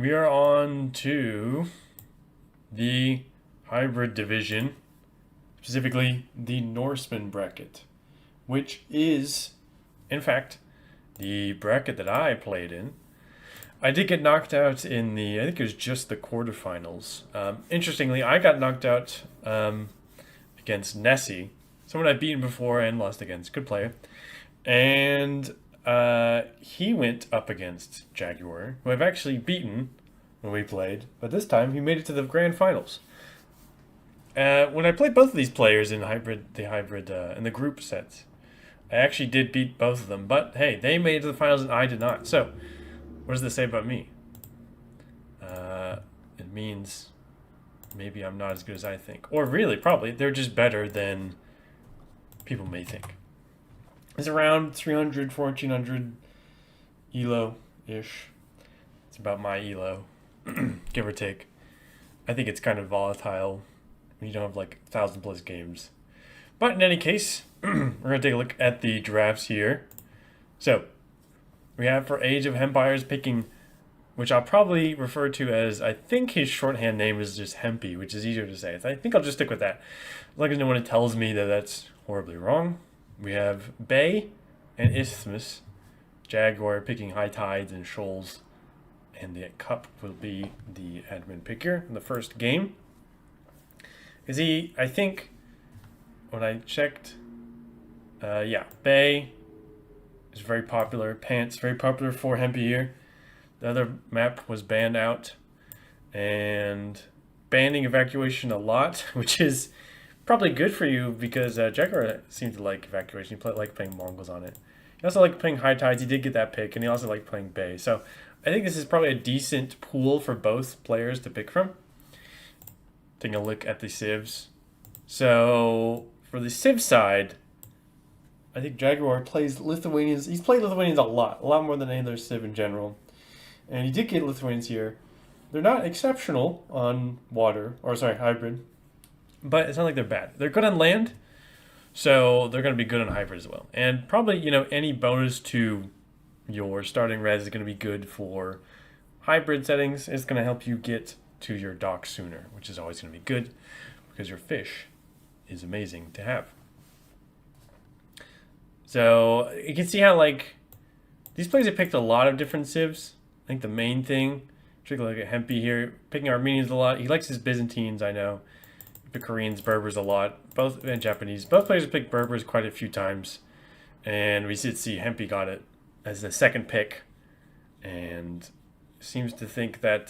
we are on to the hybrid division, specifically the Norseman bracket, which is, in fact, the bracket that I played in. I did get knocked out in I think it was just the quarterfinals. Interestingly, I got knocked out against Nessie, someone I'd beaten before and lost against. Good player. And he went up against JagWarrior, who I've actually beaten when we played, but this time he made it to the grand finals. When I played both of these players in in the group sets, I actually did beat both of them. But hey, they made it to the finals and I did not. So, what does this say about me? It means maybe I'm not as good as I think, or really, probably they're just better than people may think. It's around 300, 1400 elo ish. It's about my elo, give or take. I think it's kind of volatile when you don't have like 1,000+ games. But in any case, we're going to take a look at the drafts here. So, we have for Age of Hempires picking, which I'll probably refer to as, I think his shorthand name is just Hempy, which is easier to say. I think I'll just stick with that. As long as no one tells me that that's horribly wrong. We have Bay and Isthmus. JagWarrior picking High Tides and Shoals. And the Cup will be the admin picker in the first game. Is he, I think, when I checked, yeah, Bay is very popular. Pants, very popular for Hempy here. The other map was banned out. And banning Evacuation a lot, which is probably good for you because JagWarrior seems to like Evacuation. He like playing Mongols on it. He also liked playing High Tides. He did get that pick, and he also liked playing Bay. So I think this is probably a decent pool for both players to pick from. Taking a look at the civs. So for the civ side, I think JagWarrior plays Lithuanians. He's played Lithuanians a lot more than any other civ in general. And he did get Lithuanians here. They're not exceptional on hybrid. But it's not like they're bad. They're good on land, so they're going to be good on hybrid as well. And probably, any bonus to your starting res is going to be good for hybrid settings. It's going to help you get to your dock sooner, which is always going to be good because your fish is amazing to have. So you can see how, these players have picked a lot of different civs. I think the main thing, take a look at Hempy here, picking Armenians a lot. He likes his Byzantines, I know. The Koreans, Berbers a lot, and Japanese. Both players have picked Berbers quite a few times, and we did see Hempy got it as the second pick, and seems to think that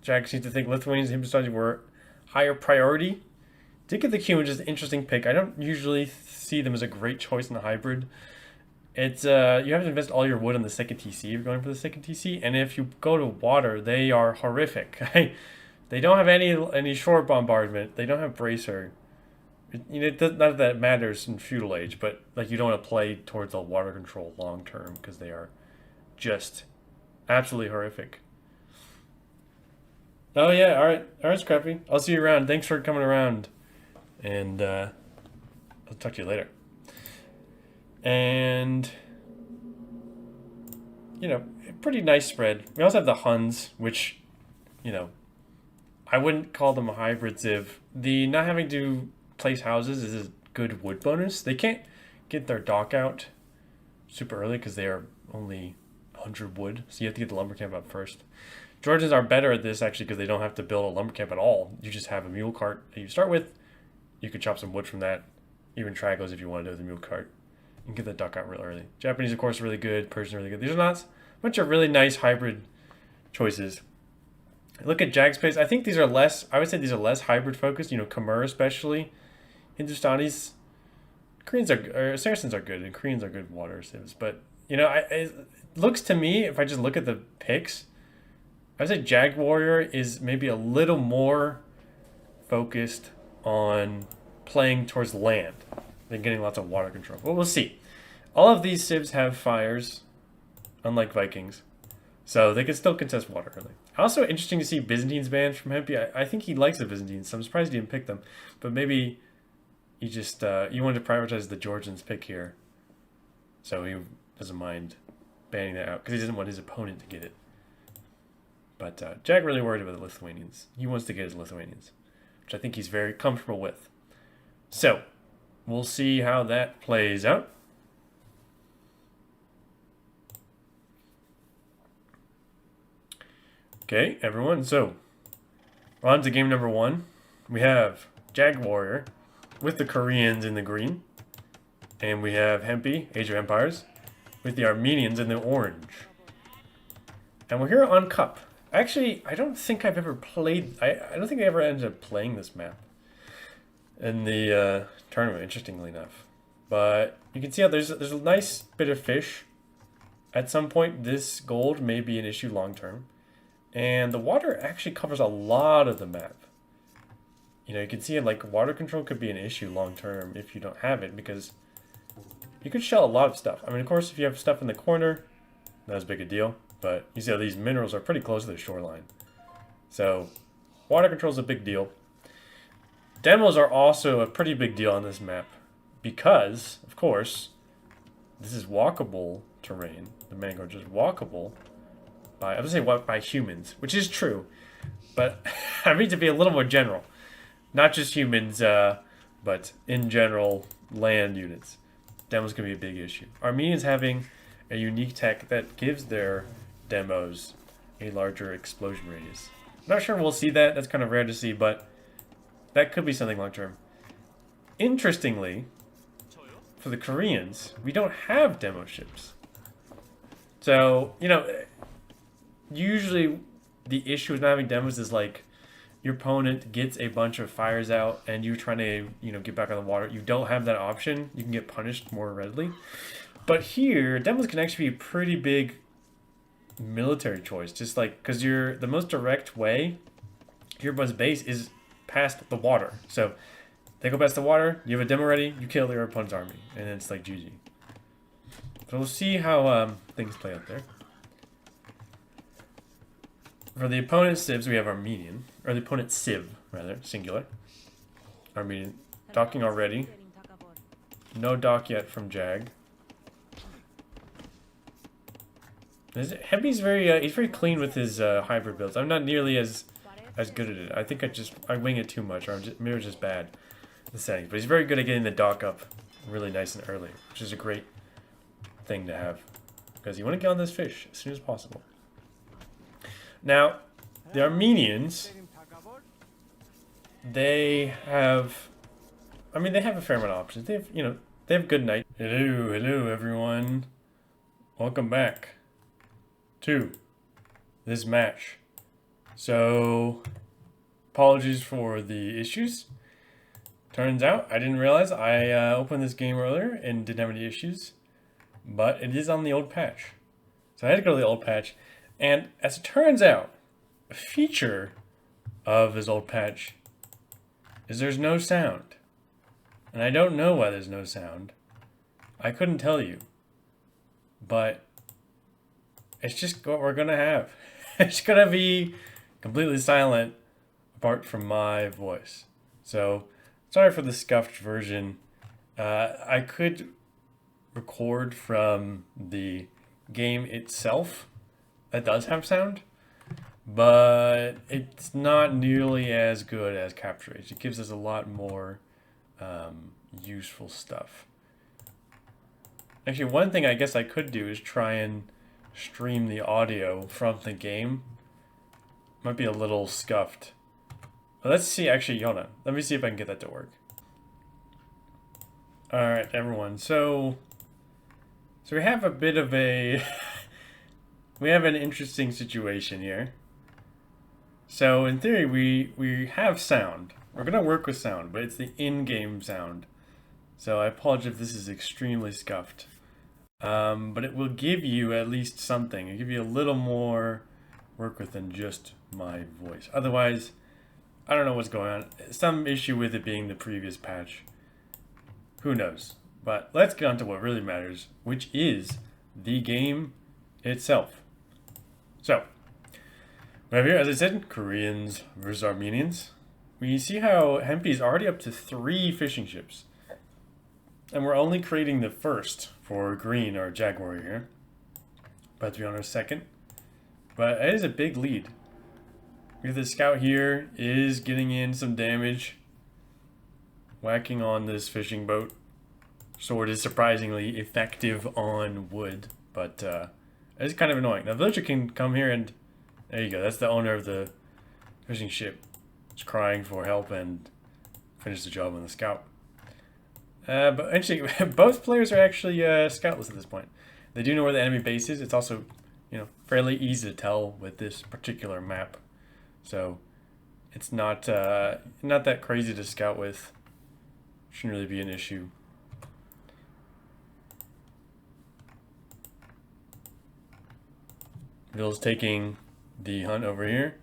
Jag seems to think Lithuanians and Himstani were higher priority. Did get the Q, which is an interesting pick. I don't usually see them as a great choice in the hybrid. It's you have to invest all your wood on the second TC if you're going for the second TC, and if you go to water, they are horrific. They don't have any short bombardment. They don't have bracer. Not that that matters in feudal age, but you don't want to play towards the water control long term because they are just absolutely horrific. Oh yeah, all right, Scrappy. I'll see you around. Thanks for coming around, and I'll talk to you later. And pretty nice spread. We also have the Huns, which I wouldn't call them a hybrid civ. The not having to place houses is a good wood bonus. They can't get their dock out super early because they are only 100 wood, so you have to get the lumber camp up first. Georgians are better at this actually because they don't have to build a lumber camp at all. You just have a mule cart that you start with. You can chop some wood from that. Even Tragos if you want to do with a mule cart. You can get the dock out real early. Japanese, of course, really good. Persian, really good. These are not a bunch of really nice hybrid choices. Look at Jag's pace. I think these are less, I would say these are less hybrid focused, Khmer especially. Hindustanis, Saracens are good, and Koreans are good water civs. But, it looks to me, if I just look at the picks, I would say JagWarrior is maybe a little more focused on playing towards land than getting lots of water control. But we'll see. All of these civs have fires, unlike Vikings. So they can still contest water early. Also interesting to see Byzantines banned from Hempy. I think he likes the Byzantines, so I'm surprised he didn't pick them. But maybe he just you wanted to prioritize the Georgians pick here. So he doesn't mind banning that out because he doesn't want his opponent to get it. But Jag really worried about the Lithuanians. He wants to get his Lithuanians, which I think he's very comfortable with. So, we'll see how that plays out. Okay, everyone, so we're on to game number 1. We have JagWarrior with the Koreans in the green. And we have Hempy, Age of Empires, with the Armenians in the orange. And we're here on Cup. Actually, I don't think I've ever played... I don't think I ever ended up playing this map in the tournament, interestingly enough. But you can see how there's a nice bit of fish. At some point, this gold may be an issue long term. And the water actually covers a lot of the map. You know, you can see it like water control could be an issue long term if you don't have it, because you could shell a lot of stuff. I mean, of course, if you have stuff in the corner, not as big a deal. But you see how these minerals are pretty close to the shoreline. So, water control is a big deal. Demos are also a pretty big deal on this map. Because, of course, this is walkable terrain. The mangroves is walkable by, I would say, by humans, which is true. But I need to be a little more general. Not just humans, but in general, land units. Demos can be a big issue. Armenians having a unique tech that gives their demos a larger explosion radius. I'm not sure we'll see that. That's kind of rare to see, but that could be something long term. Interestingly, for the Koreans, we don't have demo ships. So, you know, usually the issue with not having demos is like your opponent gets a bunch of fires out and you're trying to, you know, get back on the water. You don't have that option. You can get punished more readily. But here, demos can actually be a pretty big military choice. Just like, because the most direct way to your opponent's base is past the water. So they go past the water, you have a demo ready, you kill your opponent's army. And then it's like GG. So we'll see how things play out there. For the opponent's civs, we have Armenian. Or the opponent's civ, rather, singular. Armenian. Docking already. No dock yet from Jag. Hempy's he's very clean with his hybrid builds. I'm not nearly as good at it. I think I wing it too much, or maybe it's just bad, the settings. But he's very good at getting the dock up really nice and early, which is a great thing to have. Because you want to get on this fish as soon as possible. Now, the Armenians, they have a fair amount of options. They have good night. Hello everyone. Welcome back to this match. So, apologies for the issues. Turns out, I didn't realize I opened this game earlier and didn't have any issues. But it is on the old patch. So I had to go to the old patch. And as it turns out, a feature of this old patch is there's no sound. And I don't know why there's no sound. I couldn't tell you. But it's just what we're going to have. It's going to be completely silent apart from my voice. So, sorry for the scuffed version. I could record from the game itself that does have sound, but it's not nearly as good as Capture Age. It gives us a lot more useful stuff. Actually, one thing I guess I could do is try and stream the audio from the game. Might be a little scuffed. But let's see, actually, hold on. Let me see if I can get that to work. Alright, everyone. So we have a bit of a... we have an interesting situation here. So, in theory, we have sound. We're going to work with sound, but it's the in-game sound. So, I apologize if this is extremely scuffed. But it will give you at least something. It'll give you a little more work with than just my voice. Otherwise, I don't know what's going on. Some issue with it being the previous patch. Who knows? But let's get on to what really matters, which is the game itself. So, we have here, as I said, Koreans versus Armenians. We see how Hempy is already up to 3 fishing ships. And we're only creating the first for green, or JagWarrior here. About to be on our second. But it is a big lead. The scout here is getting in some damage. Whacking on this fishing boat. Sword is surprisingly effective on wood, but it's kind of annoying. Now, the villager can come here and... There you go, that's the owner of the fishing ship. It's crying for help and finish the job on the scout. But actually, both players are actually scoutless at this point. They do know where the enemy base is. It's also, you know, fairly easy to tell with this particular map. So, it's not that crazy to scout with. Shouldn't really be an issue. Bill's taking the hunt over here.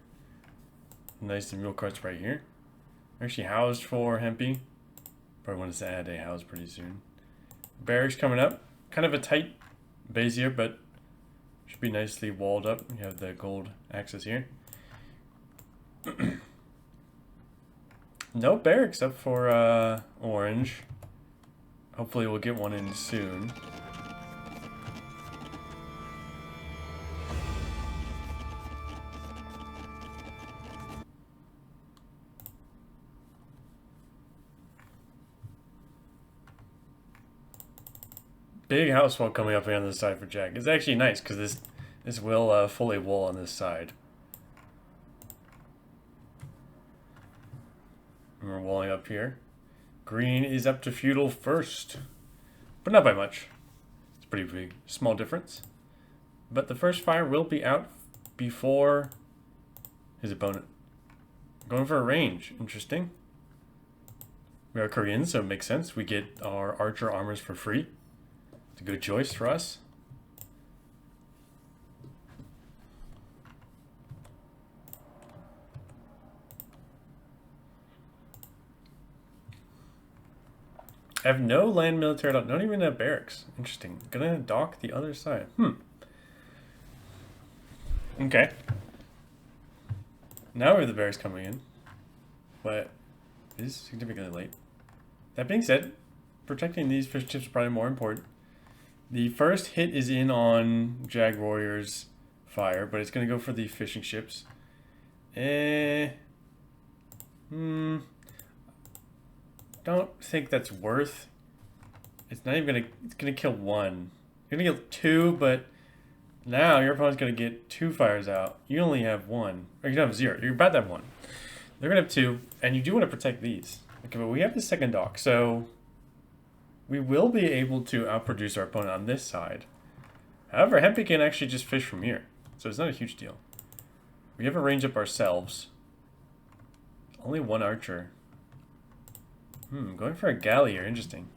Nice, the mule cart's right here. Actually housed for Hempy. Probably want to add a house pretty soon. Barracks coming up. Kind of a tight base here, but should be nicely walled up. You have the gold axis here. No barracks up for orange. Hopefully we'll get one in soon. Big house wall coming up here on this side for Jag. It's actually nice because this will fully wall on this side. And we're walling up here. Green is up to feudal first, but not by much. It's pretty big, small difference. But the first fire will be out before his opponent. Going for a range, interesting. We are Koreans, so it makes sense. We get our archer armors for free. It's a good choice for us. I have no land military, not even a barracks. Interesting. Gonna dock the other side. Okay. Now we have the barracks coming in. But it is significantly late. That being said, protecting these fish chips is probably more important. The first hit is in on JagWarrior's fire, but it's going to go for the fishing ships. Don't think that's worth. It's not even it's going to kill one. You're going to kill two, but now your opponent's going to get two fires out. You only have one. Or you don't have zero. You're about to have one. They're going to have two, and you do want to protect these. Okay, but we have the second dock, so we will be able to outproduce our opponent on this side. However, Hempy can actually just fish from here, so it's not a huge deal. We have a range up ourselves. Only one archer. Going for a galley here, interesting.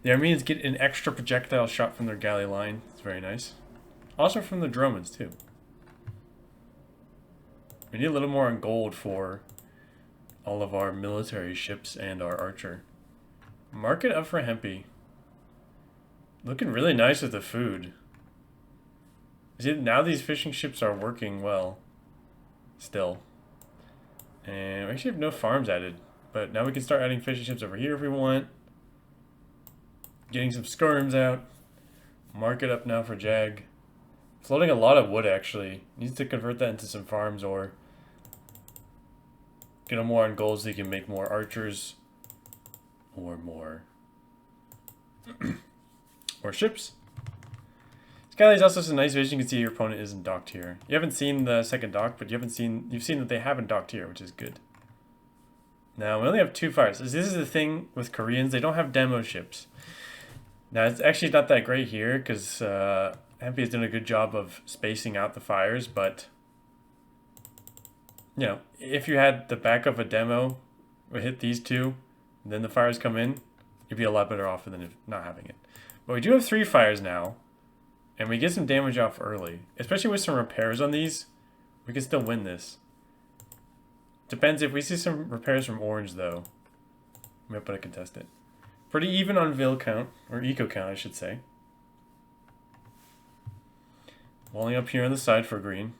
The Armenians get an extra projectile shot from their galley line. It's very nice. Also from the Dromans, too. We need a little more on gold for all of our military ships and our archer. Market up for Hempy. Looking really nice with the food. See, now these fishing ships are working well. Still. And we actually have no farms added. But now we can start adding fishing ships over here if we want. Getting some skirms out. Market up now for Jag. Floating a lot of wood, actually. Needs to convert that into some farms or get them more on gold so you can make more archers. Or more or ships. This guy is also some nice vision. You can see your opponent isn't docked here. You haven't seen the second dock, but you've seen that they haven't docked here, which is good. Now we only have two fires. This is the thing with Koreans, they don't have demo ships. Now it's actually not that great here because Hempy has done a good job of spacing out the fires, but you know, if you had the back of a demo would hit these two, then the fires come in, you'd be a lot better off than if not having it. But we do have three fires now, and we get some damage off early. Especially with some repairs on these, we can still win this. Depends if we see some repairs from orange, though. We might want to contest it. Pretty even on Vil count, or eco count, I should say. Walling up here on the side for green.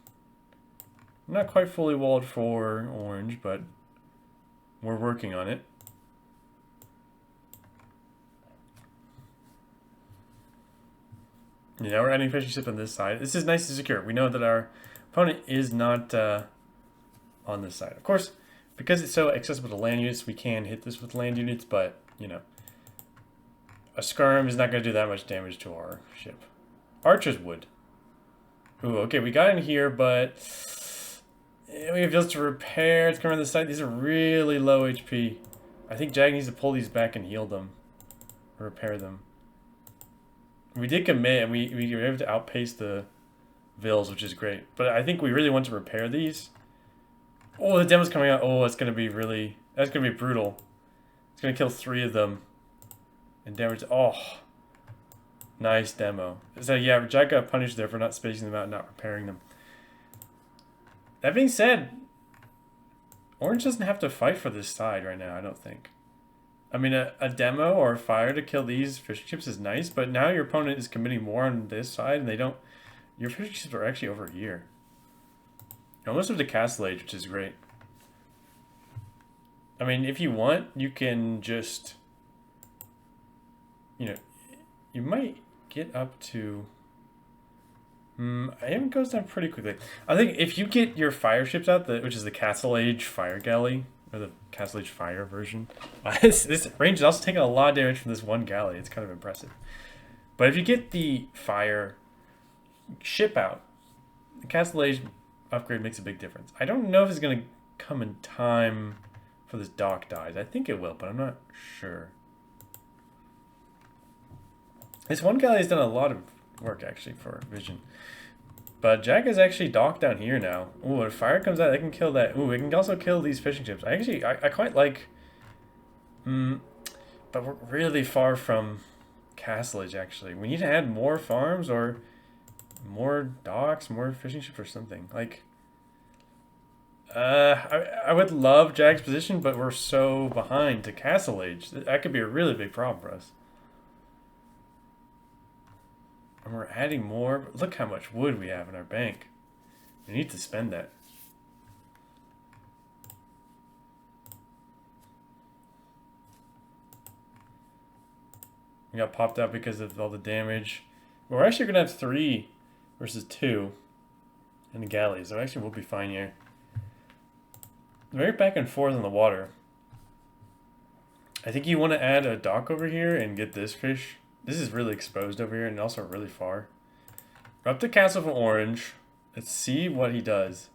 Not quite fully walled for orange, but we're working on it. Yeah, we're adding fishing ships on this side. This is nice and secure. We know that our opponent is not on this side. Of course, because it's so accessible to land units, we can hit this with land units, but, you know, a skirm is not going to do that much damage to our ship. Archers would. Ooh, okay, we got in here, but we have just to repair. It's coming on the side. These are really low HP. I think Jag needs to pull these back and heal them. Or repair them. We did commit, and we were able to outpace the Vills, which is great. But I think we really want to repair these. Oh, the demo's coming out. Oh, it's going to be really... That's going to be brutal. It's going to kill 3 of them. And damage... Oh. Nice demo. So yeah, Jag got punished there for not spacing them out and not repairing them. That being said, Orange doesn't have to fight for this side right now, I don't think. I mean, a demo or a fire to kill these fishing ships is nice, but now your opponent is committing more on this side, and they don't... Your fishing ships are actually over here. You almost have to Castle Age, which is great. I mean, if you want, you can just... You know, you might get up to... it goes down pretty quickly. I think if you get your fire ships out, which is the Castle Age Fire Galley, or the Castle Age Fire version, this range is also taking a lot of damage from this one galley. It's kind of impressive. But if you get the fire ship out, the Castle Age upgrade makes a big difference. I don't know if it's going to come in time for this dock dies. I think it will, but I'm not sure. This one galley has done a lot of work, actually, for Vision. But Jag is actually docked down here now. Ooh, if fire comes out, they can kill that. Ooh, it can also kill these fishing ships. I quite like... but we're really far from Castle Age, actually. We need to add more farms or more docks, more fishing ships or something. Like... I would love Jag's position, but we're so behind to Castle Age. That could be a really big problem for us. And we're adding more. But look how much wood we have in our bank. We need to spend that. We got popped out because of all the damage. We're actually going to have 3 versus 2 in the galleys. So actually we'll be fine here. Very back and forth on the water. I think you want to add a dock over here and get this fish. This is really exposed over here and also really far. We're up to castle from Orange. Let's see what he does.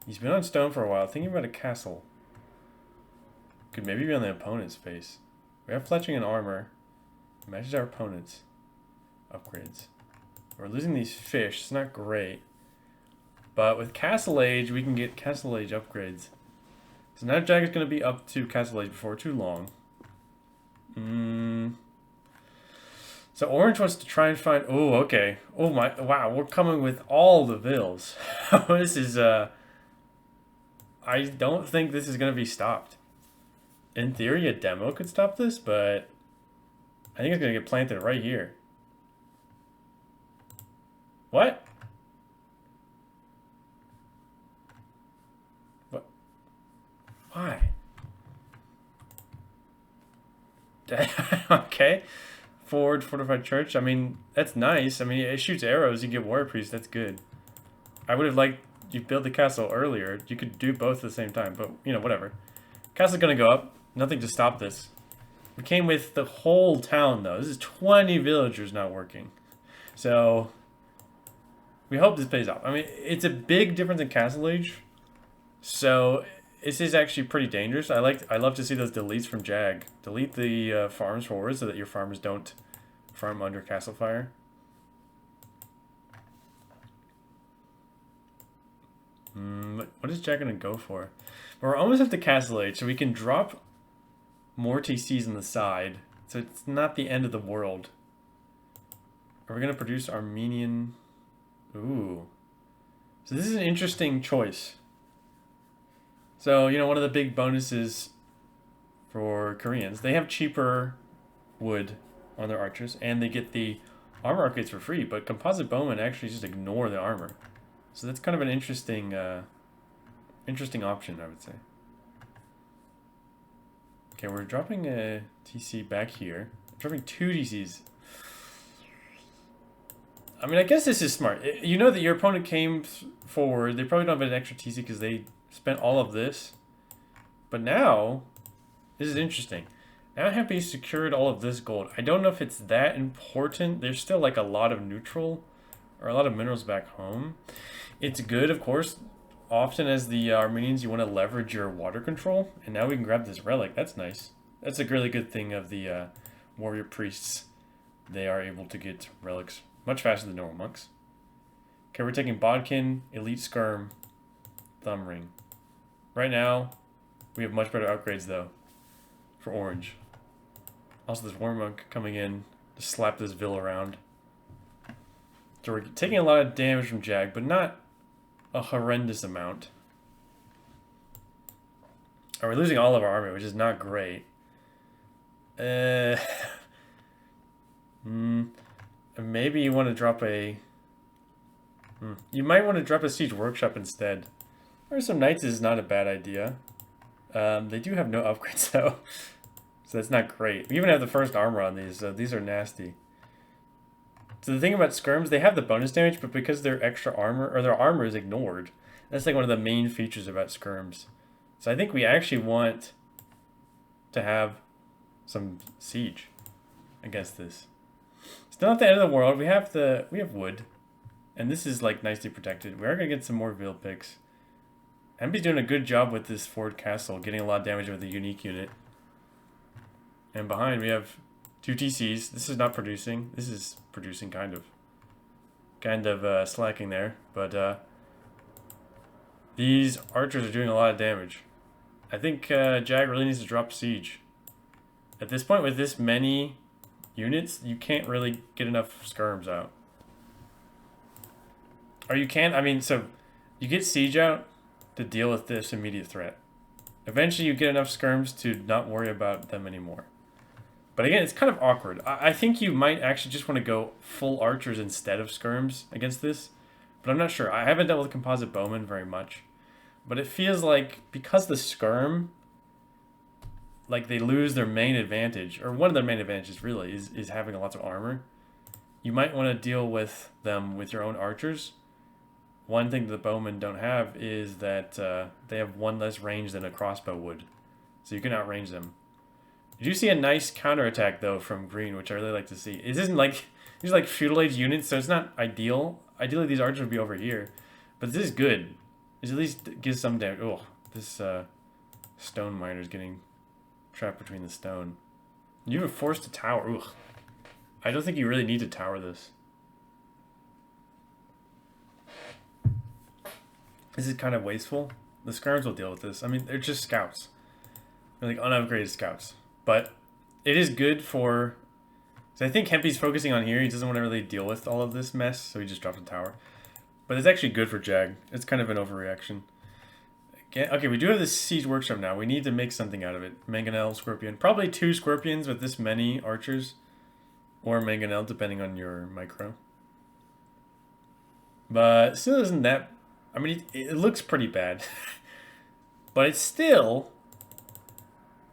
He's been on stone for a while. Thinking about a castle. Could maybe be on the opponent's face. We have fletching and armor. Matches our opponent's upgrades. We're losing these fish. It's not great. But with Castle Age, we can get Castle Age upgrades. So now Jag is going to be up to Castle Age before too long. So Orange wants to try and find... Oh, okay. Oh my... Wow, we're coming with all the Vills. This is... I don't think this is going to be stopped. In theory, a demo could stop this, but... I think it's going to get planted right here. What? What? Why? Okay. Fortified church. I mean, that's nice. I mean, it shoots arrows. You get warrior priest. That's good. I would have liked you build the castle earlier. You could do both at the same time, but, you know, whatever. Castle's going to go up. Nothing to stop this. We came with the whole town, though. This is 20 villagers not working. So, we hope this pays off. I mean, it's a big difference in Castle Age. So, this is actually pretty dangerous. I love to see those deletes from Jag. Delete the farms forward so that your farmers don't farm under castle fire. What is Jag going to go for? We're almost at the Castle Age, so we can drop more TCs on the side. So it's not the end of the world. Are we going to produce Armenian? Ooh. So this is an interesting choice. So, you know, one of the big bonuses for Koreans, they have cheaper wood on their archers, and they get the armor upgrades for free, but composite bowmen actually just ignore the armor. So that's kind of an interesting interesting option, I would say. Okay, we're dropping a TC back here. Dropping 2 TCs. I mean, I guess this is smart. You know that your opponent came forward. They probably don't have an extra TC because they spent all of this. But now, this is interesting. Now Hempy secured all of this gold. I don't know if it's that important. There's still like a lot of neutral or a lot of minerals back home. It's good, of course. Often as the Armenians, you want to leverage your water control. And now we can grab this relic. That's nice. That's a really good thing of the warrior priests. They are able to get relics much faster than normal monks. Okay, we're taking Bodkin, Elite Skirm, Thumb Ring. Right now, we have much better upgrades though for orange. Also, this War Monk coming in to slap this Vil around. So we're taking a lot of damage from Jag, but not a horrendous amount. And we're losing all of our army, which is not great. Maybe you want to drop a... You might want to drop a Siege Workshop instead. Or some Knights is not a bad idea. They do have no upgrades though. So that's not great. We even have the first armor on these, so these are nasty. So the thing about skirms, they have the bonus damage, but because their extra armor, or their armor is ignored, that's like one of the main features about skirms. So I think we actually want to have some siege against this. Still not the end of the world. We have wood. And this is like nicely protected. We are gonna get some more Vil picks. Hempy's doing a good job with this Ford Castle, getting a lot of damage with the unique unit. And behind we have 2 TCs. This is not producing. This is producing kind of slacking there. But these archers are doing a lot of damage. I think Jag really needs to drop siege. At this point, with this many units, you can't really get enough skirms out. Or you can, I mean, so you get siege out to deal with this immediate threat. Eventually you get enough skirms to not worry about them anymore. But again, it's kind of awkward. I think you might actually just want to go full archers instead of skirms against this. But I'm not sure. I haven't dealt with composite bowmen very much. But it feels like because the skirm, like they lose their main advantage, or one of their main advantages really, is having lots of armor. You might want to deal with them with your own archers. One thing the bowmen don't have is that they have one less range than a crossbow would. So you can outrange them. You do see a nice counterattack, though, from green, which I really like to see. It isn't like... These are like feudal age units, so it's not ideal. Ideally, these archers would be over here. But this is good. This at least gives some damage. Oh, this stone miner is getting trapped between the stone. You have forced to tower. Ugh. I don't think you really need to tower this. This is kind of wasteful. The skirms will deal with this. I mean, they're just scouts. They're like unupgraded scouts. But it is good for... So I think Hempy's focusing on here. He doesn't want to really deal with all of this mess, so he just dropped a tower. But it's actually good for Jag. It's kind of an overreaction. Okay, we do have this Siege Workshop now. We need to make something out of it. Mangonel, Scorpion. Probably 2 Scorpions with this many archers. Or Mangonel, depending on your micro. But still isn't that... I mean, it looks pretty bad. But it's still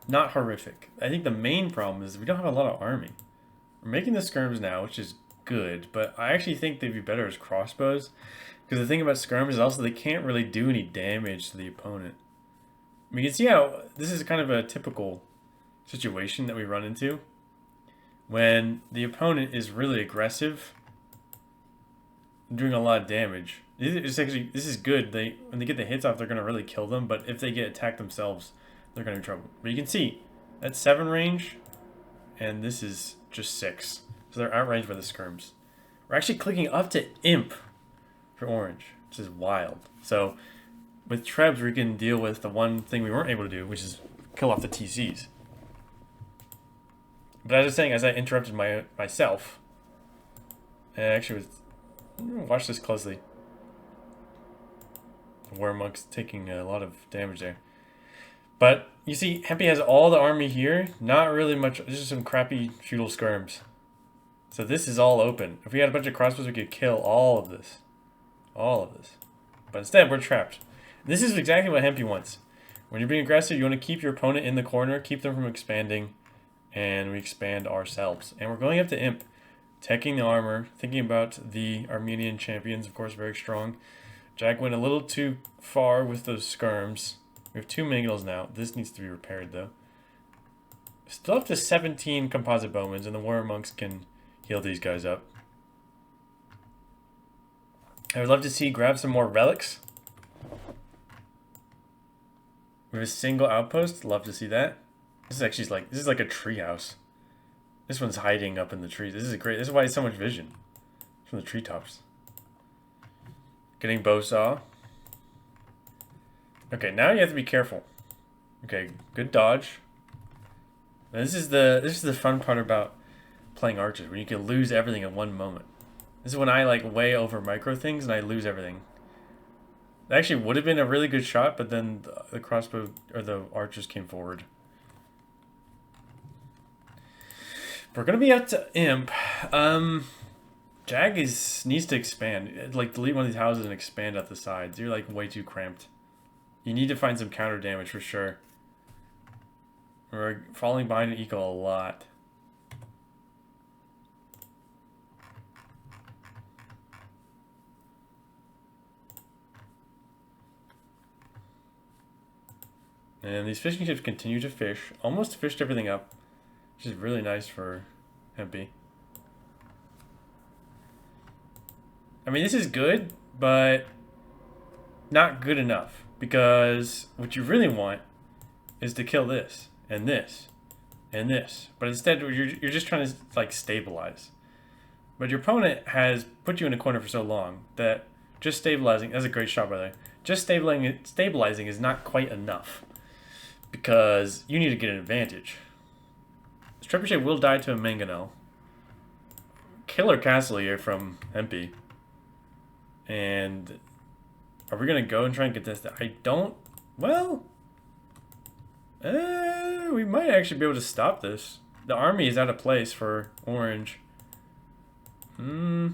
not horrific. I think the main problem is we don't have a lot of army. We're making the skirms now, which is good. But I actually think they'd be better as crossbows. Because the thing about skirms is also they can't really do any damage to the opponent. I mean, you can see how this is kind of a typical situation that we run into. When the opponent is really aggressive, doing a lot of damage. This is good. When they get the hits off, they're going to really kill them. But if they get attacked themselves, they're going to be in trouble. But you can see, that's 7 range, and this is just 6. So they're outranged by the skirms. We're actually clicking up to Imp for orange, which is wild. So with Trebs, we can deal with the one thing we weren't able to do, which is kill off the TCs. But as I was saying, as I interrupted myself, and actually watch this closely. War Monk's taking a lot of damage there. But you see, Hempy has all the army here. Not really much. This is some crappy feudal skirms. So this is all open. If we had a bunch of crossbows, we could kill all of this. All of this. But instead, we're trapped. This is exactly what Hempy wants. When you're being aggressive, you want to keep your opponent in the corner, keep them from expanding, and we expand ourselves. And we're going up to Imp, teching the armor, thinking about the Armenian champions, of course, very strong. Jag went a little too far with those skirms. We have 2 mangonels now. This needs to be repaired, though. Still up to 17 composite bowmans, and the warrior monks can heal these guys up. I would love to see grab some more relics. With a single outpost, love to see that. This is actually like, this is like a tree house. This one's hiding up in the trees. This is great. This is why it's so much vision from the treetops. Getting bow saw. Okay, now you have to be careful. Okay, good dodge. Now this is the fun part about playing archers, where you can lose everything in one moment. This is when I like way over micro things and I lose everything. It actually would have been a really good shot, but then the crossbow or the archers came forward. We're gonna be up to imp. Jag needs to expand. Like delete one of these houses and expand at the sides. You're like way too cramped. You need to find some counter damage for sure. We're falling behind in eco a lot. And these fishing ships continue to fish. Almost fished everything up, which is really nice for Hempy. I mean, this is good, but not good enough. Because what you really want is to kill this, and this, and this. But instead, you're just trying to, like, stabilize. But your opponent has put you in a corner for so long that just stabilizing... That's a great shot, by the way. Just stabilizing is not quite enough. Because you need to get an advantage. This trebuchet will die to a mangonel. Killer castle here from Hempy. And are we going to go and try and get this? I don't... Well... we might actually be able to stop this. The army is out of place for orange. I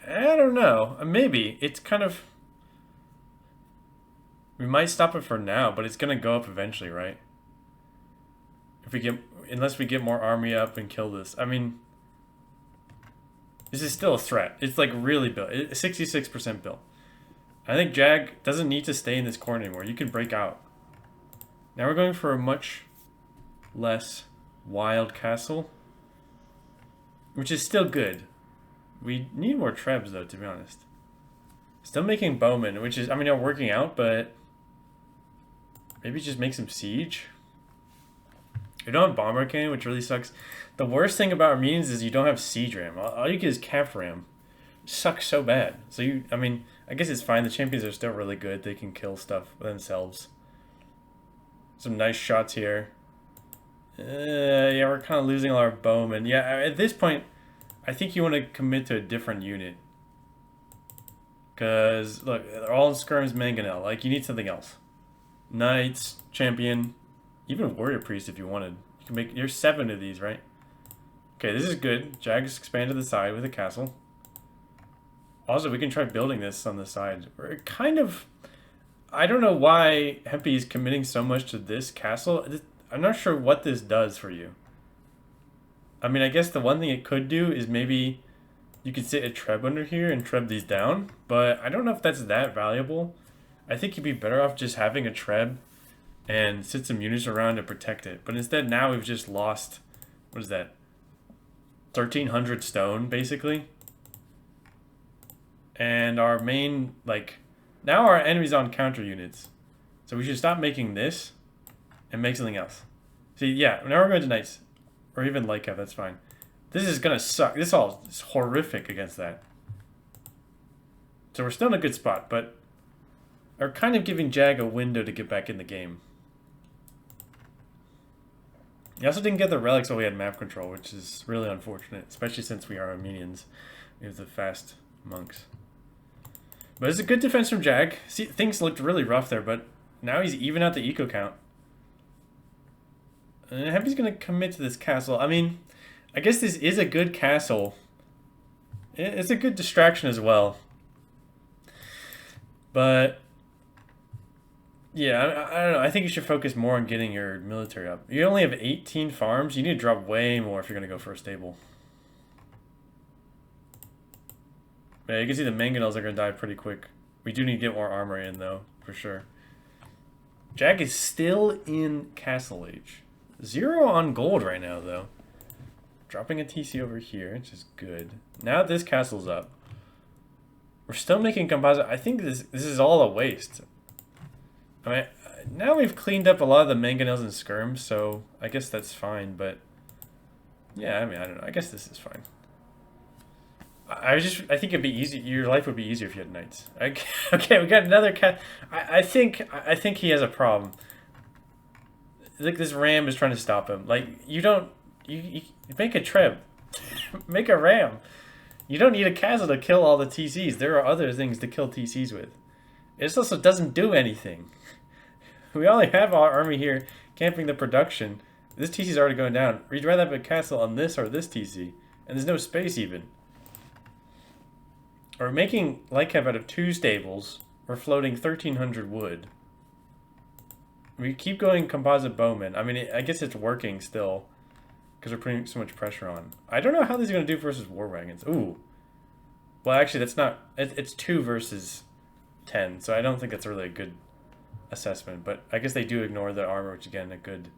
don't know. Maybe. It's kind of... We might stop it for now, but it's going to go up eventually, right? If we get... Unless we get more army up and kill this. I mean... This is still a threat. It's like really built. 66% built. I think Jag doesn't need to stay in this corner anymore. You can break out. Now we're going for a much less wild castle. Which is still good. We need more trebs though, to be honest. Still making bowmen, which is, I mean, they're working out, but... Maybe just make some siege. You don't have bomber cannon, which really sucks. The worst thing about Armenians is you don't have siege ram. All you get is calf ram. Sucks so bad. So you, I mean, I guess it's fine. The champions are still really good. They can kill stuff themselves. Some nice shots here. Yeah, we're kind of losing all our bowmen. Yeah, at this point, I think you want to commit to a different unit. Because, look, they're all in skirms mangonel. Like, you need something else. Knights, champion, even warrior priest if you wanted. You can make, there's 7 of these, right? Okay, this is good. Jag's expanded the side with a castle. Also, we can try building this on the side. We're kind of... I don't know why Hempy is committing so much to this castle. I'm not sure what this does for you. I mean, I guess the one thing it could do is maybe you could sit a treb under here and treb these down. But I don't know if that's that valuable. I think you'd be better off just having a treb and sit some units around to protect it. But instead, now we've just lost... What is that? 1,300 stone, basically. And our main, like... Now our enemy's on counter units. So we should stop making this and make something else. See, yeah, now we're going to knights. Or even light cap, that's fine. This is going to suck. This all is horrific against that. So we're still in a good spot, but are kind of giving Jag a window to get back in the game. We also didn't get the relics while we had map control, which is really unfortunate, especially since we are Armenians. We have the fast monks. But it's a good defense from Jag. See, things looked really rough there, but now he's even out the eco count. And Hempy's going to commit to this castle. I mean, I guess this is a good castle. It's a good distraction as well. But... Yeah, I don't know. I think you should focus more on getting your military up. You only have 18 farms. You need to drop way more if you're going to go for a stable. Yeah, you can see the mangonels are going to die pretty quick. We do need to get more armor in, though, for sure. Jag is still in Castle Age. 0 on gold right now, though. Dropping a TC over here, which is good. Now this castle's up. We're still making composite. I think this is all a waste. I mean, now we've cleaned up a lot of the mangonels and skirms, so I guess that's fine, but... Yeah, I mean, I don't know. I guess this is fine. I think it'd be easy. Your life would be easier if you had knights. Okay, we got another cat. I think he has a problem. Like, this ram is trying to stop him. Like, you don't... You make a treb. Make a ram. You don't need a castle to kill all the TCs. There are other things to kill TCs with. It also doesn't do anything. We only have our army here camping the production. This TC's already going down. We'd rather have a castle on this or this TC. And there's no space even. We're making light cap out of 2 stables. We're floating 1,300 wood. We keep going composite bowmen. I mean, I guess it's working still. Because we're putting so much pressure on. I don't know how these are going to do versus war wagons. Ooh. Well, actually, that's not... It's 2 versus 10. So I don't think that's really a good assessment. But I guess they do ignore the armor, which again, a good...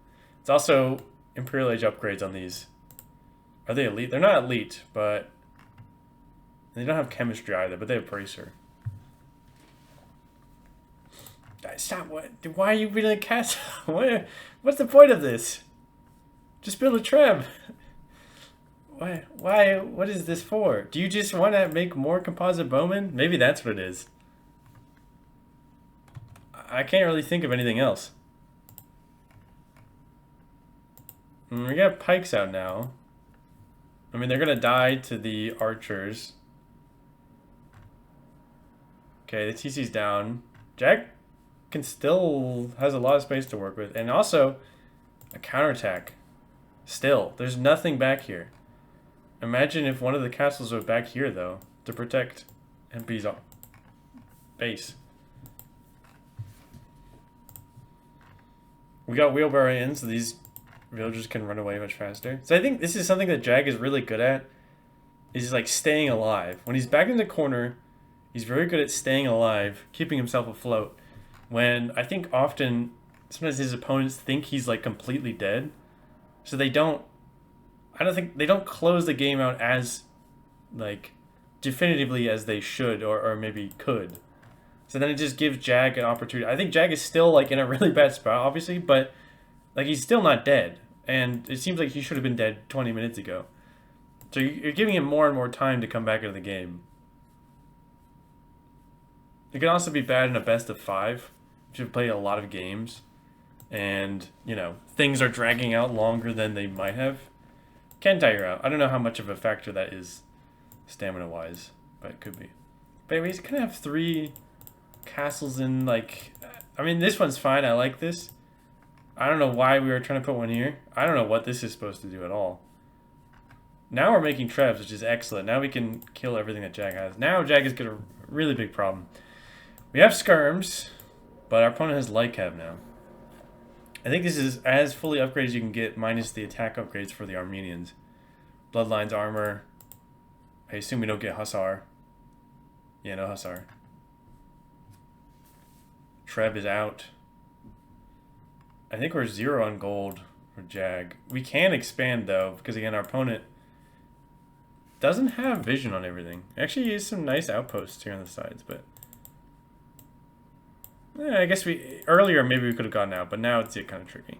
It's also Imperial Age upgrades on these. Are they elite? They're not elite, but... They don't have chemistry either, but they have bracer. Stop! Why are you building a castle? What's the point of this? Just build a treb. Why? What is this for? Do you just want to make more composite bowmen? Maybe that's what it is. I can't really think of anything else. We got pikes out now. I mean, they're gonna die to the archers. Okay, the TC's down. Jag can still has a lot of space to work with, and also a counterattack. Still, there's nothing back here. Imagine if one of the castles were back here, though, to protect MP's base. We got wheelbarrow in, so these villagers can run away much faster. So I think this is something that Jag is really good at, is like staying alive. When he's back in the corner, he's very good at staying alive, keeping himself afloat. When I think often, sometimes his opponents think he's like completely dead. So they don't close the game out as like definitively as they should or maybe could. So then it just gives Jag an opportunity. I think Jag is still like in a really bad spot, obviously, but like he's still not dead. And it seems like he should have been dead 20 minutes ago. So you're giving him more and more time to come back into the game. It can also be bad in a best of 5. If you've played a lot of games and, you know, things are dragging out longer than they might have. Can tire out. I don't know how much of a factor that is stamina-wise, but it could be. But anyways, kind of have 3 castles in, like... I mean, this one's fine. I like this. I don't know why we were trying to put one here. I don't know what this is supposed to do at all. Now we're making trebs, which is excellent. Now we can kill everything that Jag has. Now Jag has got a really big problem. We have skirms, but our opponent has light cab now. I think this is as fully upgraded as you can get, minus the attack upgrades for the Armenians. Bloodlines, armor. I assume we don't get Hussar. Yeah, no Hussar. Treb is out. I think we're 0 on gold for Jag. We can expand, though, because, again, our opponent doesn't have vision on everything. Actually, he has some nice outposts here on the sides, but... Yeah, I guess earlier maybe we could have gotten out, but now it's kind of tricky.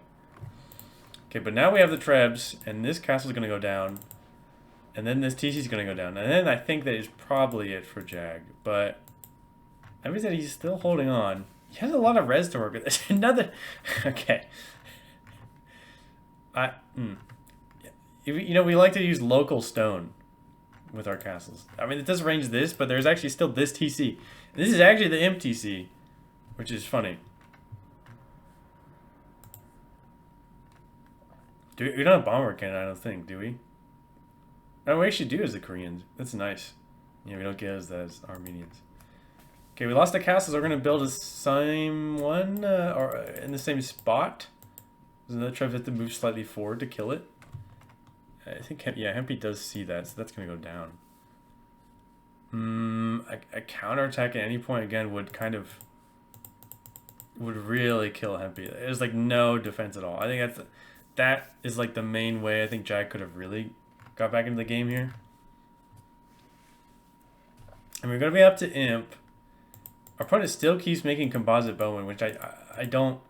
Okay, but now we have the trebs, and this castle's going to go down, and then this TC's going to go down, and then I think that is probably it for Jag, but that means that he's still holding on. He has a lot of res to work with. There's another... Okay. You know, we like to use local stone with our castles. I mean, it does range this, but there's actually still this TC. This is actually the imp TC. Which is funny. We don't have bomber cannon, I don't think, do we? No, we actually do as the Koreans. That's nice. Yeah, we don't get as Armenians. Okay, we lost the castles. We're going to build the same one, or in the same spot. There's another trap that have to move slightly forward to kill it. I think, yeah, Hempy does see that, so that's going to go down. A counterattack at any point again would would really kill Hempy. There's like no defense at all. I think that is like the main way I think Jag could have really got back into the game here. And we're gonna be up to Imp. Our opponent still keeps making composite bowman, which I don't.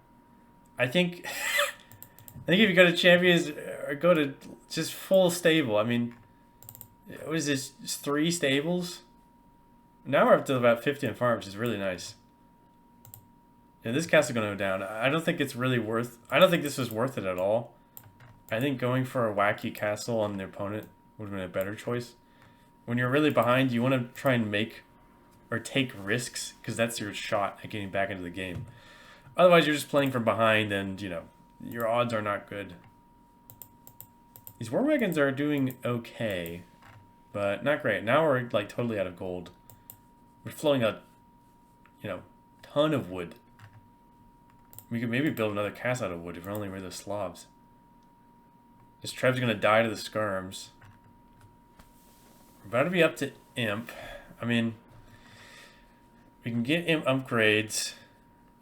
I think I think if you go to champions or go to just full stable, I mean, what is this? Just 3 stables? Now we're up to about 50 on farm, which is really nice. Yeah, this castle's gonna go down. I don't think it's really worth. I don't think this was worth it at all. I think going for a wacky castle on the opponent would have been a better choice. When you're really behind, you want to try and make or take risks because that's your shot at getting back into the game. Otherwise, you're just playing from behind, and you know your odds are not good. These war wagons are doing okay, but not great. Now we're like totally out of gold. We're flowing a, ton of wood. We could maybe build another castle out of wood if only we're the Slavs. This Treb's gonna die to the skirms. We're about to be up to Imp. I mean, we can get Imp upgrades.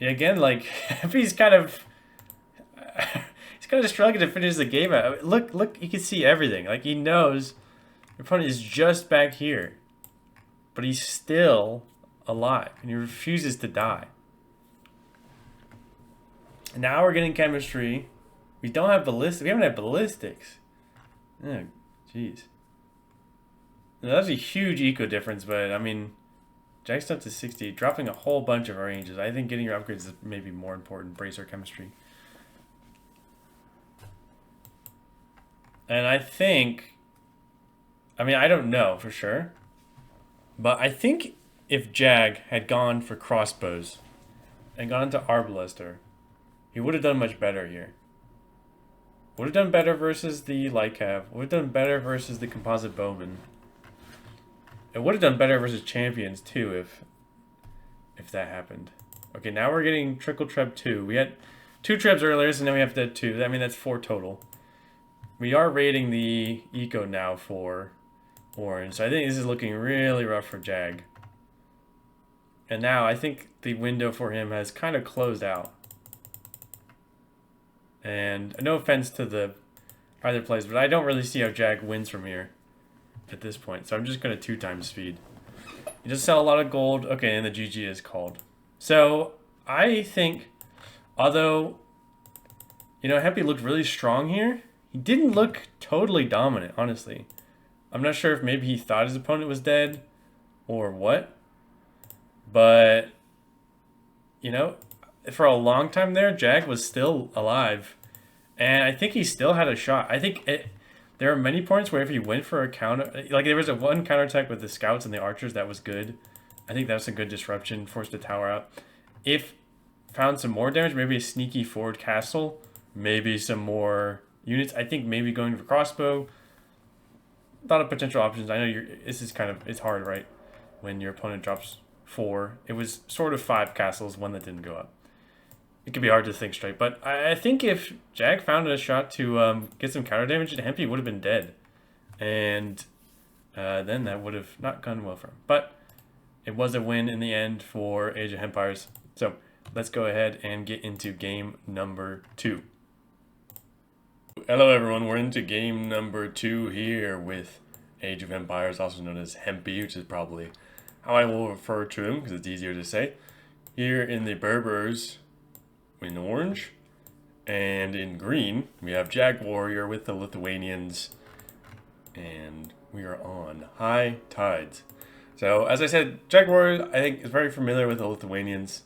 Yeah, again, like he's kind of struggling to finish the game out. Look, you can see everything. Like he knows your opponent is just back here, but he's still alive and he refuses to die. And now we're getting chemistry. We don't have ballistics. We haven't had ballistics. Oh, jeez. That's a huge eco difference, but I mean, Jack's up to 60, dropping a whole bunch of our ranges. I think getting your upgrades is maybe more important. Bracer chemistry. And I think, I mean, I don't know for sure, but I think if Jag had gone for crossbows and gone to Arbalister, he would have done much better here. Would have done better versus the light cav. Would have done better versus the composite bowman. It would have done better versus champions too if that happened. Okay, now we're getting trickle treb 2. We had 2 trebs earlier, so now we have to 2. I mean, that's 4 total. We are rating the eco now for orange, so I think this is looking really rough for Jag. And now I think the window for him has kind of closed out. And no offense to the either plays, but I don't really see how Jag wins from here at this point. So I'm just going to 2x speed. You just sell a lot of gold. Okay, and the GG is called. So I think, although, Hempy looked really strong here, he didn't look totally dominant, honestly. I'm not sure if maybe he thought his opponent was dead or what. But, for a long time there, Jag was still alive. And I think he still had a shot. I think there are many points where if he went for a counter... Like, there was one counterattack with the scouts and the archers that was good. I think that was a good disruption. Forced the tower out. If found some more damage, maybe a sneaky forward castle. Maybe some more units. I think maybe going for crossbow. A lot of potential options. I know this is it's hard, right? When your opponent drops 4. It was sort of 5 castles, 1 that didn't go up. It could be hard to think straight, but I think if Jag found a shot to get some counter damage, Hempy would have been dead. And then that would have not gone well for him. But it was a win in the end for Age of Hempires. So let's go ahead and get into game number 2. Hello everyone, we're into game number 2 here with Age of Empires, also known as Hempy, which is probably how I will refer to him because it's easier to say. Here in the Berbers in orange, and in green we have JagWarrior with the Lithuanians, and we are on high tides. So as I said, JagWarrior I think is very familiar with the Lithuanians,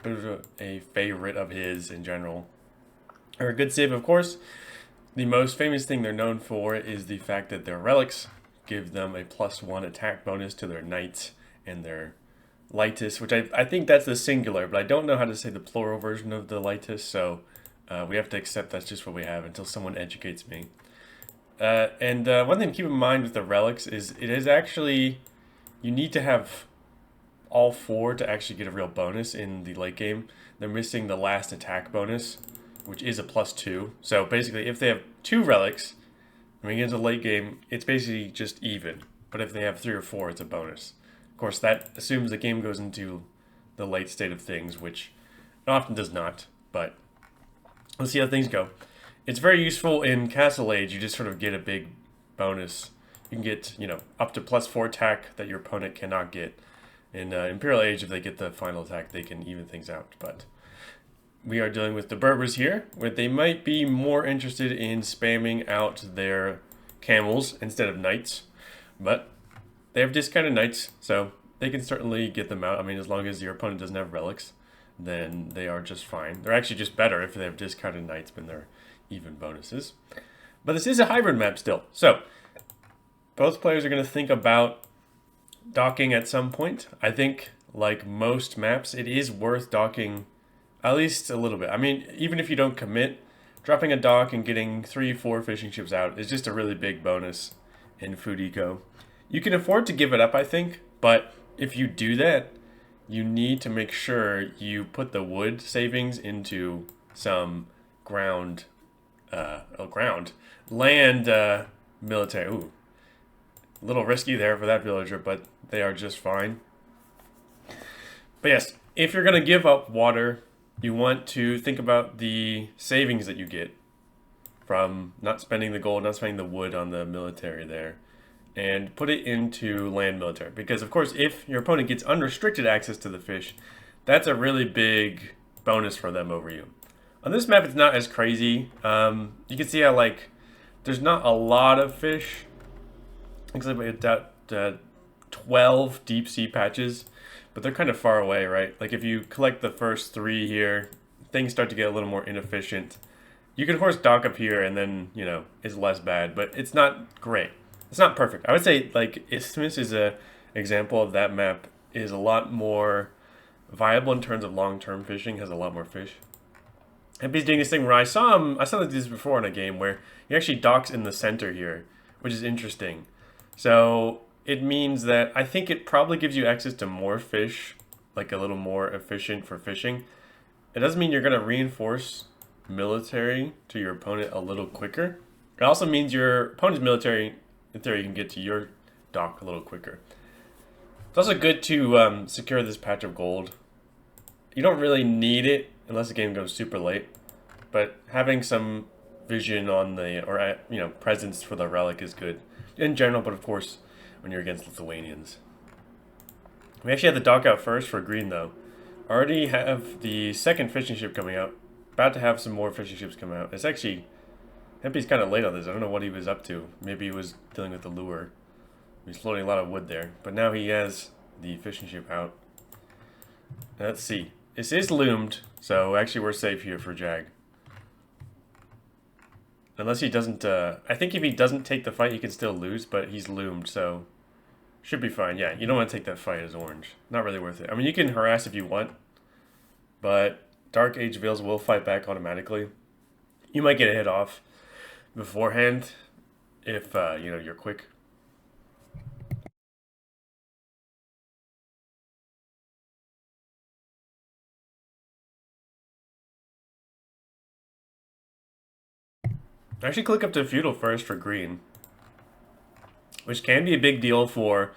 bit of a favorite of his in general. They're a good save, of course. The most famous thing they're known for is the fact that their relics give them a +1 attack bonus to their knights and their Lightus, which I think that's the singular, but I don't know how to say the plural version of the Lightus, so we have to accept that's just what we have until someone educates me. And one thing to keep in mind with the relics is it is actually, you need to have all 4 to actually get a real bonus in the late game. They're missing the last attack bonus, which is a +2. So basically, if they have 2 relics, when we get into the late game, it's basically just even. But if they have 3 or 4, it's a bonus. course, that assumes the game goes into the late state of things, which it often does not, but let's see how things go. It's very useful in Castle Age. You just sort of get a big bonus. You can get, up to +4 attack that your opponent cannot get. In Imperial Age, if they get the final attack, they can even things out. But we are dealing with the Berbers here, where they might be more interested in spamming out their camels instead of knights. But they have discounted knights, so they can certainly get them out. I mean, as long as your opponent doesn't have relics, then they are just fine. They're actually just better if they have discounted knights than their even bonuses. But this is a hybrid map still. So both players are going to think about docking at some point. I think, like most maps, it is worth docking at least a little bit. I mean, even if you don't commit, dropping a dock and getting 3-4 fishing ships out is just a really big bonus in food eco. You can afford to give it up, I think, but if you do that, you need to make sure you put the wood savings into some land military. Ooh, a little risky there for that villager, but they are just fine. But yes, if you're going to give up water, you want to think about the savings that you get from not spending the gold, not spending the wood on the military there, and put it into land military. Because, of course, if your opponent gets unrestricted access to the fish, that's a really big bonus for them over you. On this map, it's not as crazy. You can see how, there's not a lot of fish. Looks like we had 12 deep sea patches, but they're kind of far away, right? Like, if you collect the first 3 here, things start to get a little more inefficient. You can, of course, dock up here, and then, it's less bad, but it's not great. It's not perfect. I would say, Isthmus is a example of that map is a lot more viable in terms of long-term fishing, has a lot more fish. Hempy's doing this thing where I saw this before in a game where he actually docks in the center here, which is interesting. So it means that I think it probably gives you access to more fish, like a little more efficient for fishing. It doesn't mean you're going to reinforce military to your opponent a little quicker. It also means your opponent's military, in theory, can get to your dock a little quicker. It's also good to secure this patch of gold. You don't really need it unless the game goes super late, but having some vision on presence for the relic is good in general, but of course when you're against Lithuanians. We actually had the dock out first for green though. Already have the second fishing ship coming out. About to have some more fishing ships come out. It's actually, Hempy's kind of late on this. I don't know what he was up to. Maybe he was dealing with the lure. He's floating a lot of wood there, but now he has the fishing ship out. Let's see. This is loomed, so actually we're safe here for Jag. Unless he doesn't, I think if he doesn't take the fight, he can still lose, but he's loomed, so should be fine. Yeah, you don't want to take that fight as orange. Not really worth it. I mean, you can harass if you want, but Dark Age Veils will fight back automatically. You might get a hit off beforehand if, you're quick. Actually click up to feudal first for green, which can be a big deal for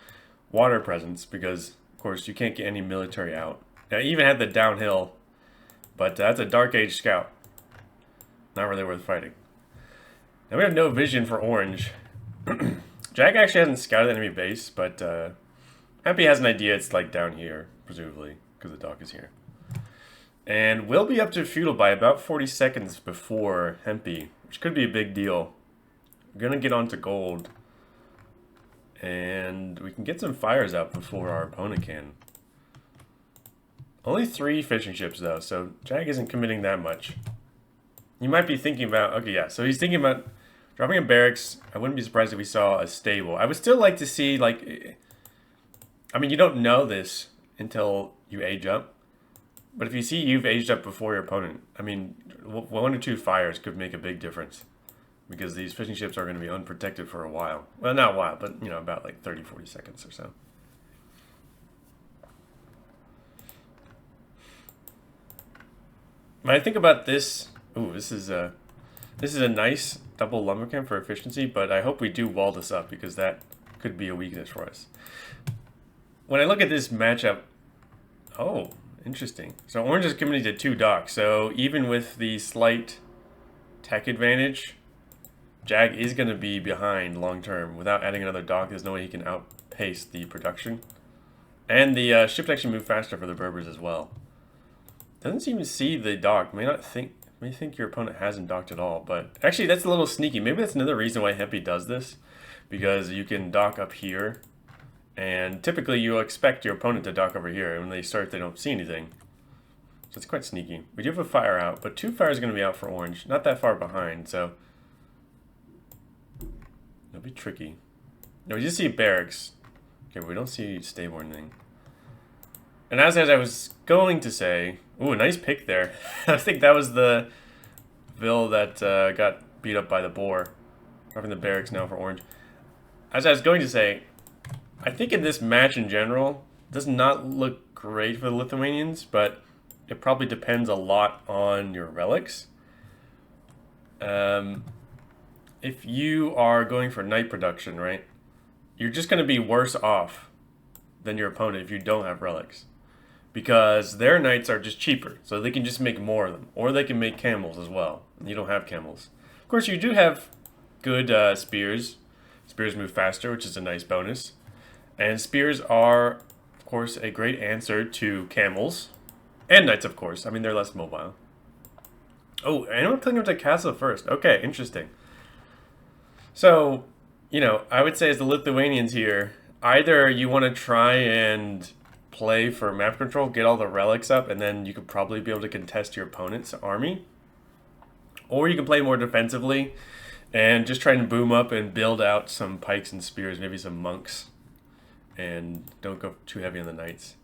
water presence because, of course, you can't get any military out. Now, I even had the downhill, but that's a Dark Age scout. Not really worth fighting. Now we have no vision for orange. Jag actually hasn't scouted the enemy base, but Hempy has an idea it's down here, presumably, because the dock is here. And we'll be up to feudal by about 40 seconds before Hempy, which could be a big deal. We're going to get onto gold. And we can get some fires out before our opponent can. Only 3 fishing ships, though, so Jag isn't committing that much. You might be thinking about... Okay, yeah, so he's thinking about dropping a barracks. I wouldn't be surprised if we saw a stable. I would still like to see, I mean, you don't know this until you age up. But if you see you've aged up before your opponent, I mean, 1 or 2 fires could make a big difference. Because these fishing ships are going to be unprotected for a while. Well, not a while, but, about 30, 40 seconds or so. When I think about this, this is a nice double lumber camp for efficiency, but I hope we do wall this up because that could be a weakness for us. when I look at this matchup, oh, interesting. So orange is committing to 2 docks. So even with the slight tech advantage, Jag is going to be behind long term. Without adding another dock, there's no way he can outpace the production. And the ship actually move faster for the Berbers as well. Doesn't seem to see the dock. May think your opponent hasn't docked at all, but actually that's a little sneaky. Maybe that's another reason why Hempy does this, because you can dock up here, and typically you expect your opponent to dock over here, and when they start they don't see anything. So it's quite sneaky. We do have a fire out, but 2 fires are going to be out for orange. Not that far behind, so it'll be tricky. No, we just see barracks. Okay, but we don't see stable or anything. And as I was going to say, ooh, nice pick there. I think that was the Vil that got beat up by the boar. Dropping the barracks now for orange. As I was going to say, I think in this match in general, does not look great for the Lithuanians, but it probably depends a lot on your relics. If you are going for knight production, right, you're just going to be worse off than your opponent if you don't have relics. Because their knights are just cheaper, so they can just make more of them. Or they can make camels as well. You don't have camels. Of course, you do have good spears. Spears move faster, which is a nice bonus. And spears are, of course, a great answer to camels. And knights, of course. I mean, they're less mobile. Oh, and I'm playing up to castle first. Okay, interesting. So, you know, I would say as the Lithuanians here, either you want to try and play for map control, get all the relics up, and then you could probably be able to contest your opponent's army. Or you can play more defensively and just try and boom up and build out some pikes and spears, maybe some monks. And don't go too heavy on the knights.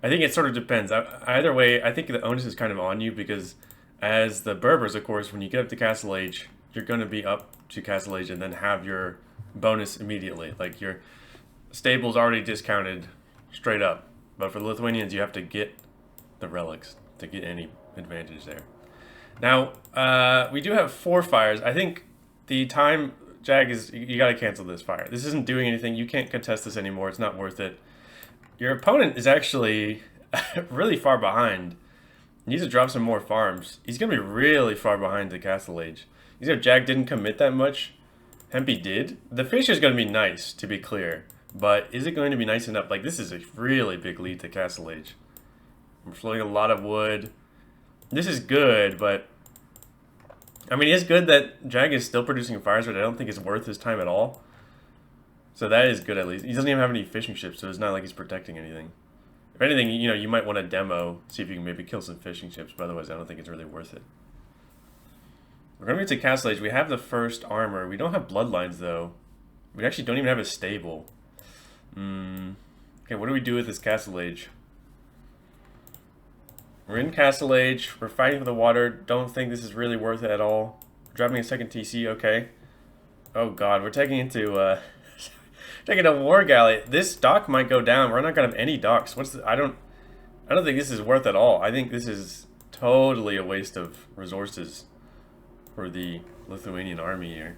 I think it sort of depends. Either way, I think the onus is kind of on you, because as the Berbers, of course, when you get up to Castle Age, you're going to be up to Castle Age and then have your bonus immediately. Like your stable's already discounted straight up. But for the Lithuanians, you have to get the relics to get any advantage there. Now, we do have 4 fires. I think the time, Jag, is you got to cancel this fire. This isn't doing anything. You can't contest this anymore. It's not worth it. Your opponent is actually really far behind. He needs to drop some more farms. He's going to be really far behind the Castle Age. You see how Jag didn't commit that much? Hempy did. The fish is going to be nice, to be clear. But is it going to be nice enough? Like, this is a really big lead to Castle Age. We're floating a lot of wood. This is good, but I mean, it's good that Jag is still producing fires, but I don't think it's worth his time at all. So that is good, at least. He doesn't even have any fishing ships, so it's not like he's protecting anything. If anything, you know, you might want to demo, see if you can maybe kill some fishing ships, but otherwise I don't think it's really worth it. We're going to get to Castle Age. We have the first armor. We don't have bloodlines, though. We actually don't even have a stable. Okay, what do we do with this Castle Age? We're in Castle Age. We're fighting for the water. Don't think this is really worth it at all. We're dropping a second TC. Okay. Oh god, we're taking into taking a war galley. This dock might go down. We're not gonna have any docks. I don't think this is worth it at all. I think this is totally a waste of resources for the Lithuanian army here.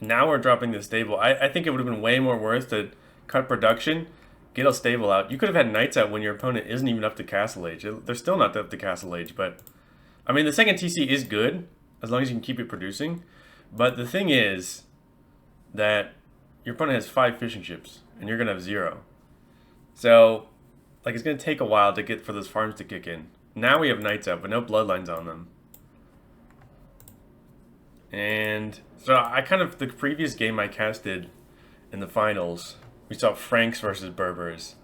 Now we're dropping the stable. I think it would have been way more worth to cut production, get a stable out. You could have had knights out when your opponent isn't even up to Castle Age. They're still not up to Castle Age, but I mean, the second TC is good as long as you can keep it producing. But the thing is that your opponent has 5 fishing ships and you're gonna have 0. So, like, it's gonna take a while to get for those farms to kick in. Now we have knights out, but no bloodlines on them. And so the previous game I casted in the finals, we saw Franks versus Berbers.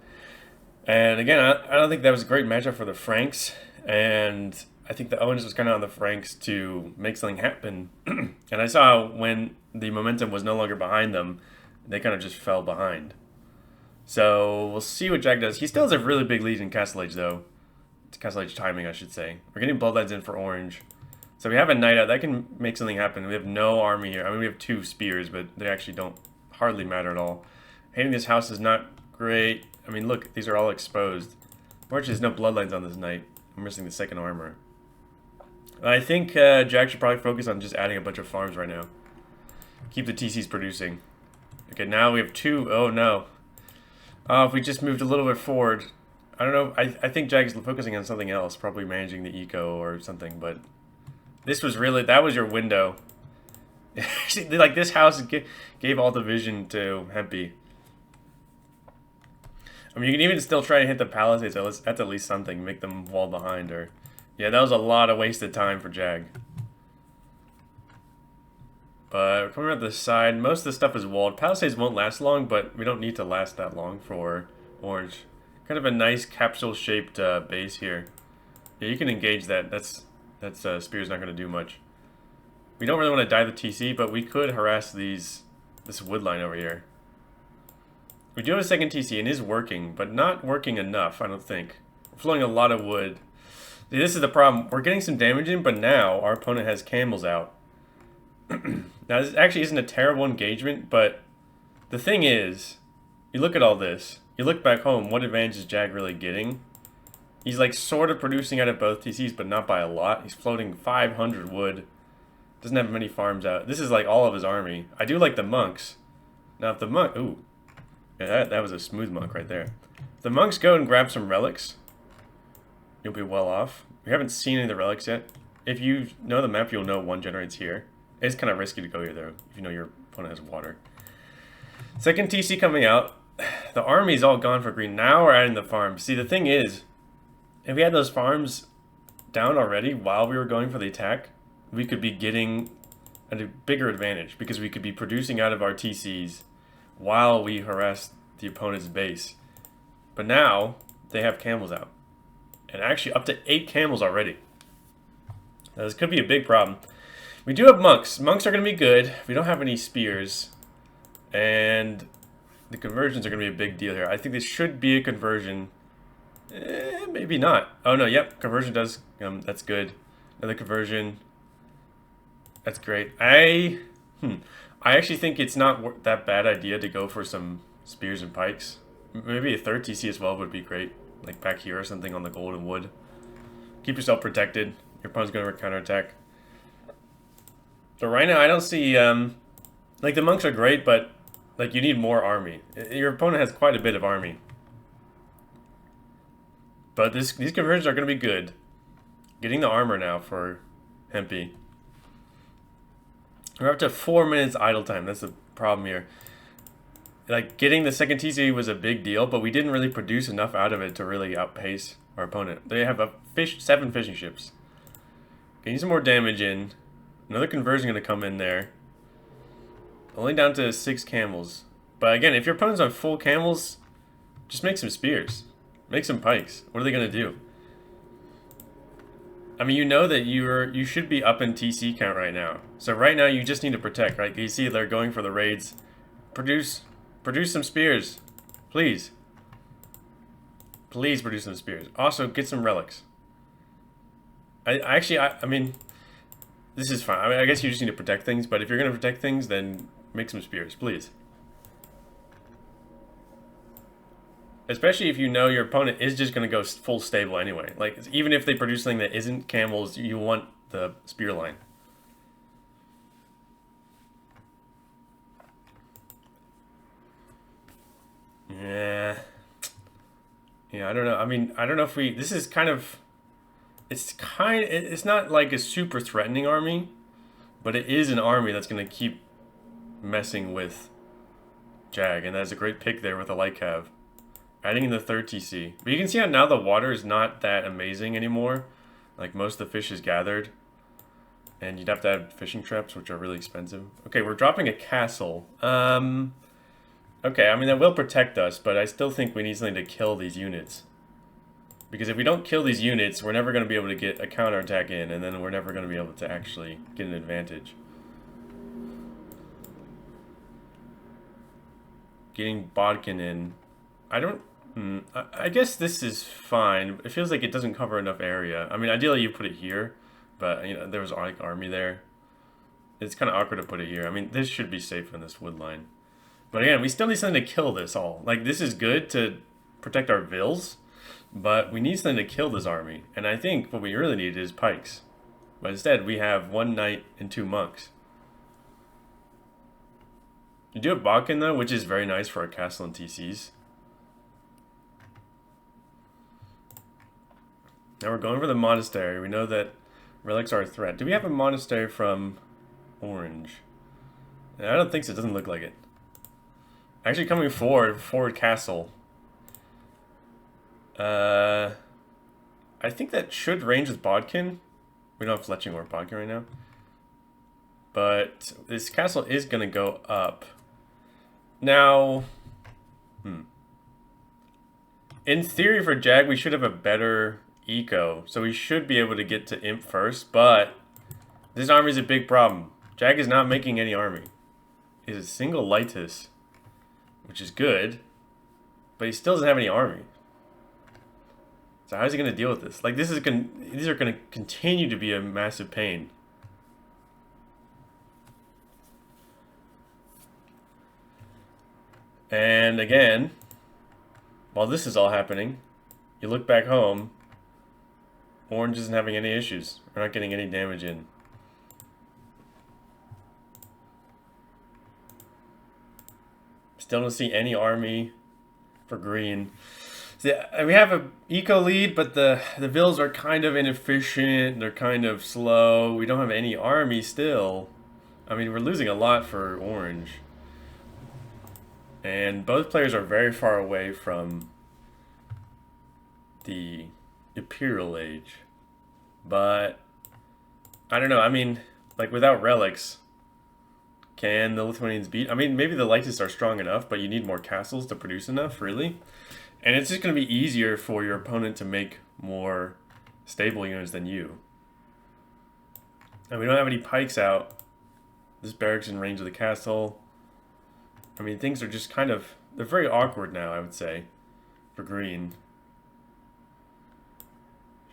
And again, I don't think that was a great matchup for the Franks. And I think the onus was kind of on the Franks to make something happen. And I saw when the momentum was no longer behind them, they kind of just fell behind. So we'll see what Jag does. He still has a really big lead in Castle Age, though. It's Castle Age timing, I should say. We're getting bloodlines in for orange. So we have a knight out. That can make something happen. We have no army here. I mean, we have 2 spears, but they actually don't hardly matter at all. Hating this house is not great. I mean, look, these are all exposed. Fortunately, there's no bloodlines on this knight. I'm missing the second armor. I think Jag should probably focus on just adding a bunch of farms right now. Keep the TCs producing. Okay, now we have 2. Oh, no. If we just moved a little bit forward, I don't know. I think Jag's focusing on something else, probably managing the eco or something. But this was really, that was your window. Like this house gave all the vision to Hempy. I mean, you can even still try to hit the palisades. That's at least something. Make them wall behind, or yeah, that was a lot of wasted time for Jag. But coming around the side, most of the stuff is walled. Palisades won't last long, but we don't need to last that long for orange. Kind of a nice capsule-shaped base here. Yeah, you can engage that. That's spear's not going to do much. We don't really want to die the TC, but we could harass this wood line over here. We do have a second TC, and is working, but not working enough, I don't think. We're flowing a lot of wood. See, this is the problem. We're getting some damage in, but now our opponent has camels out. Now, this actually isn't a terrible engagement, but the thing is, you look at all this, you look back home, what advantage is Jag really getting? He's like sort of producing out of both TCs, but not by a lot. He's floating 500 wood. Doesn't have many farms out. This is like all of his army. I do like the monks. Now, if the monk... Ooh. Yeah, that was a smooth monk right there. If the monks go and grab some relics, you'll be well off. We haven't seen any of the relics yet. If you know the map, you'll know one generates here. It's kind of risky to go here, though, if you know your opponent has water. Second TC coming out. The army's all gone for green. Now we're adding the farms. See, the thing is, if we had those farms down already while we were going for the attack, we could be getting a bigger advantage because we could be producing out of our TCs while we harass the opponent's base. But now, they have camels out. And actually up to 8 camels already. Now, this could be a big problem. We do have monks. Monks are going to be good. We don't have any spears. And the conversions are going to be a big deal here. I think this should be a conversion. Maybe not. Oh no, yep. Conversion does. That's good. Another conversion. That's great. I actually think it's not that bad idea to go for some spears and pikes. Maybe a third TC as well would be great. Like back here or something on the golden wood. Keep yourself protected. Your opponent's going to counterattack. So right now I don't see... like the monks are great, but like you need more army. Your opponent has quite a bit of army. But these conversions are going to be good. Getting the armor now for Hempy. We're up to 4 minutes idle time. That's the problem here. Like, getting the second TC was a big deal, but we didn't really produce enough out of it to really outpace our opponent. They have 7 fishing ships. Getting some more damage in. Another conversion going to come in there. Only down to 6 camels. But again, if your opponent's on full camels, just make some spears. Make some pikes. What are they going to do? I mean, you know that you should be up in TC count right now. So right now you just need to protect, right? You see they're going for the raids. Produce some spears. Please. Please produce some spears. Also, get some relics. I mean, this is fine. I mean, I guess you just need to protect things, but if you're going to protect things, then make some spears, please. Especially if you know your opponent is just going to go full stable anyway. Like, even if they produce something that isn't camels, you want the spear line. Yeah. Yeah, I don't know. I mean, I don't know if this is kind of... It's not like a super threatening army, but it is an army that's going to keep messing with Jag, and that's a great pick there with the light cav. Adding in the third TC. But you can see how now the water is not that amazing anymore. Like, most of the fish is gathered. And you'd have to add fishing traps, which are really expensive. Okay, we're dropping a castle. Okay, I mean, that will protect us, but I still think we need something to kill these units. Because if we don't kill these units, we're never going to be able to get a counterattack in, and then we're never going to be able to actually get an advantage. Getting Bodkin in. I guess this is fine. It feels like it doesn't cover enough area. I mean, ideally you put it here, but you know, there was like army there. It's kind of awkward to put it here. I mean, this should be safe in this wood line. But again, we still need something to kill this all. Like, this is good to protect our vills, but we need something to kill this army. And I think what we really need is pikes. But instead, we have 1 knight and 2 monks. You do have Bodkin though, which is very nice for a castle and TCs. Now we're going for the monastery. We know that relics are a threat. Do we have a monastery from orange? I don't think so. It doesn't look like it. Actually, coming forward castle. I think that should range with Bodkin. We don't have Fletching or Bodkin right now. But this castle is going to go up. Now, in theory for Jag, we should have a better eco. So we should be able to get to Imp first, but this army is a big problem. Jag is not making any army. He's a single Lightus, which is good, but he still doesn't have any army. So how's he going to deal with this? Like, these are going to continue to be a massive pain. And again, while this is all happening, you look back home, orange isn't having any issues. We're not getting any damage in. Still don't see any army for green. See, we have a eco lead, but the vills are kind of inefficient. They're kind of slow. We don't have any army still. I mean, we're losing a lot for orange. And both players are very far away from the Imperial Age. But, I don't know. I mean, like, without relics, can the Lithuanians beat? I mean, maybe the Lightus are strong enough, but you need more castles to produce enough, really. And it's just going to be easier for your opponent to make more stable units than you. And we don't have any pikes out. This barracks in range of the castle. I mean, things are just kind of... They're very awkward now, I would say, for green.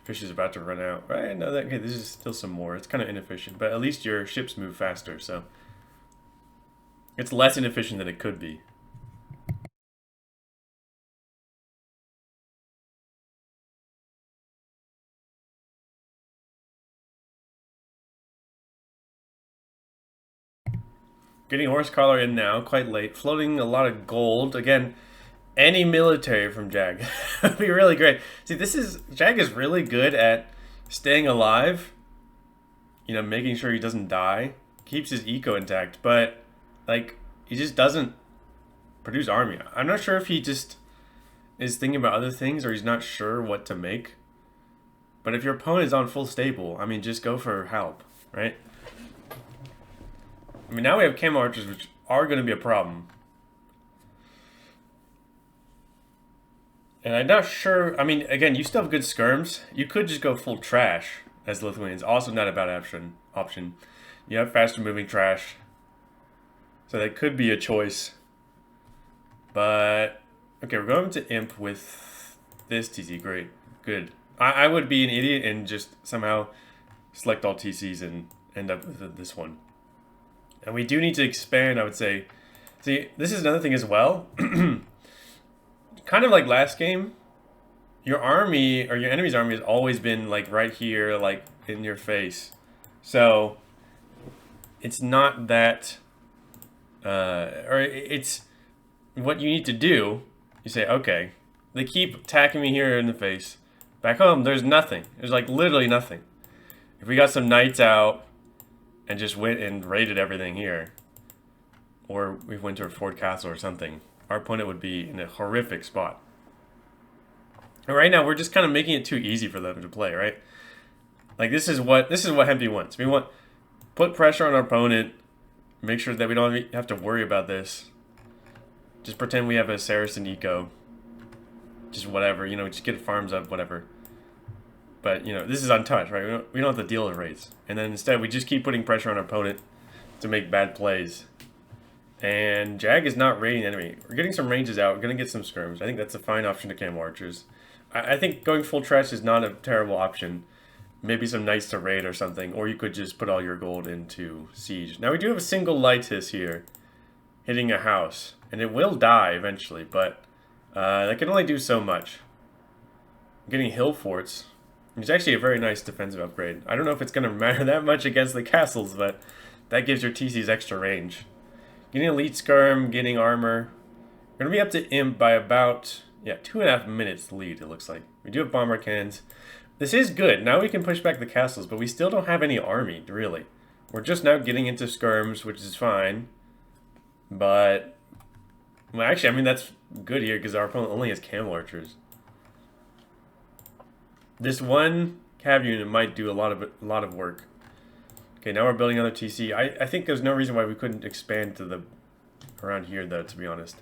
Fish is about to run out. Right? No, okay, this is still some more. It's kind of inefficient, but at least your ships move faster, so... It's less inefficient than it could be. Getting horse collar in now, quite late. Floating a lot of gold. Again, any military from Jag would be really great. See, Jag is really good at staying alive. You know, making sure he doesn't die. Keeps his eco intact, but, like, he just doesn't produce army. I'm not sure if he just is thinking about other things or he's not sure what to make. But if your opponent is on full stable, I mean, just go for help, right? I mean, now we have camo archers, which are going to be a problem. And I'm not sure... I mean, again, you still have good skirms. You could just go full trash as Lithuanians. Also not a bad option. You have faster moving trash. So that could be a choice. But... Okay, we're going to Imp with this TC. Great. Good. I would be an idiot and just somehow select all TCs and end up with this one. And we do need to expand, I would say. See, this is another thing as well. Kind of like last game, your army, or your enemy's army has always been, like, right here, like, in your face. So, it's not that, or it's what you need to do. You say, okay, they keep attacking me here in the face. Back home, there's nothing. There's, like, literally nothing. If we got some knights out, and just went and raided everything here, or we went to a fort castle or something, our opponent would be in a horrific spot. And right now, we're just kind of making it too easy for them to play, right? Like, this is what Hempy wants. We want put pressure on our opponent, make sure that we don't have to worry about this. Just pretend we have a Saracen eco. Just whatever, you know, just get farms up, whatever. But, you know, this is untouched, right? We don't have to deal with raids. And then instead, we just keep putting pressure on our opponent to make bad plays. And Jag is not raiding the enemy. We're getting some ranges out. We're going to get some skirms. I think that's a fine option to camo archers. I think going full trash is not a terrible option. Maybe some knights to raid or something. Or you could just put all your gold into siege. Now, we do have a single Lightus here hitting a house. And it will die eventually, but that can only do so much. Getting hill forts. It's actually a very nice defensive upgrade. I don't know if it's going to matter that much against the castles, but that gives your TCs extra range. Getting elite skirm, getting armor. We're going to be up to Imp by about, 2.5 minutes lead, it looks like. We do have bomber cannons. This is good. Now we can push back the castles, but we still don't have any army, really. We're just now getting into skirms, which is fine. But, well, actually, I mean, that's good here because our opponent only has camel archers. This one cav unit might do a lot of work. Okay, now we're building another TC. I think there's no reason why we couldn't expand to the around here, though, to be honest.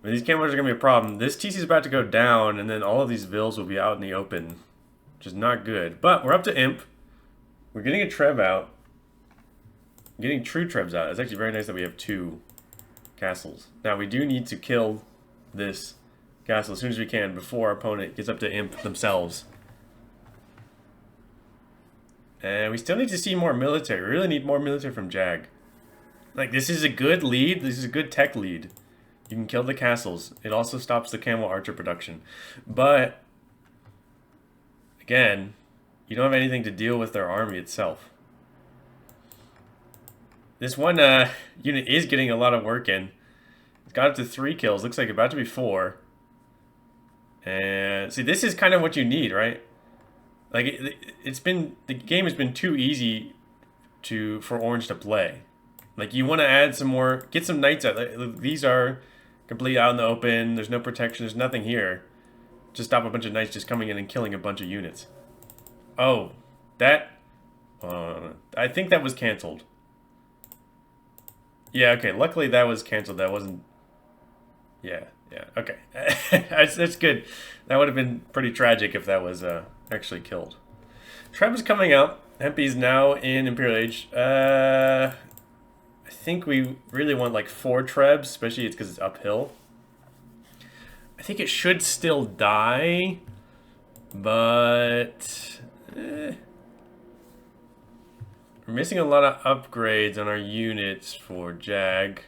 But these camel archers are going to be a problem. This TC is about to go down, and then all of these vills will be out in the open, which is not good. But we're up to Imp. We're getting a Trev out. Getting true Trebs out. It's actually very nice that we have 2 castles. Now, we do need to kill this castle as soon as we can before our opponent gets up to Imp themselves. And we still need to see more military. We really need more military from Jag. Like, this is a good lead. This is a good tech lead. You can kill the castles. It also stops the camel archer production. But, again, you don't have anything to deal with their army itself. This one unit is getting a lot of work in. It's got up to 3 kills. Looks like about to be 4. And see, this is kind of what you need, right? Like the game has been too easy for Orange to play. Like, you want to add some more, get some knights out. Like, these are completely out in the open. There's no protection. There's nothing here. Just stop a bunch of knights just coming in and killing a bunch of units. Oh, that. I think that was canceled. Yeah, okay. Luckily that was canceled. That wasn't. Yeah, okay. that's good. That would have been pretty tragic if that was actually killed. Treb is coming out. Hempy's now in Imperial Age. I think we really want like 4 Trebs, especially it's because it's uphill. I think it should still die, but we're missing a lot of upgrades on our units for Jag.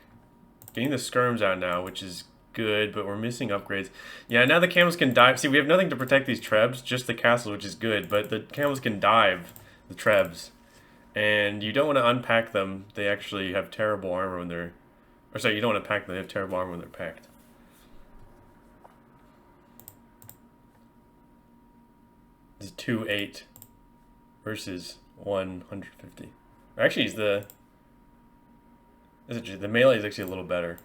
Getting the skirms out now, which is good, but we're missing upgrades. Yeah, now the camels can dive. See, we have nothing to protect these Trebs, just the castle, which is good, but the camels can dive the Trebs. And you don't want to unpack them. They actually have terrible armor when they're... Or sorry, you don't want to pack them. They have terrible armor when they're packed. This is 2-8 versus 150. Actually, the melee is actually a little better.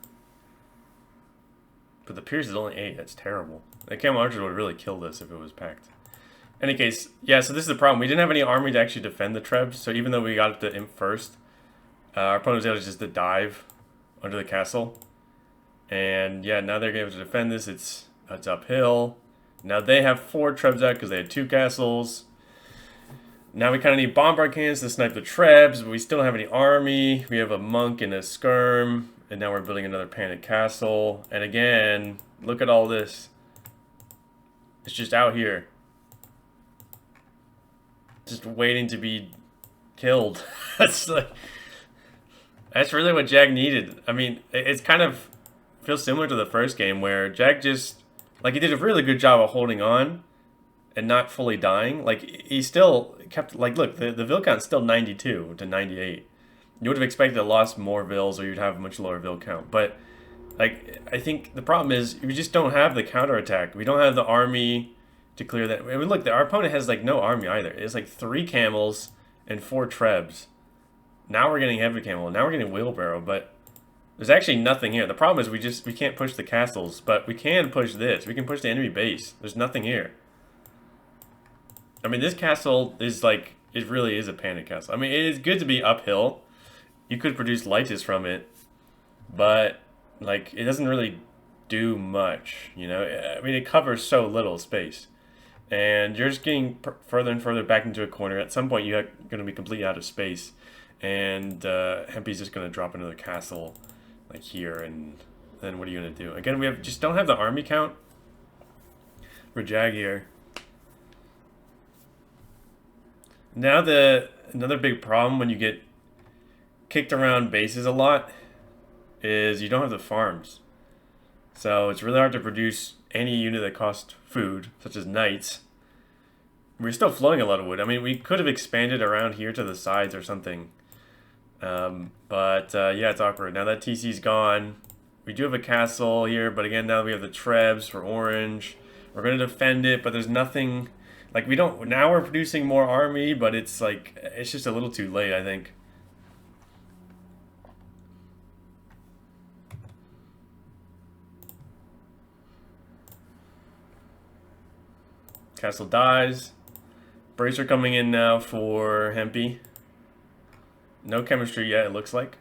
But the Pierce is only 8. That's terrible. The camel archers would really kill this if it was packed. In any case, yeah, so this is the problem. We didn't have any army to actually defend the Trebs, so even though we got the Imp first, our opponent was able to just dive under the castle. And yeah, now they're able to defend this. It's uphill. Now they have 4 Trebs out because they had 2 castles. Now we kind of need bombard cannons to snipe the Trebs, but we still don't have any army. We have a monk and a skirm, and now we're building another panic castle. And again, look at all this. It's just out here. Just waiting to be killed. That's really what Jag needed. I mean, it's kind of feels similar to the first game where Jag just, like, he did a really good job of holding on and not fully dying. Like, he still kept, like, look, the Vil count's still 92 to 98. You would have expected to lost more Vils or you'd have a much lower Vil count. But, like, I think the problem is we just don't have the counterattack. We don't have the army to clear that. I mean, look, our opponent has, like, no army either. It's, like, 3 camels and 4 Trebs. Now we're getting heavy camel. Now we're getting wheelbarrow, but there's actually nothing here. The problem is we can't push the castles, but we can push this. We can push the enemy base. There's nothing here. I mean, this castle is, like, it really is a panic castle. I mean, it is good to be uphill. You could produce Lytis from it, but, like, it doesn't really do much, you know? I mean, it covers so little space. And you're just getting further and further back into a corner. At some point, you're going to be completely out of space. And Hempy's just going to drop another castle, like here, and then what are you going to do? Again, we just don't have the army count for Jag here. Now another big problem when you get kicked around bases a lot is you don't have the farms. So it's really hard to produce any unit that costs food, such as knights. We're still flowing a lot of wood. I mean, we could have expanded around here to the sides or something. Yeah, it's awkward. Now that TC's gone, we do have a castle here, but again, now we have the Trebs for orange. We're going to defend it, but there's nothing... Like, we don't... Now we're producing more army, but it's like... It's just a little too late, I think. Castle dies. Bracer coming in now for Hempy. No chemistry yet, it looks like.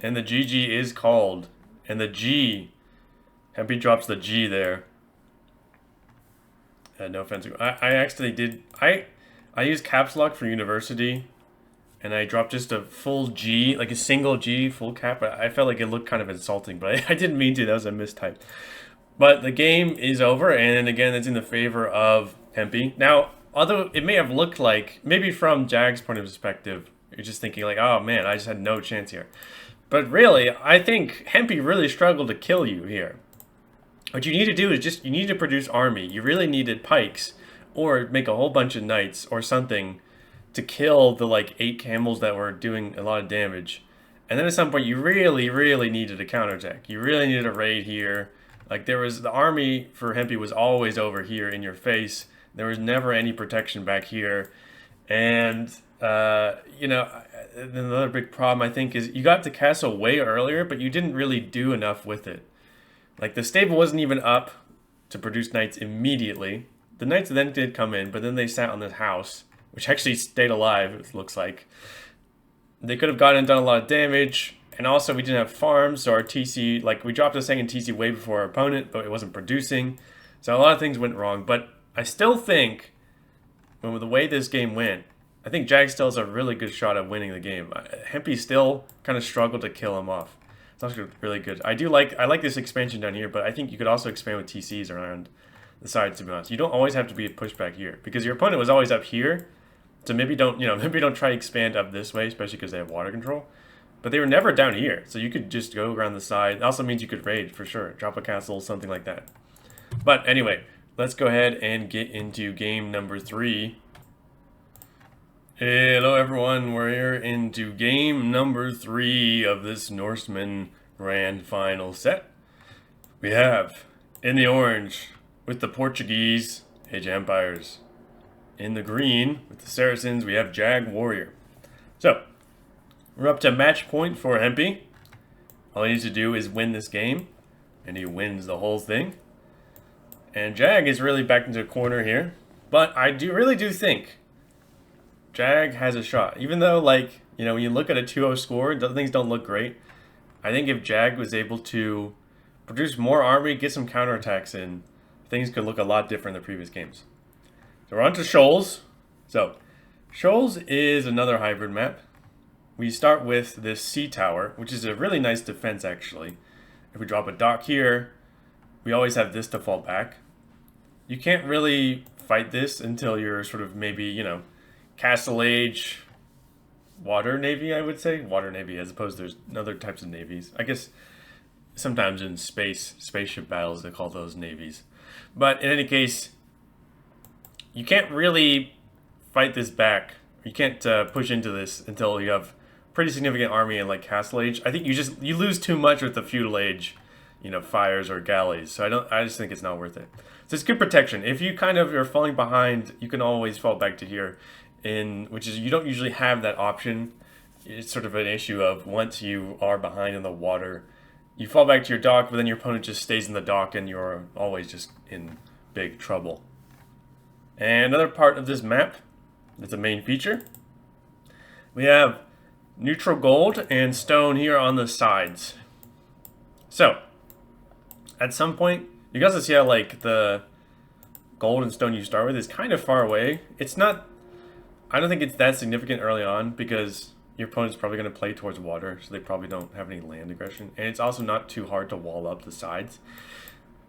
And the GG is called. And the G. Hempy drops the G there. No offense. I actually did... I used caps lock for university. And I dropped just a full G. Like a single G, full cap. I felt like it looked kind of insulting. But I didn't mean to. That was a mistype. But the game is over, and again, it's in the favor of Hempy. Now, although it may have looked like, maybe from Jag's point of perspective, you're just thinking like, oh man, I just had no chance here. But really, I think Hempy really struggled to kill you here. What you need to do is just, you need to produce army. You really needed pikes, or make a whole bunch of knights, or something, to kill the like 8 camels that were doing a lot of damage. And then at some point, you really, really needed a counterattack. You really needed a raid here. Like, there was, the army for Hempy was always over here in your face. There was never any protection back here. And, you know, another big problem, I think, is you got the castle way earlier, but you didn't really do enough with it. Like, the stable wasn't even up to produce knights immediately. The knights then did come in, but then they sat on this house, which actually stayed alive, it looks like. They could have gotten and done a lot of damage. And also, we didn't have farms, so our TC, like, we dropped a second TC way before our opponent, but it wasn't producing. So a lot of things went wrong. But I still think, with the way this game went, I think Jag still has a really good shot at winning the game. Hempy still kind of struggled to kill him off. It's also really good. I like this expansion down here, but I think you could also expand with TCs around the sides, to be honest. You don't always have to be pushed back here, because your opponent was always up here. So maybe don't, you know, maybe don't try to expand up this way, especially because they have water control. But they were never down here, so you could just go around the side. It also means you could raid, for sure. Drop a castle, something like that. But anyway, let's go ahead and get into game number 3. Hello everyone, we're here into game number 3 of this Norseman Grand Final set. We have, in the orange, with the Portuguese, Age Hempires. In the green, with the Saracens, we have JagWarrior. So, we're up to match point for Hempy. All he needs to do is win this game, and he wins the whole thing. And Jag is really back into a corner here, but I really do think Jag has a shot. Even though, like, you know, when you look at a 2-0 score, things don't look great. I think if Jag was able to produce more army, get some counterattacks in, things could look a lot different in the previous games. So we're on to Shoals. So, Shoals is another hybrid map. We start with this sea tower, which is a really nice defense, actually. If we drop a dock here, we always have this to fall back. You can't really fight this until you're sort of maybe, you know, Castle Age Water Navy, I would say. Water Navy, as opposed to there's other types of navies. I guess sometimes in spaceship battles, they call those navies. But in any case, you can't really fight this back. You can't push into this until you have pretty significant army in like Castle Age. I think you lose too much with the Feudal Age, you know, fires or galleys. So I just think it's not worth it. So it's good protection. If you kind of are falling behind, you can always fall back to here, which is you don't usually have that option. It's sort of an issue of once you are behind in the water, you fall back to your dock, but then your opponent just stays in the dock and you're always just in big trouble. And another part of this map that's a main feature, we have neutral gold and stone here on the sides. So, at some point, you guys will see how like the gold and stone you start with is kind of far away. It's not, I don't think it's that significant early on because your opponent's probably going to play towards water, so they probably don't have any land aggression. And it's also not too hard to wall up the sides.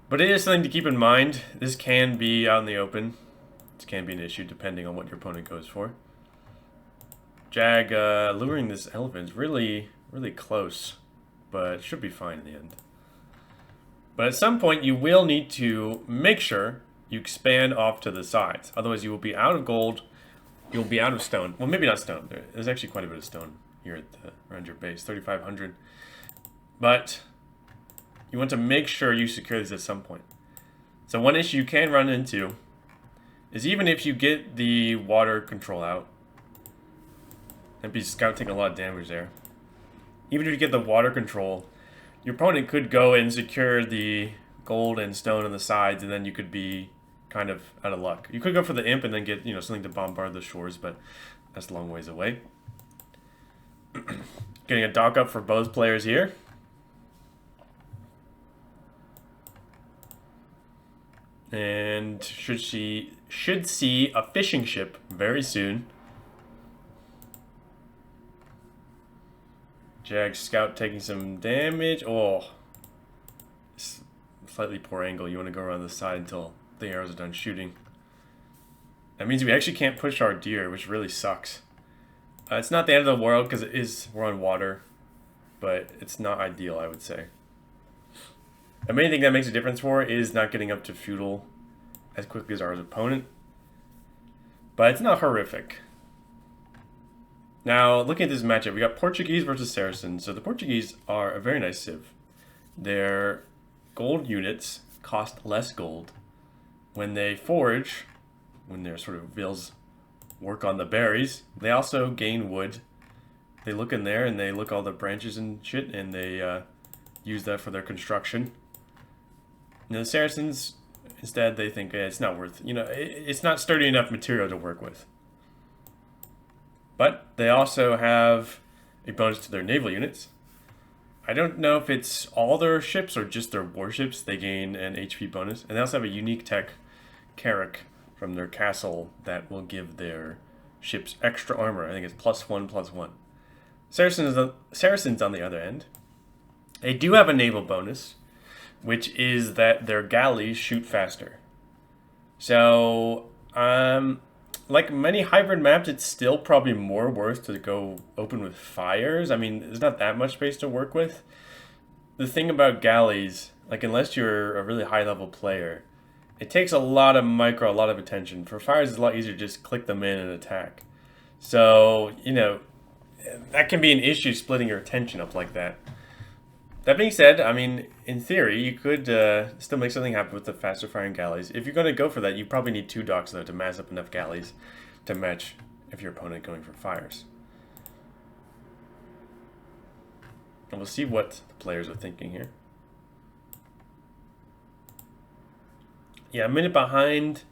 But it is something to keep in mind. This can be out in the open. This can be an issue depending on what your opponent goes for. Jag luring this elephant is really, really close, but should be fine in the end. But at some point, you will need to make sure you expand off to the sides. Otherwise, you will be out of gold. You'll be out of stone. Well, maybe not stone. There's actually quite a bit of stone here at around your base, 3,500. But you want to make sure you secure these at some point. So one issue you can run into is even if you get the water control out, MP Scout taking a lot of damage there. Even if you get the water control, your opponent could go and secure the gold and stone on the sides, and then you could be kind of out of luck. You could go for the imp and then get, something to bombard the shores, but that's a long ways away. Getting a dock up for both players here. And should see a fishing ship very soon. Jag Scout taking some damage. Oh, slightly poor angle. You want to go around the side until the arrows are done shooting. That means we actually can't push our deer, which really sucks. It's not the end of the world because we're on water, but it's not ideal, I would say. The main thing that makes a difference for it is not getting up to feudal as quickly as our opponent. But it's not horrific. Now, looking at this matchup, we got Portuguese versus Saracens. So the Portuguese are a very nice civ. Their gold units cost less gold. When they forage, when their sort of wheels work on the berries, they also gain wood. They look in there and they look all the branches and shit, and they use that for their construction. The Saracens, instead, they think it's not worth, it's not sturdy enough material to work with. But they also have a bonus to their naval units. I don't know if it's all their ships or just their warships. They gain an HP bonus. And they also have a unique tech, Carrack, from their castle that will give their ships extra armor. I think it's +1/+1. Saracens on the other end, they do have a naval bonus, which is that their galleys shoot faster. So, like many hybrid maps, it's still probably more worth to go open with fires. I mean, there's not that much space to work with. The thing about galleys, like unless you're a really high level player, it takes a lot of attention. For fires, it's a lot easier to just click them in and attack. So, that can be an issue splitting your attention up like that. That being said, I mean, in theory, you could still make something happen with the faster firing galleys. If you're going to go for that, you probably need 2 docks, though, to mass up enough galleys to match if your opponent going for fires. And we'll see what the players are thinking here. Yeah, a minute behind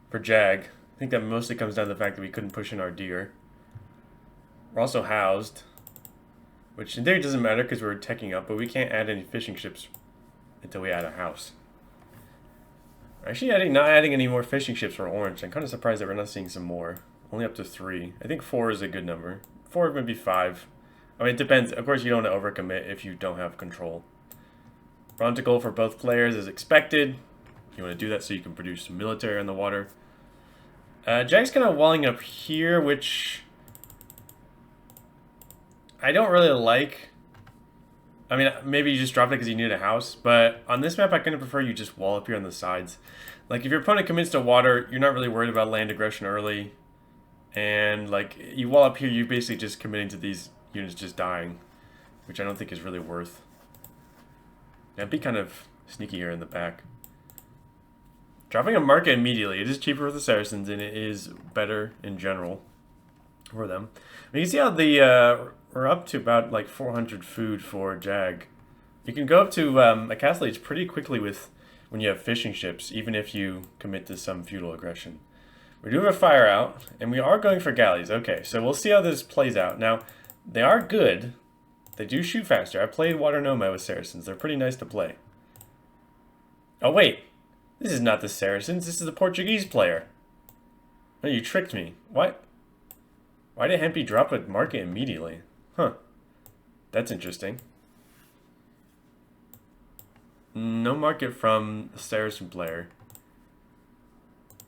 for Jag. I think that mostly comes down to the fact that we couldn't push in our deer. We're also housed, which in theory doesn't matter because we're teching up, but we can't add any fishing ships until we add a house. Actually, not adding any more fishing ships for orange. I'm kind of surprised that we're not seeing some more. Only up to 3. I think 4 is a good number. 4, maybe 5. I mean, it depends. Of course, you don't want to overcommit if you don't have control. Round to goal for both players is expected. You want to do that so you can produce some military on the water. Jag's kind of walling up here, which I don't really like. I mean, maybe you just dropped it because you needed a house, but on this map, I kind of prefer you just wall up here on the sides. Like, if your opponent commits to water, you're not really worried about land aggression early. And, like, you wall up here, you're basically just committing to these units just dying, which I don't think is really worth. Yeah, be kind of sneaky here in the back. Dropping a market immediately. It is cheaper for the Saracens, and it is better in general for them. You can see how we're up to about like 400 food for Jag. You can go up to a castle age pretty quickly when you have fishing ships, even if you commit to some feudal aggression. We do have a fire out, and we are going for galleys. Okay, so we'll see how this plays out. Now, they are good. They do shoot faster. I played Water Nomad with Saracens. They're pretty nice to play. Oh, wait. This is not the Saracens. This is the Portuguese player. No, you tricked me. What? Why did Hempy drop a market immediately? Huh. That's interesting. No market from the Saracen player.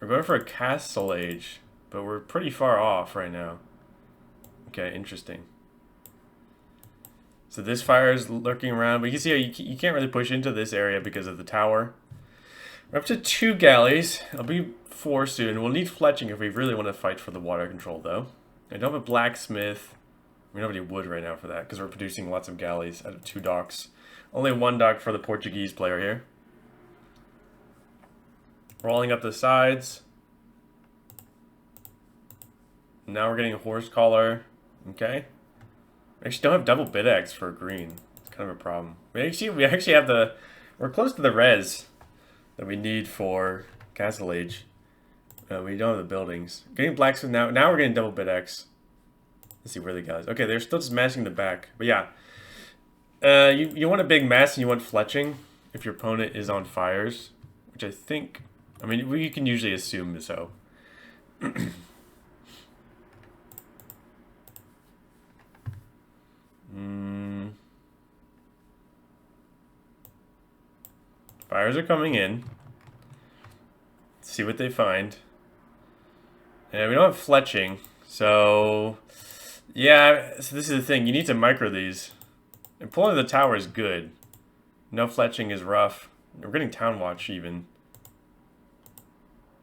We're going for a castle age, but we're pretty far off right now. Okay, interesting. So this fire is lurking around, but you can see how you can't really push into this area because of the tower. We're up to 2 galleys. It'll be 4 soon. We'll need fletching if we really want to fight for the water control, though. I don't have a blacksmith. We don't have any wood right now for that because we're producing lots of galleys out of 2 docks. Only one dock for the Portuguese player here. Rolling up the sides. Now we're getting a horse collar. Okay. We actually don't have double bid-X for green. It's kind of a problem. We actually have the... We're close to the res that we need for Castle Age. We don't have the buildings. Getting blacksmith now. Now we're getting double bid-X. Let's see where the guys. Okay, they're still just massing the back. But yeah. You want a big mass and you want fletching if your opponent is on fires. Which I think... I mean, we can usually assume so. Fires are coming in. Let's see what they find. And we don't have fletching, so yeah. So this is the thing. You need to micro these. And pulling the tower is good. No fletching is rough. We're getting town watch even.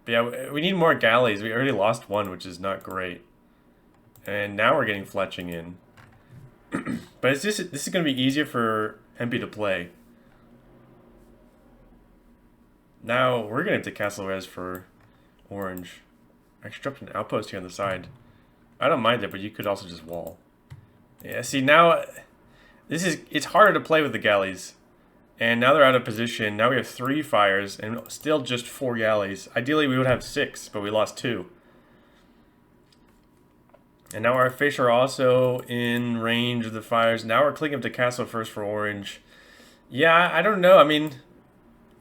But yeah, we need more galleys. We already lost one, which is not great. And now we're getting fletching in. But this is going to be easier for Hempy to play. Now we're going to have to castle res for orange. I actually dropped an outpost here on the side. I don't mind it, but you could also just wall. Yeah, see now, it's harder to play with the galleys. And now they're out of position. Now we have 3 fires and still just 4 galleys. Ideally we would have 6, but we lost 2. And now our fish are also in range of the fires. Now we're clicking up to castle first for orange. Yeah, I don't know. I mean,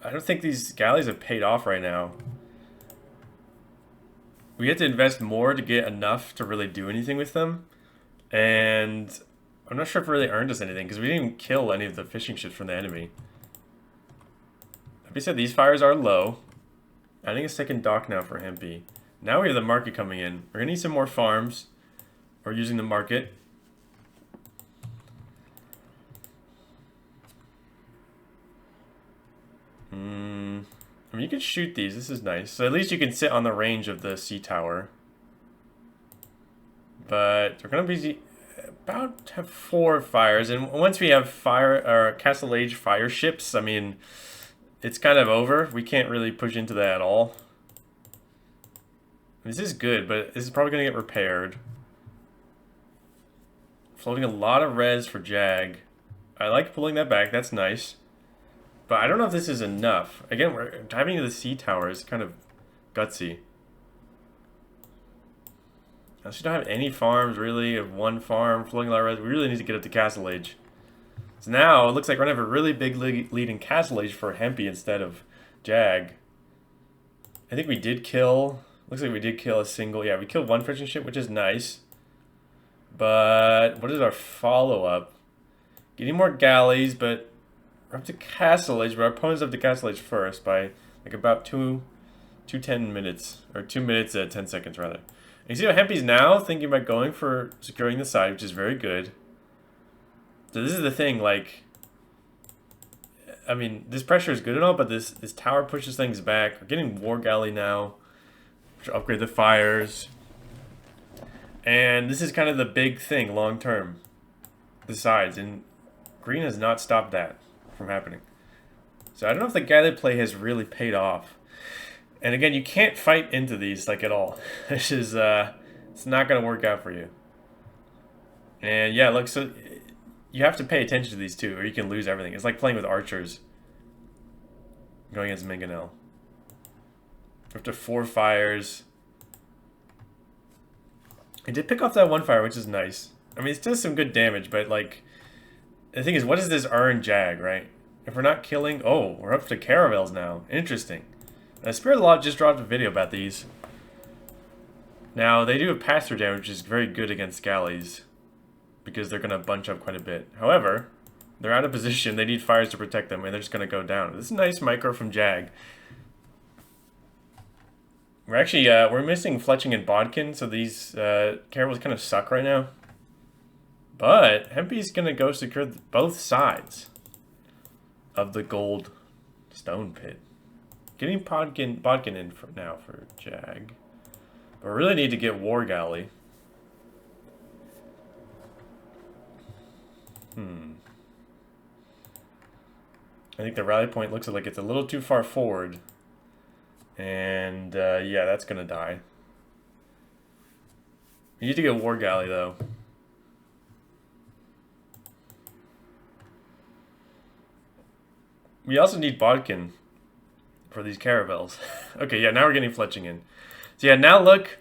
I don't think these galleys have paid off right now. We have to invest more to get enough to really do anything with them. And I'm not sure if it really earned us anything because we didn't even kill any of the fishing ships from the enemy. Like I said, these fires are low. Adding a second dock now for Hempy. Now we have the market coming in. We're going to need some more farms. Or using the market. I mean, you can shoot these. This is nice. So at least you can sit on the range of the sea tower. But we're going to be about to have 4 fires. And once we have fire or Castle Age fire ships, I mean, it's kind of over. We can't really push into that at all. This is good, but this is probably going to get repaired. Floating a lot of res for Jag. I like pulling that back. That's nice. But I don't know if this is enough. Again, we're diving into the sea tower is kind of gutsy. I just don't have any farms, really. I have 1 farm, floating a lot of res. We really need to get up to Castle Age. So now, it looks like we're going to have a really big lead in Castle Age for Hempy instead of Jag. I think we did kill... Looks like we did kill a single... Yeah, we killed 1 fishing ship, which is nice. But what is our follow-up? Getting more galleys, but we're up to Castle Age. But our opponent's up to Castle Age first by like about 10 minutes. Or 2 minutes, 10 seconds rather. And you see how Hempy's now thinking about going for securing the side, which is very good. So this is the thing, like... I mean, this pressure is good and all, but this tower pushes things back. We're getting War Galley now. Which upgrade the fires. And this is kind of the big thing long term. The sides. And green has not stopped that from happening. So I don't know if the galley play has really paid off. And again, you can't fight into these like at all. This is it's not gonna work out for you. And yeah, look, so you have to pay attention to these two or you can lose everything. It's like playing with archers. Going against Minganel. After 4 fires. I did pick off that 1 fire, which is nice. I mean, it does some good damage, but, like... The thing is, what does this earn Jag, right? If we're not killing... Oh, we're up to caravels now. Interesting. Spirit Law just dropped a video about these. Now, they do have pass-through damage, which is very good against galleys. Because they're going to bunch up quite a bit. However, they're out of position. They need fires to protect them, and they're just going to go down. This is a nice micro from Jag. We're actually, we're missing Fletching and Bodkin, so these caravels kind of suck right now. But Hempy's going to go secure both sides of the gold stone pit. Getting Bodkin in for now for Jag. But we really need to get War Galley. I think the rally point looks like it's a little too far forward. And yeah, that's going to die. We need to get a war galley, though. We also need bodkin for these caravels. Okay, yeah, now we're getting fletching in. So yeah, now look.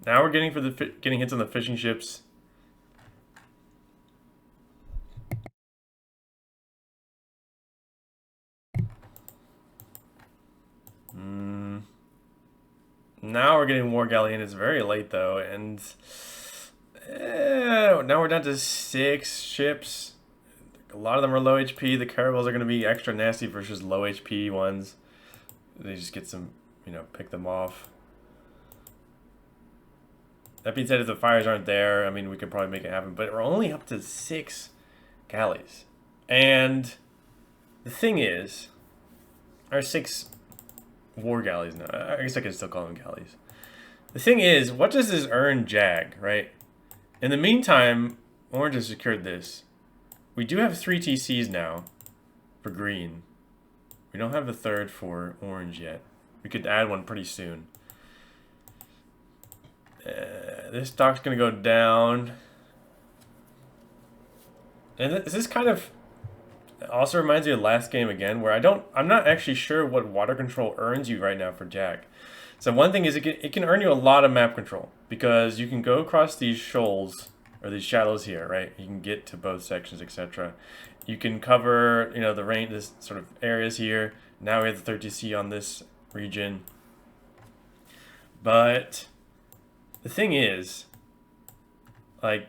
Now we're getting hits on the fishing ships. Now we're getting war galley in. It's very late though, and now we're down to 6 ships. A lot of them are low HP. The caravels are going to be extra nasty versus low HP ones. They just get some, you know, pick them off. That being said, if the fires aren't there, I mean, we could probably make it happen. But we're only up to 6 galleys. And the thing is, our 6 war galleys now. I guess I can still call them galleys. The thing is, what does this earn Jag, right? In the meantime, Orange has secured this. We do have 3 TCs now for green. We don't have the 3rd for orange yet. We could add one pretty soon. This dock's gonna go down. And this kind of also reminds me of last game again, where I'm not actually sure what water control earns you right now for Jag. So one thing is it can earn you a lot of map control, because you can go across these shoals, or these shallows here, right? You can get to both sections, etc. You can cover, you know, the range, this sort of areas here. Now we have the 30C on this region. But the thing is, like,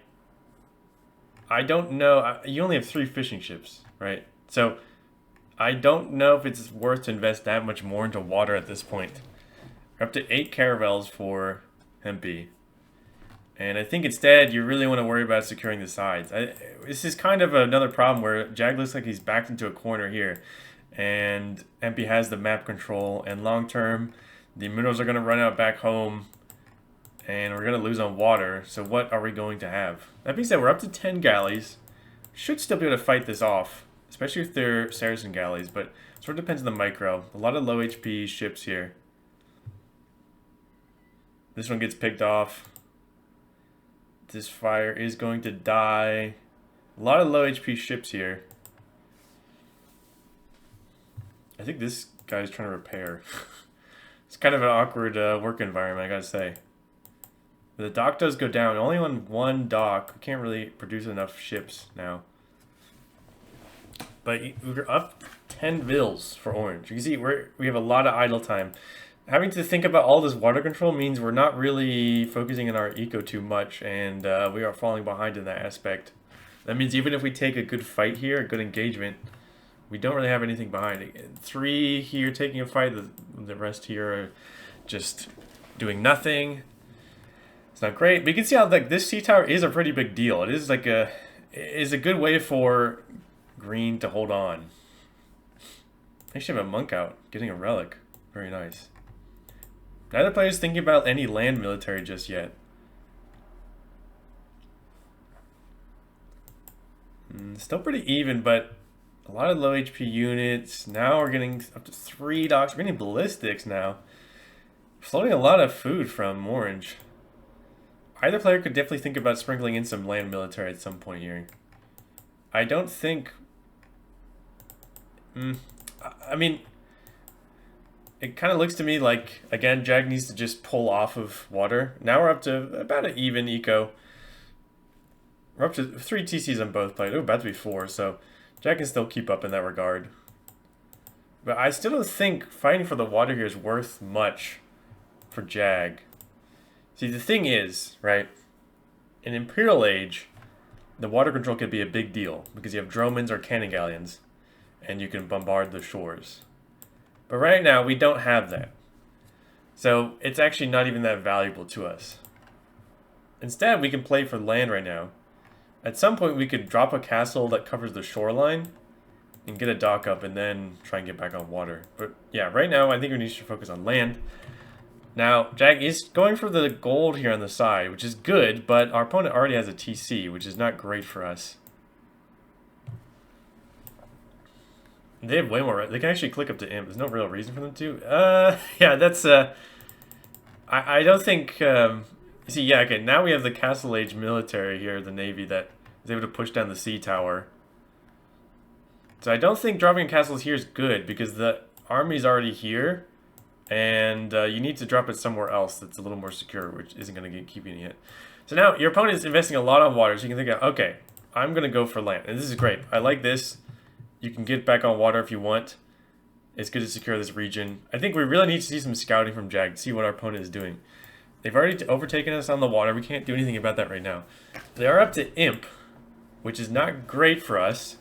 I don't know. You only have 3 fishing ships, right? So I don't know if it's worth to invest that much more into water at this point. We're up to 8 caravels for Hempy. And I think instead you really want to worry about securing the sides. This is kind of another problem where Jag looks like he's backed into a corner here. And Hempy has the map control. And long term, the minerals are going to run out back home. And we're going to lose on water. So what are we going to have? That being said, we're up to 10 galleys. Should still be able to fight this off. Especially if they're Saracen galleys. But it sort of depends on the micro. A lot of low HP ships here. This one gets picked off. This fire is going to die. A lot of low HP ships here. I think this guy's trying to repair. It's kind of an awkward work environment, I gotta say. But the dock does go down. Only on 1 dock. We can't really produce enough ships now. But we're up 10 vils for orange. You can see we have a lot of idle time. Having to think about all this water control means we're not really focusing on our eco too much, and we are falling behind in that aspect. That means even if we take a good fight here, a good engagement, we don't really have anything behind it. 3 here taking a fight, the rest here are just doing nothing. It's not great, but you can see how like this sea tower is a pretty big deal. It is like a good way for green to hold on. I actually have a monk out, getting a relic. Very nice. Neither player is thinking about any land military just yet. Still pretty even, but a lot of low HP units. Now we're getting up to 3 docks. We're getting ballistics now. Floating a lot of food from orange. Either player could definitely think about sprinkling in some land military at some point here. I don't think... I mean... It kind of looks to me like, again, Jag needs to just pull off of water. Now we're up to about an even eco. We're up to 3 TCs on both players. Oh, about to be 4, so Jag can still keep up in that regard. But I still don't think fighting for the water here is worth much for Jag. See, the thing is, right, in Imperial Age, the water control could be a big deal because you have Dromans or cannon galleons, and you can bombard the shores. But right now, we don't have that. So it's actually not even that valuable to us. Instead, we can play for land right now. At some point, we could drop a castle that covers the shoreline and get a dock up and then try and get back on water. But yeah, right now, I think we need to focus on land. Now, Jag is going for the gold here on the side, which is good, but our opponent already has a TC, which is not great for us. They have way more. They can actually click up to imp. There's no real reason for them to. Yeah, that's I don't think. See, yeah, okay. Now we have the Castle Age military here, the navy that is able to push down the sea tower. So I don't think dropping castles here is good because the army's already here, and you need to drop it somewhere else that's a little more secure, which isn't going to keep getting hit. So now your opponent is investing a lot on water, so you can think, okay, I'm going to go for land, and this is great. I like this. You can get back on water if you want. It's good to secure this region. I think we really need to see some scouting from Jag to see what our opponent is doing. They've already overtaken us on the water. We can't do anything about that right now. They are up to imp, which is not great for us.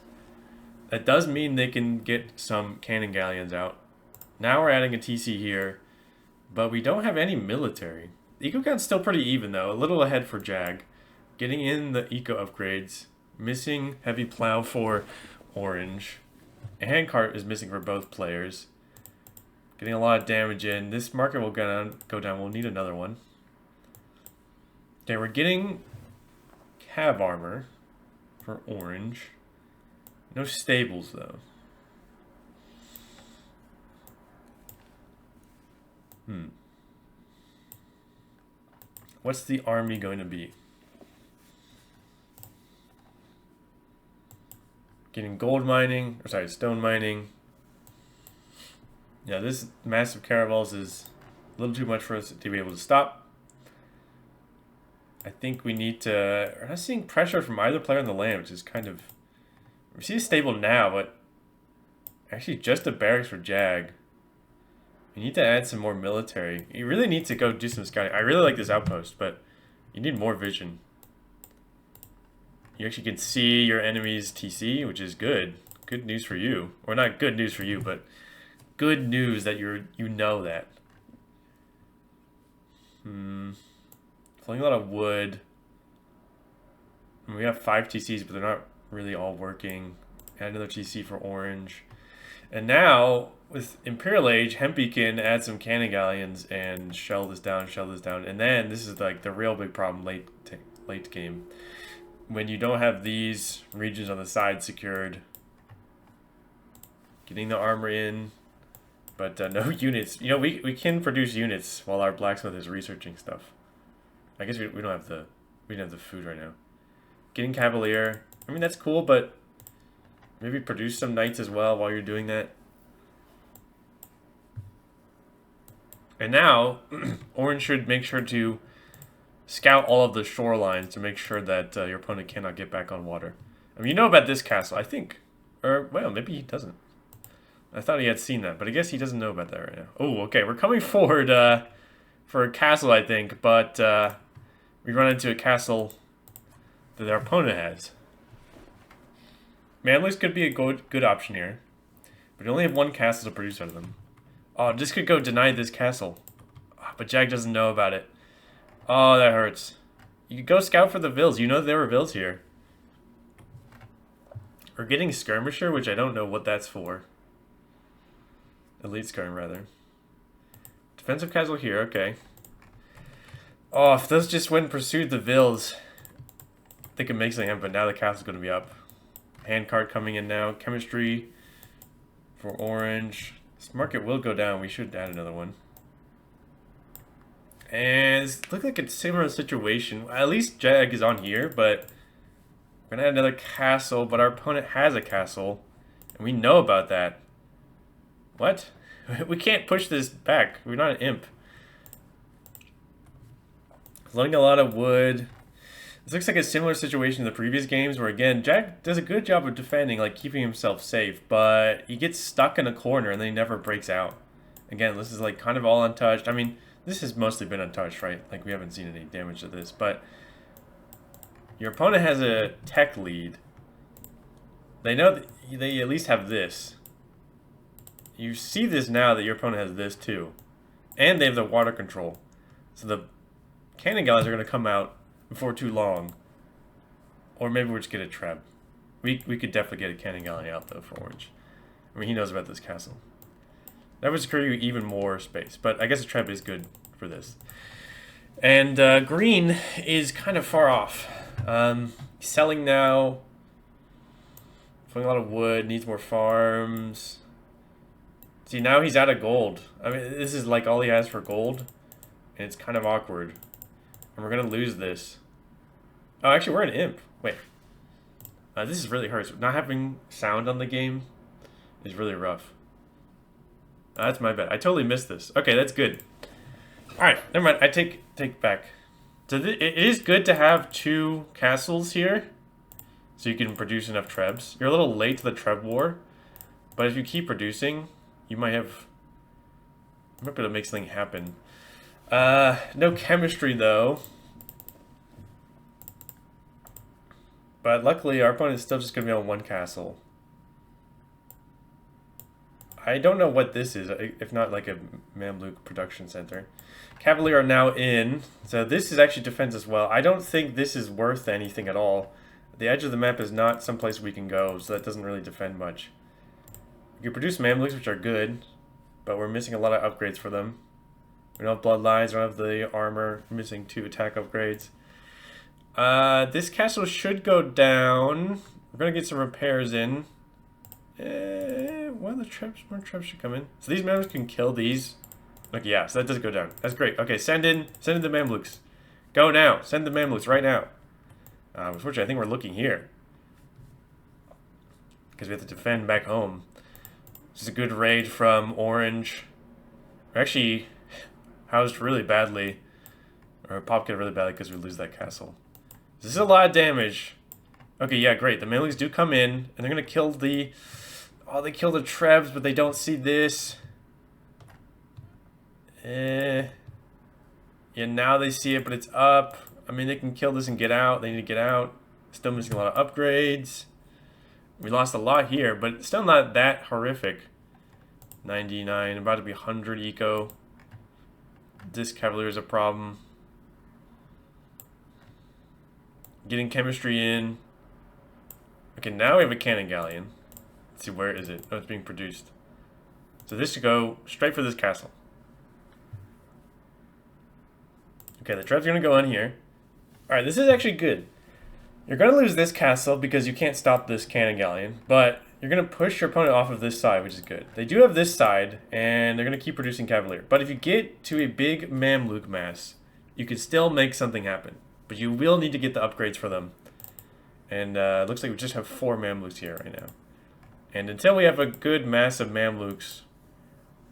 That does mean they can get some cannon galleons out. Now we're adding a TC here, but we don't have any military. The eco count's still pretty even though, a little ahead for Jag. Getting in the eco upgrades. Missing heavy plow for orange. A handcart is missing for both players. Getting a lot of damage in. This market will go down. We'll need another one. Okay, we're getting cav armor for orange. No stables, though. What's the army going to be? Getting gold mining, or sorry, stone mining. Yeah, this massive caravels is a little too much for us to be able to stop. I think we need to... We're not seeing pressure from either player on the land, which is kind of... We see a stable now, but... Actually, just a barracks for Jag. We need to add some more military. You really need to go do some scouting. I really like this outpost, but you need more vision. You actually can see your enemy's TC, which is good. Good news for you. Or not good news for you, but good news that you know that. Pulling a lot of wood. And we have 5 TCs, but they're not really all working. Add another TC for orange. And now, with Imperial Age, Hempy can add some cannon galleons and shell this down. And then, this is like the real big problem late game. When you don't have these regions on the side secured. Getting the armor in. But no units. You know, we can produce units while our blacksmith is researching stuff. I guess we don't have the food right now. Getting Cavalier. I mean, that's cool, but maybe produce some knights as well while you're doing that. And now, Orange should make sure to scout all of the shorelines to make sure that your opponent cannot get back on water. I mean, you know about this castle, I think. Or, well, maybe he doesn't. I thought he had seen that, but I guess he doesn't know about that right now. Oh, okay, we're coming forward for a castle, I think, but we run into a castle that our opponent has. Manless could be a good option here, but we only have one castle to produce out of them. Oh, this could go deny this castle. Oh, but Jag doesn't know about it. Oh, that hurts. You could go scout for the vills. You know there were vills here. We're getting skirmisher, which I don't know what that's for. Elite skirm, rather. Defensive castle here, okay. Oh, if those just went and pursued the vills, they could make something happen, but now the castle's going to be up. Handcart coming in now. Chemistry for orange. This market will go down. We should add another one. And it looks like a similar situation. At least Jag is on here, but we're going to add another castle, but our opponent has a castle, and we know about that. What? We can't push this back. We're not an imp. Loading a lot of wood. This looks like a similar situation to the previous games where, again, Jag does a good job of defending, like keeping himself safe, but he gets stuck in a corner and then he never breaks out. Again, this is like kind of all untouched. I mean, this has mostly been untouched, right? Like, we haven't seen any damage to this, but your opponent has a tech lead. They know that they at least have this. You see this now that your opponent has this too. And they have the water control. So the cannon galleys are going to come out before too long. Or maybe we'll just get a treb. We could definitely get a cannon galley out though for orange. I mean, he knows about this castle. That would secure you even more space. But I guess a treb is good for this. And green is kind of far off. Selling now Putting a lot of wood, needs more farms. See, now he's out of gold. I mean, this is like all he has for gold. And it's kind of awkward. And we're going to lose this. Oh, actually, we're an imp. Wait. This is really hard. So not having sound on the game is really rough. That's my bad. I totally missed this. Okay, that's good. Alright, never mind. I take back. So it is good to have 2 castles here. So you can produce enough trebs. You're a little late to the treb war. But if you keep producing, you might be able to make something happen. No chemistry, though. But luckily, our opponent is still just going to be on 1 castle. I don't know what this is, if not like a Mamluk production center. Cavalry are now in, so this is actually defense as well. I don't think this is worth anything at all. The edge of the map is not someplace we can go, so that doesn't really defend much. We can produce Mamluks, which are good, but we're missing a lot of upgrades for them. We don't have bloodlines, we don't have the armor, we're missing 2 attack upgrades. This castle should go down. We're gonna get some repairs in. Well, more trebs should come in. So these Mamluks can kill these. Okay, yeah, so that does go down. That's great. Okay, send in the Mamluks. Go now. Send the Mamluks right now. Unfortunately, I think we're looking here. Because we have to defend back home. This is a good raid from Orange. We're actually housed really badly. Or popkit really badly because we lose that castle. This is a lot of damage. Okay, yeah, great. The Mamluks do come in, and they're going to kill the... Oh, they kill the Trebs, but they don't see this. Yeah, now they see it, but it's up. I mean, they can kill this and get out. They need to get out. Still missing a lot of upgrades. We lost a lot here, but still not that horrific. 99, about to be 100 eco. This Cavalier is a problem. Getting chemistry in. Okay, now we have a cannon galleon. Let's see, where is it? Oh, it's being produced. So this should go straight for this castle. Okay, the Treb's gonna go in here. Alright, this is actually good. You're gonna lose this castle because you can't stop this cannon galleon, but you're gonna push your opponent off of this side, which is good. They do have this side, and they're gonna keep producing Cavalier. But if you get to a big Mamluk mass, you can still make something happen. But you will need to get the upgrades for them. And it looks like we just have 4 Mamluks here right now. And until we have a good mass of Mamluks,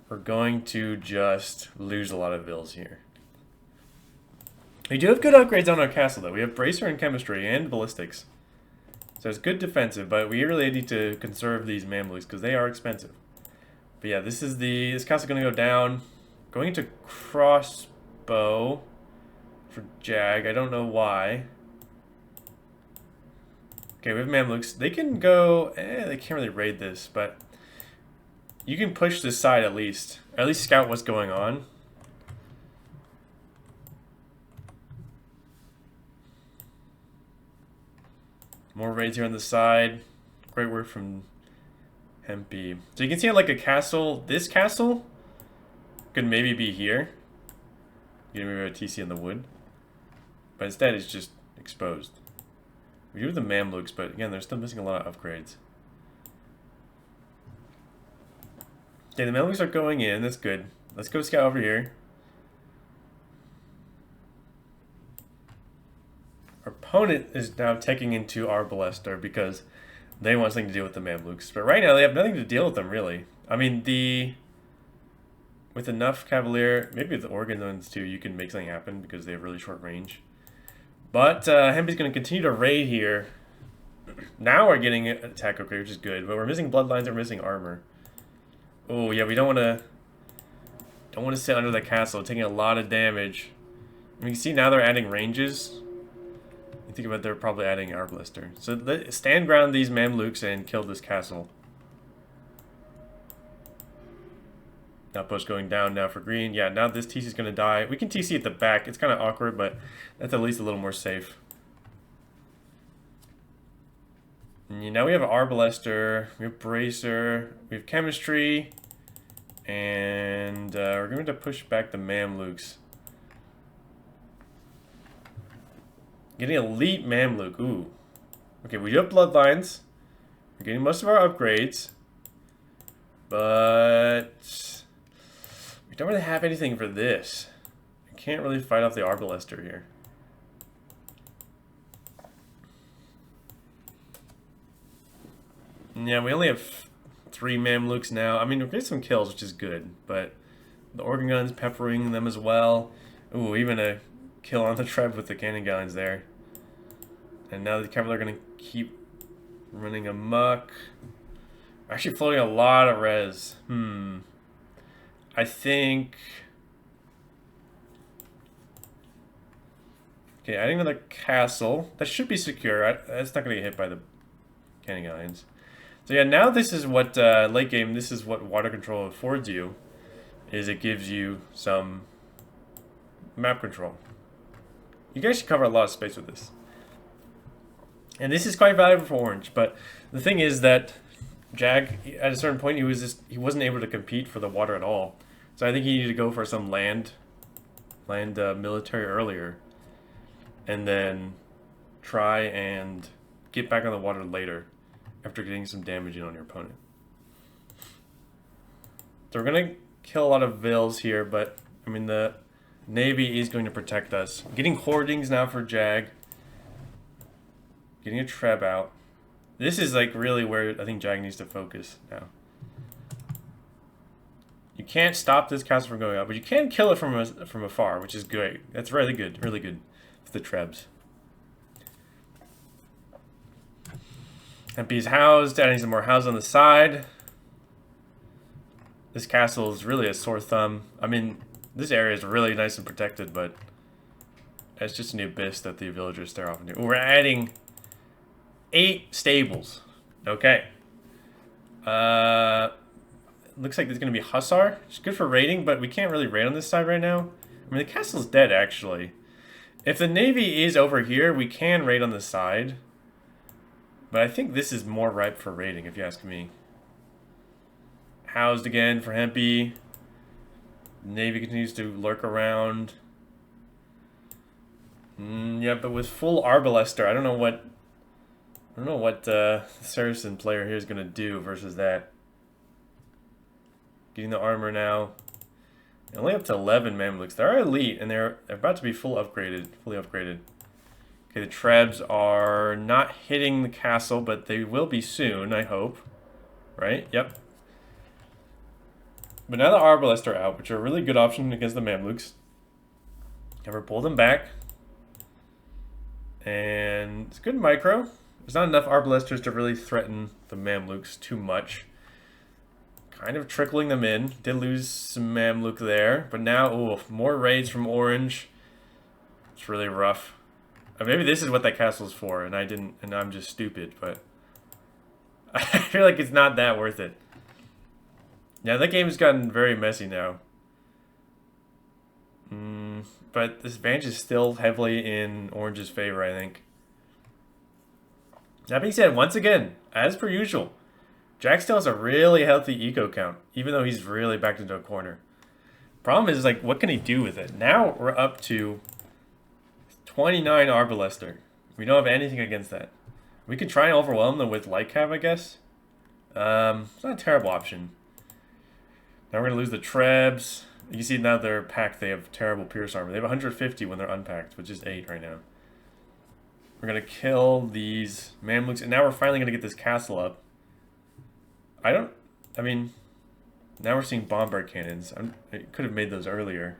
we're going to just lose a lot of vills here. We do have good upgrades on our castle, though. We have Bracer and Chemistry and Ballistics. So it's good defensive, but we really need to conserve these Mamluks because they are expensive. But yeah, this castle is going to go down. Going into Crossbow for Jag. I don't know why. Okay, we have Mamluks. They can go... they can't really raid this, but... You can push this side at least. Or at least scout what's going on. More raids here on the side. Great work from Hempy. So you can see like a castle. This castle could maybe be here. Getting rid of a TC in the wood. But instead it's just exposed. We do have the Mamluks, but again, they're still missing a lot of upgrades. Okay, the Mamluks are going in. That's good. Let's go scout over here. Our opponent is now taking into our Ballester because they want something to deal with the Mamluks. But right now, they have nothing to deal with them, really. I mean, with enough Cavalier, maybe with the Organ ones too, you can make something happen because they have really short range. But Hempy's going to continue to raid here. Now we're getting an attack upgrade, which is good. But we're missing bloodlines, we're missing armor. Oh yeah, we don't want to sit under the castle, taking a lot of damage. And you can see now they're adding ranges. You think about they're probably adding our Blister. So stand ground these Mamluks and kill this castle. Outpost going down now for green. Yeah, now this TC is going to die. We can TC at the back. It's kind of awkward, but that's at least a little more safe. And now we have Arbalester, we have Bracer, we have Chemistry, and we're going to push back the Mamluks. Getting elite Mamluk. Ooh. Okay, we do have Bloodlines. We're getting most of our upgrades. But we don't really have anything for this. We can't really fight off the Arbalester here. Yeah, we only have 3 Mamluks now. I mean, we're getting some kills, which is good, but the organ guns peppering them as well. Ooh, even a kill on the Treb with the cannon guns there. And now the cavalry are going to keep running amok. We're actually floating a lot of res. I think... Okay, adding another castle. That should be secure. That's not going to get hit by the cannon guns. So yeah, now this is what, late game, this is what water control affords you, is it gives you some map control. You guys should cover a lot of space with this. And this is quite valuable for Orange, but the thing is that Jag, at a certain point, he wasn't able to compete for the water at all. So I think he needed to go for some land military earlier, and then try and get back on the water later, after getting some damage in on your opponent. So we're going to kill a lot of Vills here, but, I mean, the Navy is going to protect us. Getting hoardings now for Jag. Getting a Treb out. This is, like, really where I think Jag needs to focus now. You can't stop this castle from going up, but you can kill it from afar, which is great. That's really good for the Trebs. MP's housed, adding some more houses on the side. This castle is really a sore thumb. I mean, this area is really nice and protected, but it's just an abyss that the villagers stare off into. We're adding 8 stables. Okay. Looks like there's going to be Hussar. It's good for raiding, but we can't really raid on this side right now. I mean, the castle's dead, actually. If the Navy is over here, we can raid on this side. But I think this is more ripe for raiding, if you ask me. Housed again for Hempy. Navy continues to lurk around. Yeah, but with full Arbalester, I don't know what the Saracen player here is going to do versus that. Getting the armor now. Only up to 11 Mamluks. They're elite, and they're about to be fully upgraded. Okay, the Trebs are not hitting the castle, but they will be soon, I hope. Right? Yep. But now the Arbalists are out, which are a really good option against the Mamluks. Never pull them back. And it's good micro. There's not enough Arbalisters to really threaten the Mamluks too much. Kind of trickling them in. Did lose some Mamluk there. But now, ooh, more raids from Orange. It's really rough. Maybe this is what that castle's for, and I'm just stupid, but I feel like it's not that worth it. Yeah, that game's gotten very messy now. But this advantage is still heavily in Orange's favor, I think. That being said, once again, as per usual, Jack still has a really healthy eco count, even though he's really backed into a corner. Problem is, like, what can he do with it? Now we're up to 29 Arbalester. We don't have anything against that. We could try and overwhelm them with Light Cav, I guess. It's not a terrible option. Now we're going to lose the Trebs. You can see now they're packed. They have terrible Pierce armor. They have 150 when they're unpacked, which is 8 right now. We're going to kill these Mamluks, and now we're finally going to get this castle up. I mean, now we're seeing bombard cannons. I could have made those earlier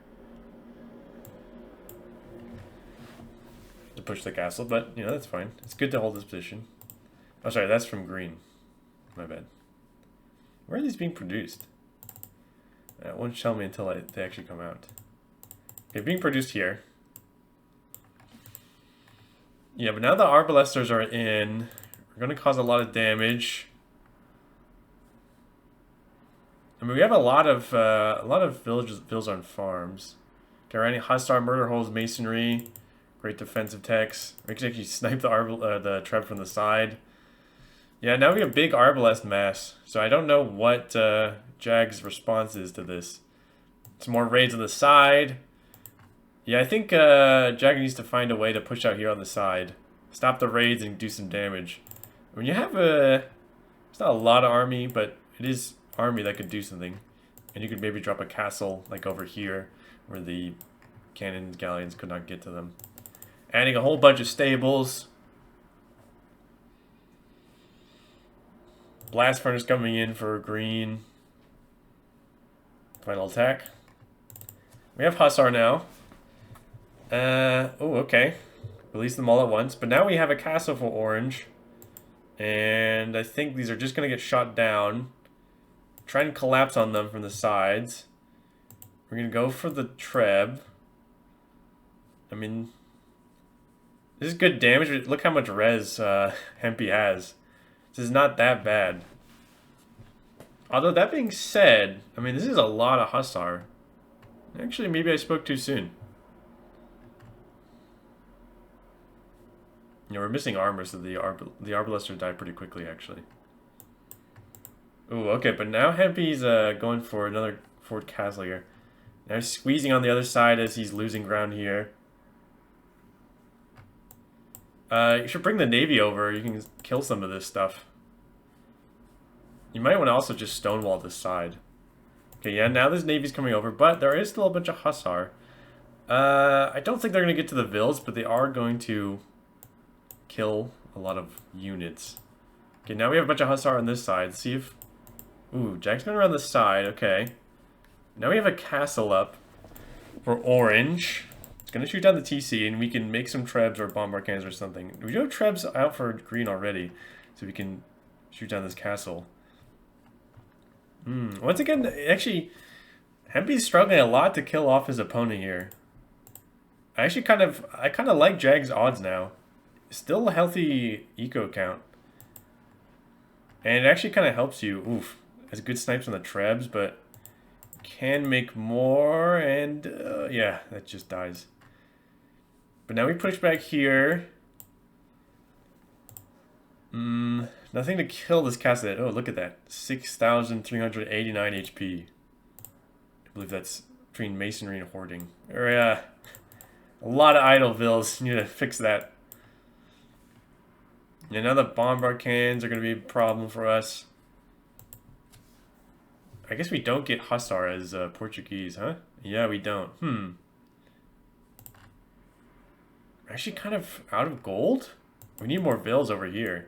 to push the castle, but, you know, that's fine. It's good to hold this position. Oh, sorry, that's from green. My bad. Where are these being produced? It won't tell me until they actually come out. Okay, being produced here. Yeah, but now the Arbalesters are in. We're going to cause a lot of damage. I mean, we have a lot of villas on farms. Okay, any Hussar, murder holes, masonry, great defensive techs. We can actually snipe the Treb from the side. Yeah, now we have big Arbalest mass. So I don't know what Jag's response is to this. Some more raids on the side. Yeah, I think Jag needs to find a way to push out here on the side. Stop the raids and do some damage. When you have a It's not a lot of army, but it is army that could do something. And you could maybe drop a castle like over here where the cannons, galleons could not get to them. Adding a whole bunch of stables. Blast furnace coming in for green. Final attack. We have Hussar now. Oh, okay. Release them all at once. But now we have a castle for orange. And I think these are just going to get shot down. Try and collapse on them from the sides. We're going to go for the Treb. I mean, this is good damage. Look how much res Hempy has. This is not that bad. Although, that being said, I mean, this is a lot of Hussar. Actually, maybe I spoke too soon. You know, we're missing armor, so the Arbalester died pretty quickly, actually. Ooh, okay, but now Hempy's going for another Fort Castle here. Now he's squeezing on the other side as he's losing ground here. You should bring the Navy over. You can kill some of this stuff. You might want to also just stonewall this side. Okay, yeah, now this Navy's coming over, but there is still a bunch of Hussar. I don't think they're going to get to the Vills, but they are going to kill a lot of units. Okay, now we have a bunch of Hussar on this side. See if... Ooh, Jack's going around the side. Okay. Now we have a castle up for orange. It's going to shoot down the TC, and we can make some Trebs or bombard cannons or something. We do have Trebs out for green already, so we can shoot down this castle. Once again, actually, Hempy's struggling a lot to kill off his opponent here. I kind of like Jag's odds now. Still a healthy eco count. And it actually kind of helps you. Oof. Has good snipes on the Trebs, but can make more. And yeah, that just dies. But now we push back here. Nothing to kill this castle. Oh, look at that. 6,389 HP. I believe that's between masonry and hoarding. Or, a lot of idle vills. You need to fix that. Yeah, now the bombard cannons are going to be a problem for us. I guess we don't get Hussar as Portuguese, huh? Yeah, we don't. We're actually kind of out of gold? We need more vills over here.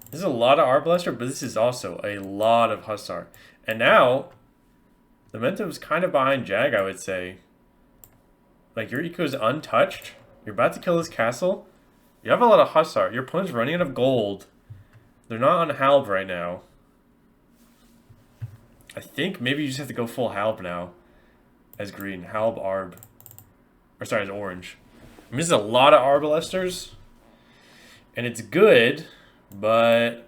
This is a lot of Arbalester, but this is also a lot of Hussar. And now, the momentum's kind of behind Jag, I would say. Like, your eco's untouched. You're about to kill this castle. You have a lot of Hussar. Your opponent's running out of gold. They're not on Halb right now. I think maybe you just have to go full Halb now. As green. Halb, Arb. Or sorry, as orange. I mean, this is a lot of Arbalesters. And it's good, but...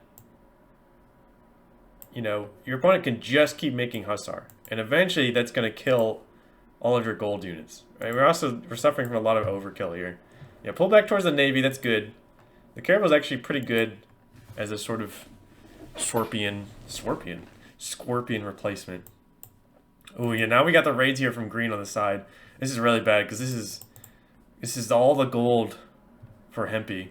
You know, your opponent can just keep making Hussar. And eventually that's going to kill all of your gold units. Right? We're suffering from a lot of overkill here. Yeah, pull back towards the Navy, that's good. The Caravel's actually pretty good as a sort of scorpion replacement. Oh yeah, now we got the raids here from green on the side. This is really bad because this is all the gold for Hempy.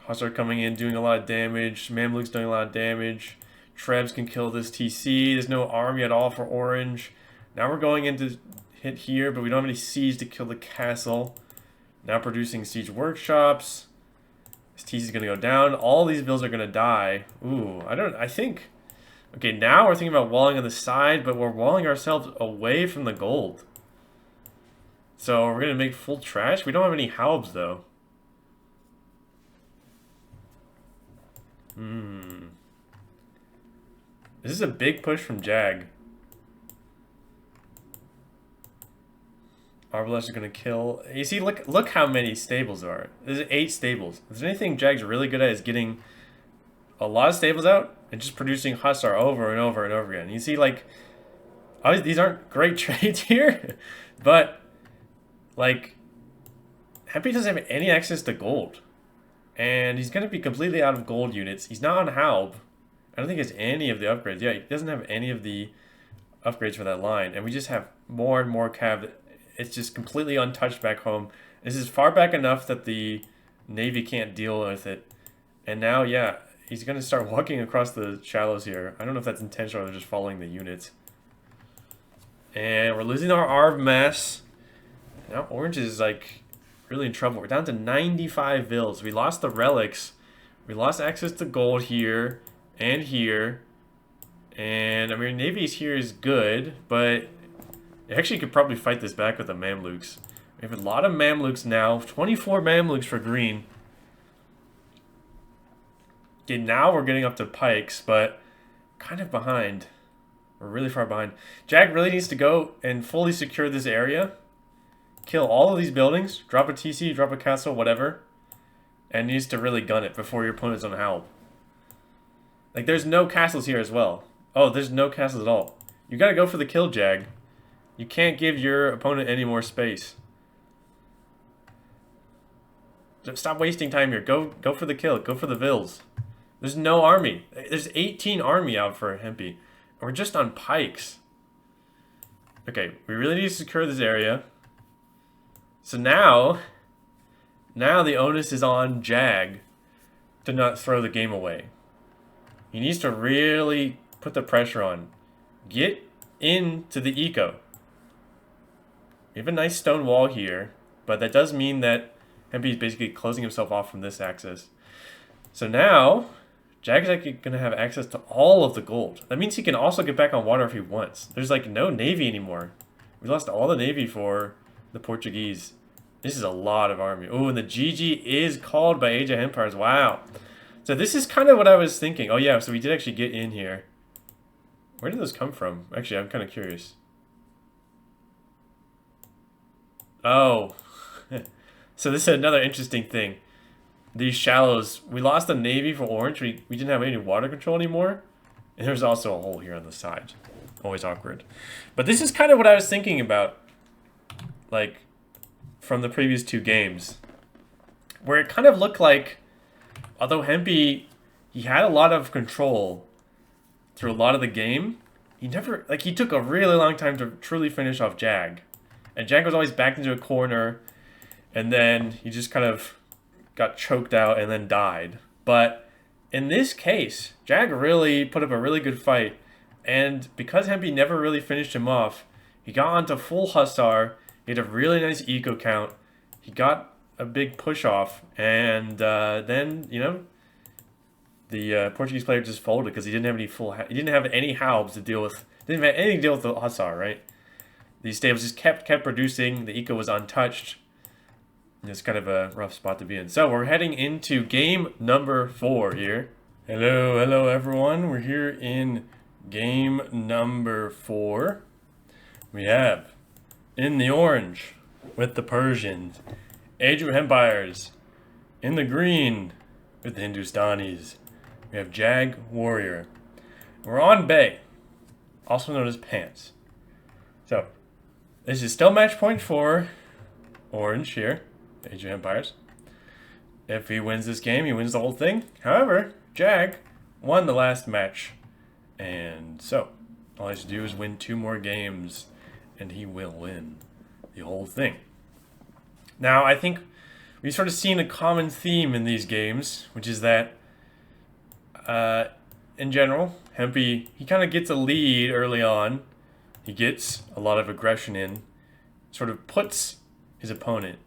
Hussar coming in, doing a lot of damage. Mamluks doing a lot of damage. Trebs can kill this TC. There's no army at all for orange. Now we're going into hit here, but we don't have any siege to kill the castle. Now producing siege workshops. This TC is going to go down. All these bills are going to die. Ooh, I think... Okay, now we're thinking about walling on the side, but we're walling ourselves away from the gold. So we're going to make full trash. We don't have any Halbs, though. This is a big push from Jag. Arbalest is going to kill... You see, look how many stables there are. There's 8 stables. If there's anything Jag's really good at is getting a lot of stables out and just producing Hussar over and over and over again. You see, like... Obviously, these aren't great trades here, but, like... Hempy doesn't have any access to gold. And he's going to be completely out of gold units. He's not on Halb. I don't think he has any of the upgrades. Yeah, he doesn't have any of the upgrades for that line. And we just have more and more cav it's just completely untouched back home. This is far back enough that the Navy can't deal with it. And now, yeah, he's going to start walking across the shallows here. I don't know if that's intentional or they're just following the units. And we're losing our Arv mess. Now Orange is like really in trouble. We're down to 95 vills. We lost the relics. We lost access to gold here and here. And I mean, Navy's here is good, but they actually could probably fight this back with the Mamluks. We have a lot of Mamluks now. 24 Mamluks for green. Okay, now we're getting up to pikes, but kind of behind. We're really far behind. Jag really needs to go and fully secure this area. Kill all of these buildings. Drop a TC, drop a castle, whatever. And needs to really gun it before your opponent's on help. Like, there's no castles here as well. Oh, there's no castles at all. You gotta go for the kill, Jag. You can't give your opponent any more space. Stop wasting time here. Go for the kill. Go for the vills. There's no army. There's 18 army out for Hempy. We're just on pikes. Okay, we really need to secure this area. So now the onus is on Jag to not throw the game away. He needs to really put the pressure on. Get into the eco. We have a nice stone wall here, but that does mean that Hempy is basically closing himself off from this axis. So now, Jag is actually going to have access to all of the gold. That means he can also get back on water if he wants. There's like no navy anymore. We lost all the navy for the Portuguese. This is a lot of army. Oh, and the GG is called by Age of Hempires. Wow. So this is kind of what I was thinking. Oh yeah, so we did actually get in here. Where did those come from? Actually, I'm kind of curious. Oh. So this is another interesting thing. These shallows, we lost the navy for Orange. We didn't have any water control anymore. And there's also a hole here on the side. Always awkward. But this is kind of what I was thinking about. Like, from the previous two games. Where it kind of looked like, although Hempy, he had a lot of control through a lot of the game, he never, like, he took a really long time to truly finish off Jag. And Jag was always backed into a corner, and then he just kind of got choked out and then died. But in this case, Jag really put up a really good fight, and because Hempy never really finished him off, he got onto full Hussar. He had a really nice eco count. He got a big push off, and then, you know, the Portuguese player just folded because he didn't have any he didn't have any halbs to deal with. Didn't have anything to deal with the Hussar, right? These stables just kept producing. The eco was untouched. It's kind of a rough spot to be in. So we're heading into game number 4 here. Hello everyone. We're here in game number 4. We have in the orange with the Persians, Age of Hempires. In the green with the Hindustanis, we have JagWarrior. We're on Bay, also known as Pants. So this is still match point for Orange here. Age of Empires. If he wins this game, he wins the whole thing. However, Jag won the last match. And so, all he has to do is win 2 more games, and he will win the whole thing. Now, I think we've sort of seen a common theme in these games, which is that, in general, Hempy, he kind of gets a lead early on. He gets a lot of aggression in, sort of puts his opponent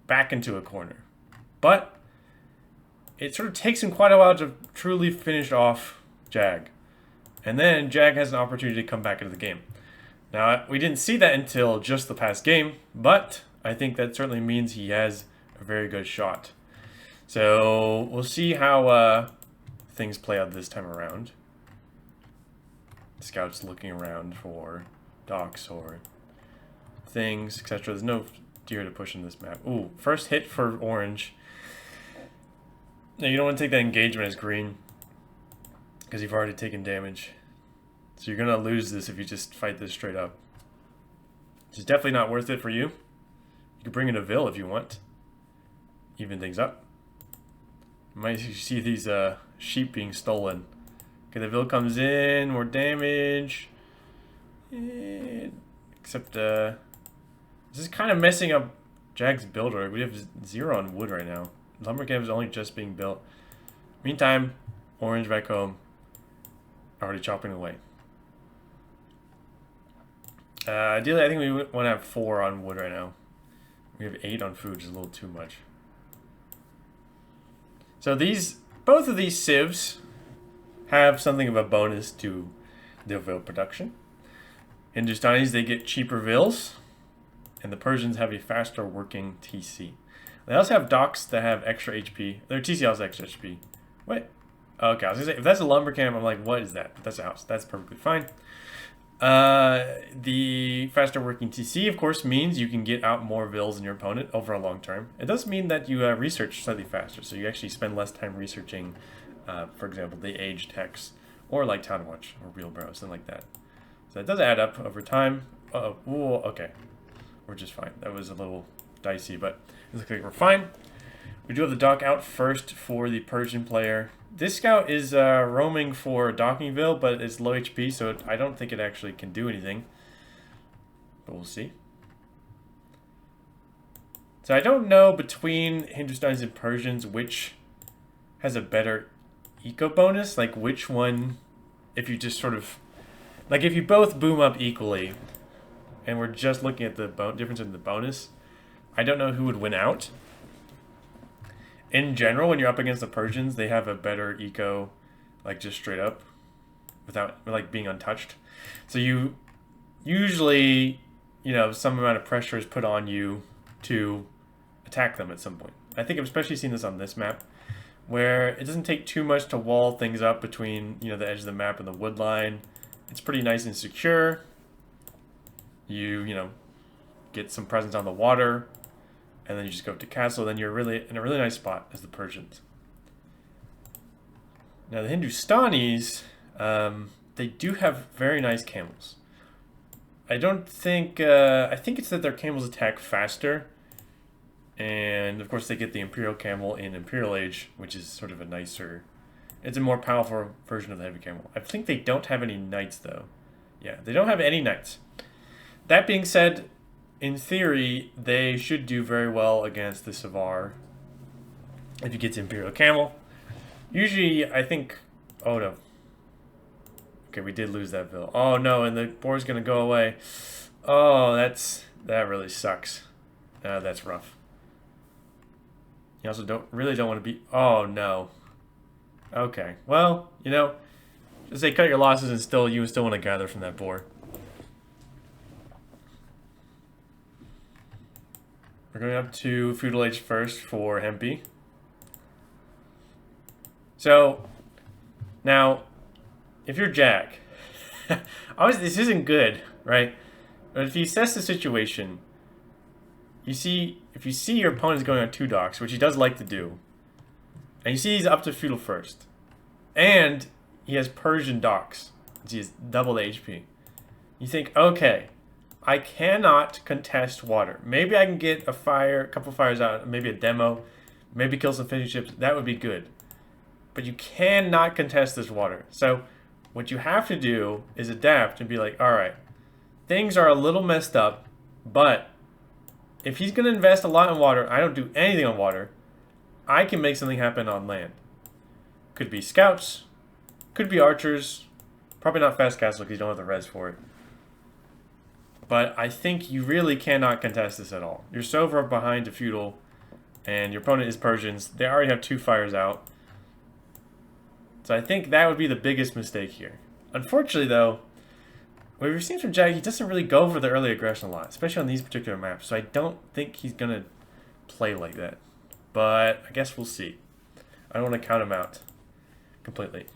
back into a corner. But it sort of takes him quite a while to truly finish off Jag. And then Jag has an opportunity to come back into the game. Now, we didn't see that until just the past game, but I think that certainly means he has a very good shot. So we'll see how things play out this time around. Scouts looking around for docks or things, etc. There's no deer to push in this map. Ooh, first hit for Orange. No, you don't want to take that engagement as green because you've already taken damage. So you're going to lose this if you just fight this straight up. It's definitely not worth it for you. You can bring in a Vil if you want. Even things up. You might see these sheep being stolen. Okay, the Vil comes in, more damage. Except, This is kind of messing up Jag's builder. We have 0 on wood right now. Lumber camp is only just being built. Meantime, orange back home, already chopping away. Ideally, I think we want to have 4 on wood right now. We have 8 on food, which is a little too much. So both of these civs have something of a bonus to their vil production. Hindustanis, they get cheaper vils, and the Persians have a faster working TC. They also have docks that have extra HP. Their TC also has extra HP. Wait. Okay, I was gonna say, if that's a lumber camp, I'm like, what is that? But that's a house. That's perfectly fine. The faster working TC, of course, means you can get out more vils in your opponent over a long term. It does mean that you research slightly faster, so you actually spend less time researching, for example, the age techs, or like Town Watch, or wheelbarrows, something like that. So that does add up over time. Uh-oh, ooh, okay. We're just fine. That was a little dicey, but it looks like we're fine. We do have the dock out first for the Persian player. This scout is roaming for Dockingville, but it's low HP, so I don't think it actually can do anything. But we'll see. So I don't know between Hindustanis and Persians which has a better eco bonus. Like which one, if you just sort of... Like if you both boom up equally, and we're just looking at the difference in the bonus, I don't know who would win out. In general, when you're up against the Persians, they have a better eco, like just straight up, without like being untouched. So you usually, some amount of pressure is put on you to attack them at some point. I think I've especially seen this on this map, where it doesn't take too much to wall things up between the edge of the map and the wood line. It's pretty nice and secure. You get some presence on the water. And then you just go up to castle, then you're really in a really nice spot as the Persians. Now the Hindustanis, they do have very nice camels. I don't think, I think it's that their camels attack faster. And of course they get the Imperial camel in Imperial Age, which is sort of a nicer, it's a more powerful version of the heavy camel. I think they don't have any knights though. Yeah, they don't have any knights. That being said, in theory, they should do very well against the Savar if you get to Imperial Camel. Usually, I think... Oh, no. Okay, we did lose that bill. Oh, no, and the board's going to go away. Oh, that really sucks. That's rough. You also really don't want to be... Oh, no. Okay, well, just say cut your losses and you still want to gather from that board. We're going up to Feudal Age first for Hempy. So, now, if you're Jag, obviously this isn't good, right? But if you assess the situation, if you see your opponent's going on 2 docks, which he does like to do, and you see he's up to Feudal first, and he has Persian docks, which he has double the HP, you think, okay, I cannot contest water. Maybe I can get a couple fires out, maybe a demo, maybe kill some fishing ships. That would be good. But you cannot contest this water. So what you have to do is adapt and be like, all right, things are a little messed up, but if he's going to invest a lot in water, I don't do anything on water, I can make something happen on land. Could be scouts, could be archers, probably not fast castle because you don't have the res for it. But I think you really cannot contest this at all. You're so far behind to Feudal, and your opponent is Persians. They already have 2 fires out. So I think that would be the biggest mistake here. Unfortunately, though, what we've seen from Jag, he doesn't really go for the early aggression a lot, especially on these particular maps. So I don't think he's going to play like that. But I guess we'll see. I don't want to count him out completely.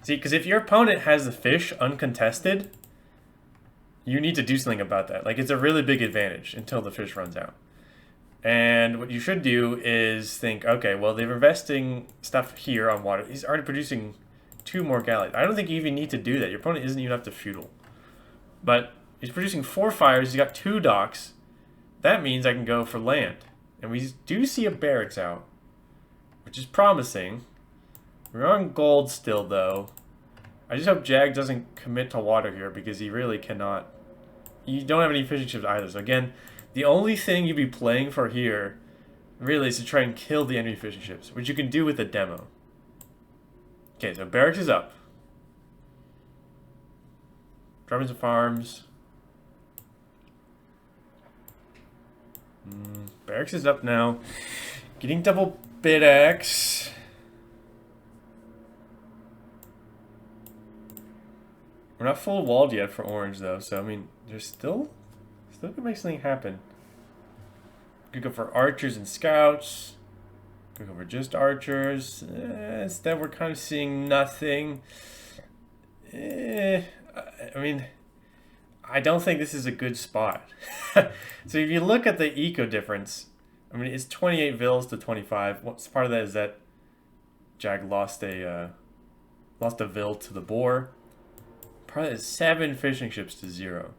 See, because if your opponent has the fish uncontested, you need to do something about that. Like, it's a really big advantage until the fish runs out. And what you should do is think, okay, well, they're investing stuff here on water. He's already producing 2 more galleys. I don't think you even need to do that. Your opponent isn't even up to Feudal. But he's producing 4 fires. He's got 2 docks. That means I can go for land. And we do see a barracks out, which is promising. We're on gold still, though. I just hope Jag doesn't commit to water here because he really cannot you don't have any fishing ships either. So again, the only thing you'd be playing for here really is to try and kill the enemy fishing ships, which you can do with a demo. Okay, so barracks is up. Dropping some farms. Barracks is up now. Getting double bid X. We're not full walled yet for orange though, so I mean, there's still could make something happen. Could go for archers and scouts. Could go for just archers. Instead, we're kind of seeing nothing. I mean, I don't think this is a good spot. So if you look at the eco difference, I mean, it's 28 vills to 25. What's part of that is that Jag lost a vill to the boar. Part of that is 7 fishing ships to 0.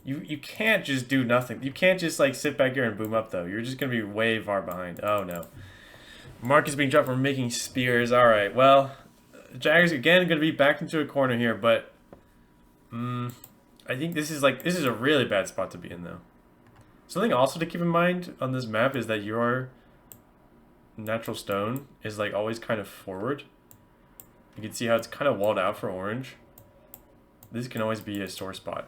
You can't just do nothing. You can't just like sit back here and boom up though. You're just gonna be way far behind. Oh no. Mark is being dropped for making spears. Alright, well, Jag's again gonna be back into a corner here, but I think this is a really bad spot to be in though. Something also to keep in mind on this map is that your natural stone is like always kind of forward. You can see how it's kind of walled out for orange. This can always be a sore spot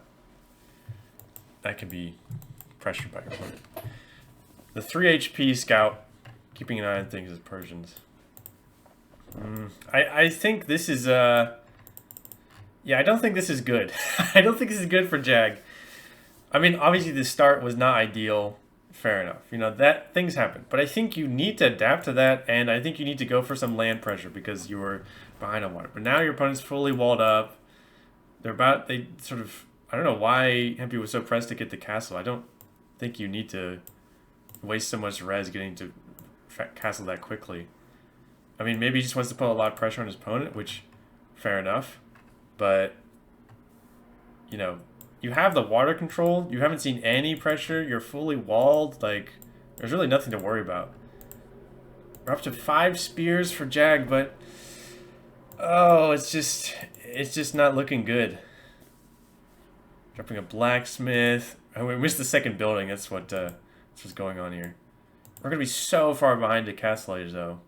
that can be pressured by your opponent. The 3 HP scout, keeping an eye on things as Persians. I think this is yeah, I don't think this is good. I don't think this is good for Jag. I mean, obviously the start was not ideal. Fair enough. You know, that things happen. But I think you need to adapt to that, and I think you need to go for some land pressure because you were behind on water. But now your opponent's fully walled up. They sort of, I don't know why Hempy was so pressed to get the castle. I don't think you need to waste so much res getting to castle that quickly. I mean, maybe he just wants to put a lot of pressure on his opponent, which, fair enough. But, you know, you have the water control. You haven't seen any pressure. You're fully walled. Like, there's really nothing to worry about. We're up to 5 spears for Jag, but oh, it's just not looking good. Dropping a blacksmith. Oh, we missed the second building. That's what's going on here. We're gonna be so far behind the castle age though.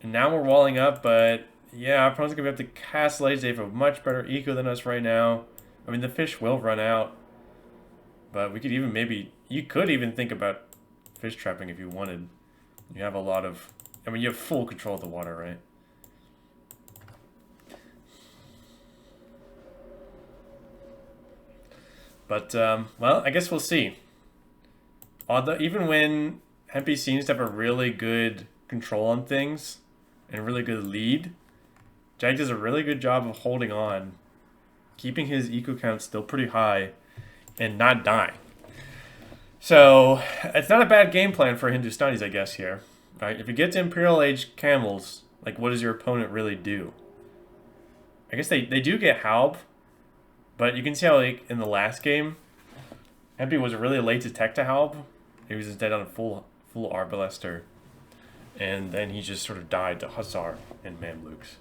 And now we're walling up, but yeah, our opponent's gonna be up to castle age. They have a much better eco than us right now. I mean, the fish will run out, but we could even you could even think about fish trapping if you wanted. You have a lot of, I mean, you have full control of the water, right? But, well, I guess we'll see. Although, even when Hempy seems to have a really good control on things and a really good lead, Jag does a really good job of holding on, keeping his eco count still pretty high, and not dying. So, it's not a bad game plan for Hindustanis, I guess, here. Right? If you get to Imperial Age camels, like, what does your opponent really do? I guess they do get Halb, but you can see how, like, in the last game, Hempy was really late to tech to Halb. He was instead on a full Arbalester. And then he just sort of died to Hussar and Mamluks.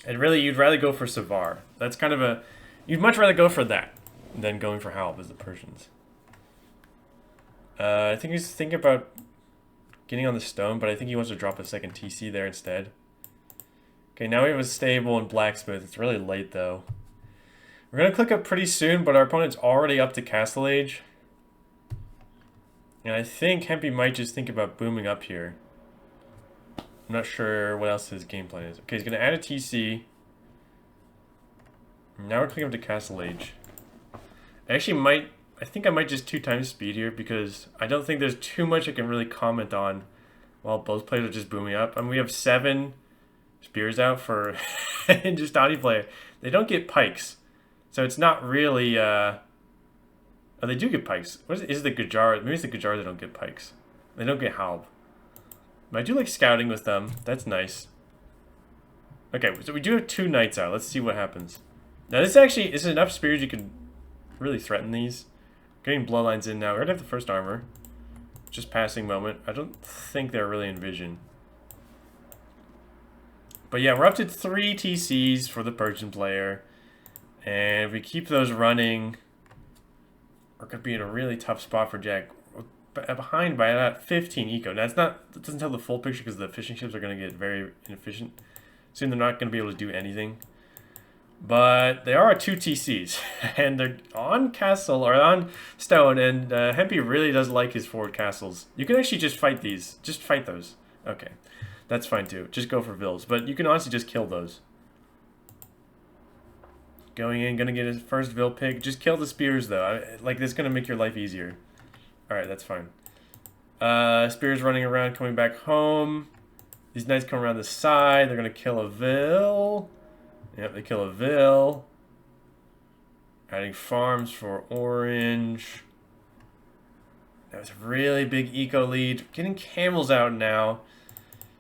And really, you'd rather go for Savar. That's kind of a... You'd much rather go for that than going for Halb as the Persians. I think he's thinking about getting on the stone, but I think he wants to drop a second TC there instead. Okay, now we have a stable and blacksmith. It's really late, though. We're going to click up pretty soon, but our opponent's already up to castle age. And I think Hempy might just think about booming up here. I'm not sure what else his game plan is. Okay, he's going to add a TC. Now we're clicking up to castle age. I think I might just 2 times speed here because I don't think there's too much I can really comment on while both players are just booming up. I mean, we have 7 spears out for Hindustani player. They don't get pikes. So it's not really... Oh, they do get pikes. What is it the Gujar? Maybe it's the Gujar that don't get pikes. They don't get Halb. But I do like scouting with them. That's nice. Okay, so we do have 2 knights out. Let's see what happens. Now this is enough spears you can really threaten these. Getting bloodlines in now. We're going to have the first armor. Just passing moment. I don't think they're really in vision. But yeah, we're up to 3 TCs for the Persian player. And if we keep those running, we're going to be in a really tough spot for Jag. We're behind by about 15 eco. Now, that doesn't tell the full picture because the fishing ships are going to get very inefficient. Soon they're not going to be able to do anything. But they are 2 TCs. And they're on castle, or on stone. And Hempy really does like his forward castles. You can actually just fight these. Just fight those. Okay. That's fine too. Just go for Vills. But you can honestly just kill those. Going in, gonna get his first Vill pick. Just kill the spears though. Like, this is gonna make your life easier. Alright, that's fine. Spears running around, coming back home. These knights come around the side. They're gonna kill a Vill. Yep, they kill a Vill. Adding farms for orange. That was a really big eco lead. Getting camels out now.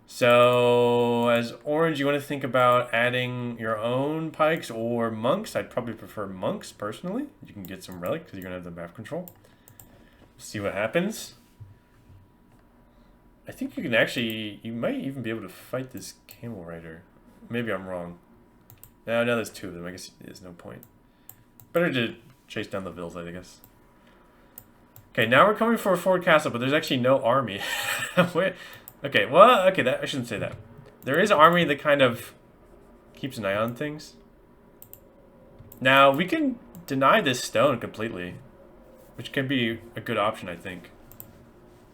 So, as orange, you want to think about adding your own pikes or monks. I'd probably prefer monks, personally. You can get some relic, because you're going to have the map control. See what happens. I think you can actually... You might even be able to fight this camel rider. Maybe I'm wrong. No, there's 2 of them. I guess there's no point. Better to chase down the Vills, I guess. Okay, now we're coming for a forward castle, but there's actually no army. Okay, well, okay, I shouldn't say that. There is an army that kind of keeps an eye on things. Now, we can deny this stone completely, which can be a good option, I think.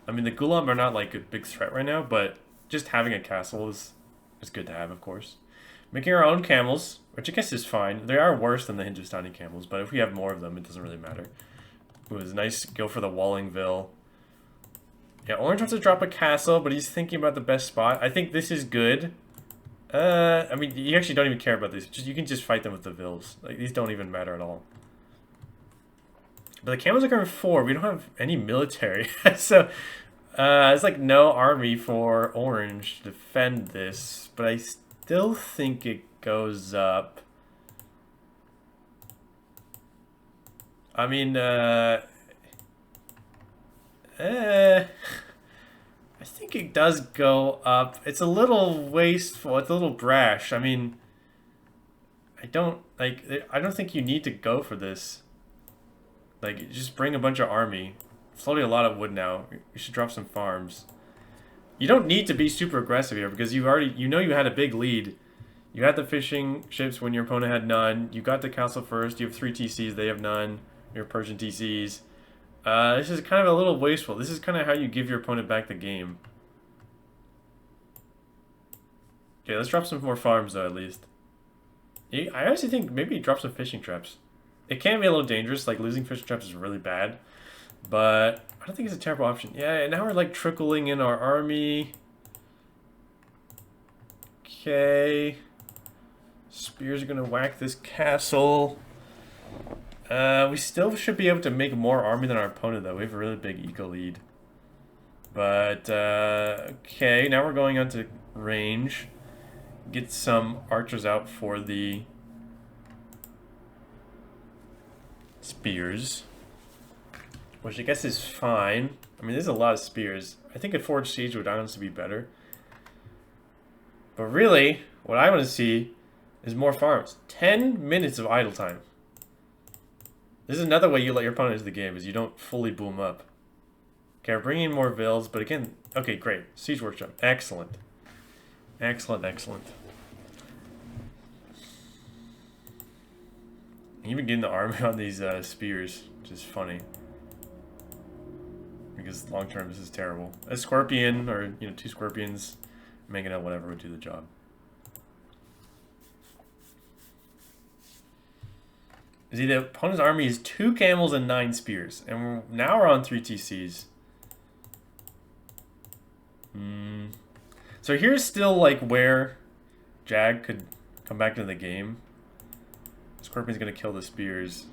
I mean, the Gulam are not, like, a big threat right now, but just having a castle is good to have, of course. Making our own camels, which I guess is fine. They are worse than the Hindustani camels, but if we have more of them, it doesn't really matter. It was nice to go for the Wallingville. Yeah, orange wants to drop a castle, but he's thinking about the best spot. I think this is good. I mean, you actually don't even care about these. You can just fight them with the Vills. Like, these don't even matter at all. But the camels are going 4. We don't have any military. So, it's like no army for orange to defend this. But I still think it goes up. I mean, I think it does go up. It's a little wasteful. It's a little brash. I mean, I don't think you need to go for this. Like, just bring a bunch of army. It's loading a lot of wood now. You should drop some farms. You don't need to be super aggressive here because you had a big lead. You had the fishing ships when your opponent had none. You got the castle first. You have 3 TCs. They have none. Your Persian TCs. This is kind of a little wasteful. This is kind of how you give your opponent back the game. Okay, let's drop some more farms though, at least. I honestly think maybe drop some fishing traps. It can be a little dangerous, like losing fishing traps is really bad. But I don't think it's a terrible option. Yeah, now we're like trickling in our army. Okay. Spears are gonna whack this castle. We still should be able to make more army than our opponent, though. We have a really big eco lead. But, okay, now we're going on to range. Get some archers out for the spears. Which I guess is fine. I mean, there's a lot of spears. I think a forged siege would honestly be better. But really, what I want to see is more farms. 10 minutes of idle time. This is another way you let your opponent into the game, is you don't fully boom up. Okay, we're bringing in more Vills, but again, okay, great. Siege Workshop, excellent. Excellent, excellent. Even getting the army on these spears, which is funny. Because long term, this is terrible. A Scorpion, or, 2 Scorpions, making out whatever would do the job. See, the opponent's army is 2 camels and 9 spears. And now we're on 3 TCs. So here's still like where Jag could come back into the game. Scorpion's gonna kill the spears.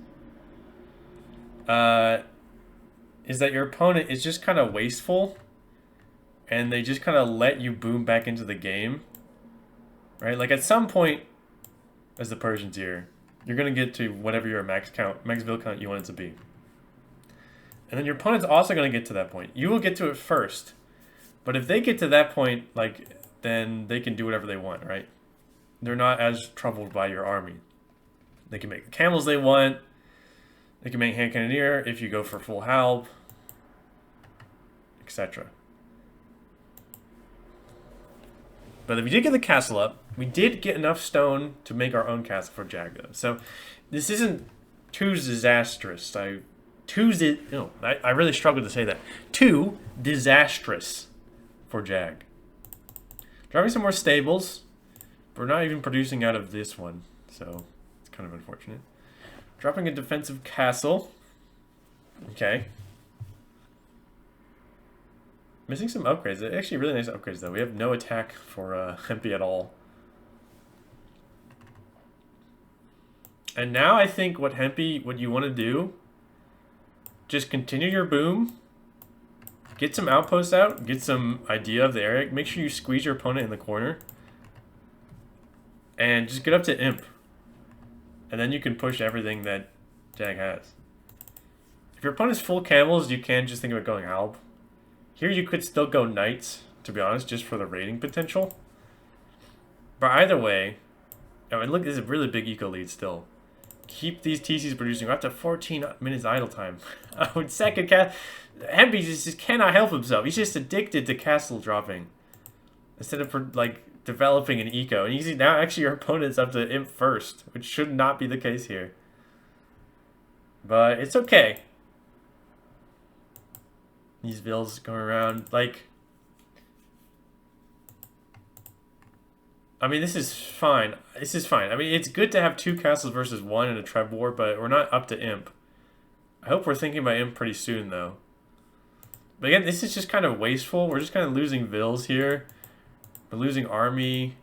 Is that your opponent is just kind of wasteful. And they just kind of let you boom back into the game. Right? Like at some point, as the Persians here, you're going to get to whatever your max Vill count you want it to be. And then your opponent's also going to get to that point. You will get to it first. But if they get to that point, like, then they can do whatever they want, right? they're not as troubled by your army. They can make the camels they want. They can make hand cannoneer if you go for full halb, etc. But we did get the castle up. We did get enough stone to make our own castle for Jag, though. So this isn't too disastrous. I really struggled to say that. Too disastrous for Jag. Driving some more stables. We're not even producing out of this one, so it's kind of unfortunate. Dropping a defensive castle. Okay. Missing some upgrades. Actually, really nice upgrades, though. We have no attack for Hempy at all. And now I think what you want to do, just continue your boom. Get some outposts out. Get some idea of the area. Make sure you squeeze your opponent in the corner. And just get up to Imp. And then you can push everything that Jag has. If your opponent's full camels, you can just think about going Halb. Here you could still go Knights, to be honest, just for the raiding potential. But either way, I mean, look, this is a really big eco lead still. Keep these TCs producing. We're up to 14 minutes idle time. I would second cast. Hempy just cannot help himself. He's just addicted to castle dropping. Instead of, like, developing an eco. And you see now, actually, your opponent's up to Imp first, which should not be the case here. But it's okay. These bills going around, like... I mean, this is fine. This is fine. I mean, it's good to have 2 castles versus 1 in a Treb war, but we're not up to Imp. I hope we're thinking about Imp pretty soon, though. But again, this is just kind of wasteful. We're just kind of losing vills here. We're losing army.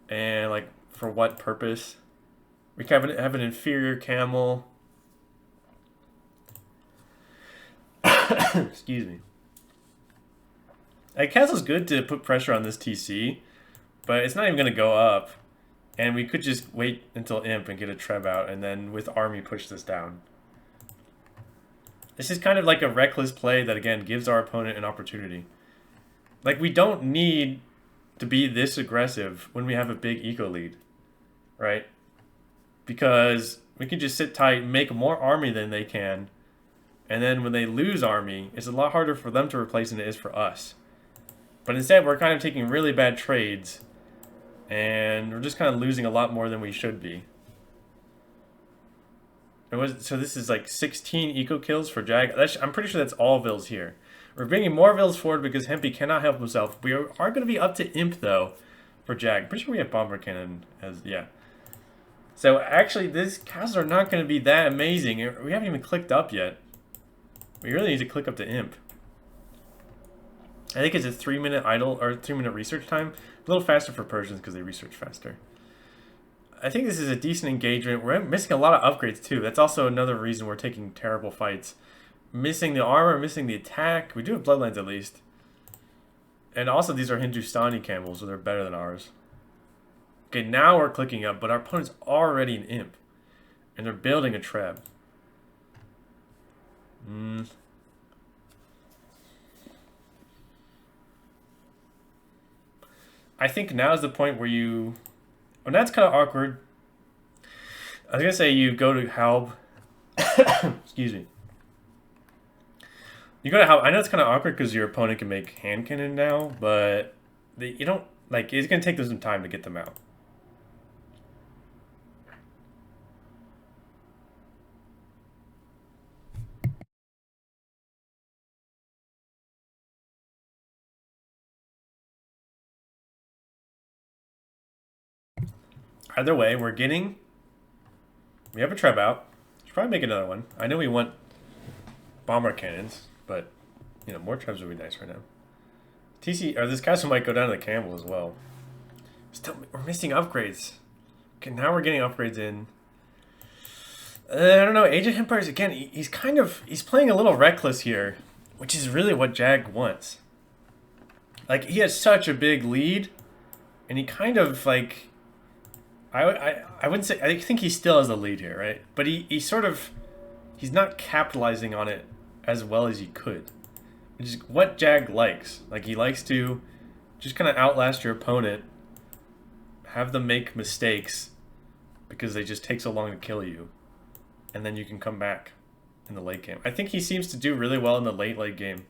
And, like, for what purpose? We have an inferior camel. Excuse me. Castle's good to put pressure on this TC, but it's not even going to go up. And we could just wait until Imp and get a Treb out, and then with army push this down. This is kind of like a reckless play that, again, gives our opponent an opportunity. Like, we don't need to be this aggressive when we have a big eco lead, right? Because we can just sit tight, make more army than they can, and then when they lose army, it's a lot harder for them to replace than it is for us. But instead, we're kind of taking really bad trades, and we're just kind of losing a lot more than we should be. So this is like 16 eco kills for Jag. I'm pretty sure that's all vills here. We're bringing more vills forward because Hempy cannot help himself. We are going to be up to Imp, though, for Jag. Pretty sure we have Bomber Cannon as, yeah. So actually, these castles are not going to be that amazing. We haven't even clicked up yet. We really need to click up to Imp. I think it's a 3-minute idle, or 3-minute research time. A little faster for Persians because they research faster. I think this is a decent engagement. We're missing a lot of upgrades too. That's also another reason we're taking terrible fights. Missing the armor, missing the attack. We do have bloodlines at least. And also these are Hindustani camels, so they're better than ours. Okay, now we're clicking up, but our opponent's already an Imp. And they're building a Treb. I think now is the point where you... Oh, that's kind of awkward. I was going to say you go to Halb. Excuse me. You go to Halb. I know it's kind of awkward because your opponent can make hand cannon now, but you don't... Like, it's going to take them some time to get them out. Either way, we have a Treb out. Should probably make another one. I know we want bomber cannons, but you know, more Trebs would be nice right now. This castle might go down to the camel as well. Still, we're missing upgrades. Okay, now we're getting upgrades in. I don't know. Age of Hempires again. He's playing a little reckless here, which is really what Jag wants. Like, he has such a big lead, and he kind of like. I wouldn't say... I think he still has the lead here, right? But he's not capitalizing on it as well as he could. Which is what Jag likes. Like, he likes to just kind of outlast your opponent, Have them make mistakes because they just take so long to kill you. And then you can come back in the late game. I think he seems to do really well in the late game.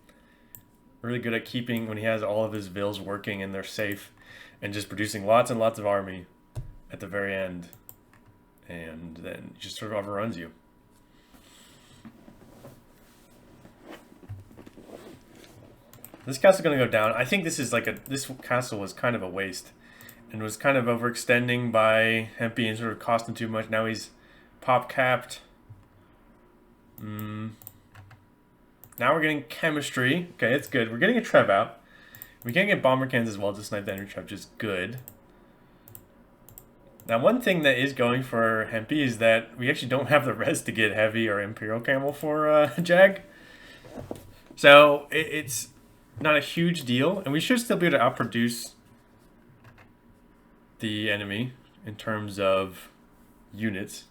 Really good at keeping when he has all of his vills working and they're safe. And just producing lots and lots of army at the very end. And then he just sort of overruns you. This castle's going to go down. I think this is like this castle was kind of a waste. And was kind of overextending by Hempy and sort of costing too much. Now he's pop capped. Now we're getting chemistry. Okay, it's good. We're getting a Trev out. We can get bomber cannons as well to snipe the enemy Trev, which is good. Now, one thing that is going for Hempy is that we actually don't have the res to get heavy or Imperial Camel for Jag. So it's not a huge deal, and we should still be able to outproduce the enemy in terms of units.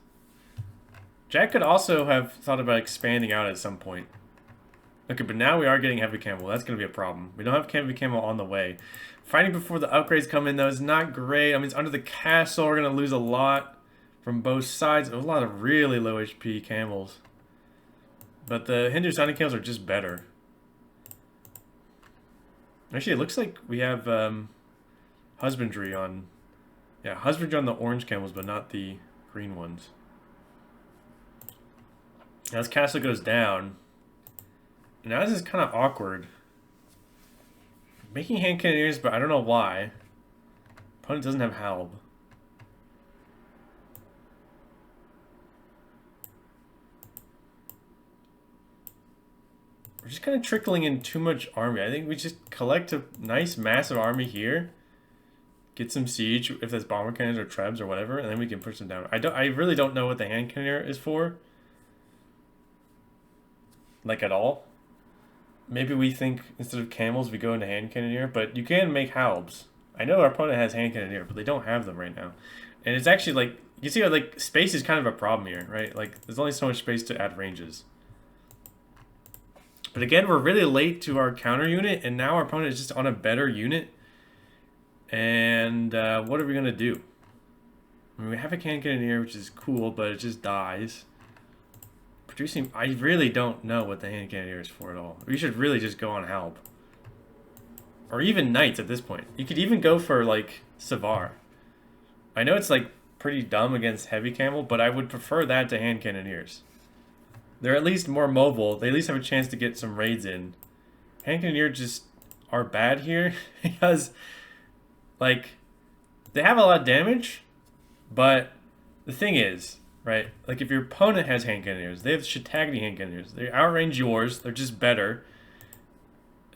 Jag could also have thought about expanding out at some point. Okay, but now we are getting heavy camo. That's going to be a problem. We don't have heavy camo on the way. Fighting before the upgrades come in, though, is not great. I mean, it's under the castle. We're going to lose a lot from both sides. A lot of really low HP camels. But the Hindustani camels are just better. Actually, it looks like we have husbandry on... Yeah, husbandry on the orange camels, but not the green ones. As castle goes down... Now this is kind of awkward. Making hand cannoneers, but I don't know why. Opponent doesn't have Halb. We're just kind of trickling in too much army. I think we just collect a nice massive army here. Get some siege if that's bomber cannons or trebs or whatever, and then we can push them down. I really don't know what the hand cannoneer is for. Like at all. Maybe we think instead of camels we go into hand cannoneer, but you can make halbs. I know our opponent has hand cannoneer, but they don't have them right now. And it's actually like, you see how like space is kind of a problem here, right? Like there's only so much space to add ranges. But again, we're really late to our counter unit, and now our opponent is just on a better unit. And what are we going to do? I mean, we have a hand cannoneer, which is cool, but it just dies. Producing, I really don't know what the hand cannoneer is for at all. We should really just go on Halb. Or even Knights at this point. You could even go for, like, Savar. I know it's, like, pretty dumb against heavy camel, but I would prefer that to hand cannoneers. They're at least more mobile. They at least have a chance to get some raids in. Hand cannoneer just are bad here because, like, they have a lot of damage, but the thing is... Right, like if your opponent has hand cannoneers, they have Shatagni hand cannoneers. They outrange yours. They're just better.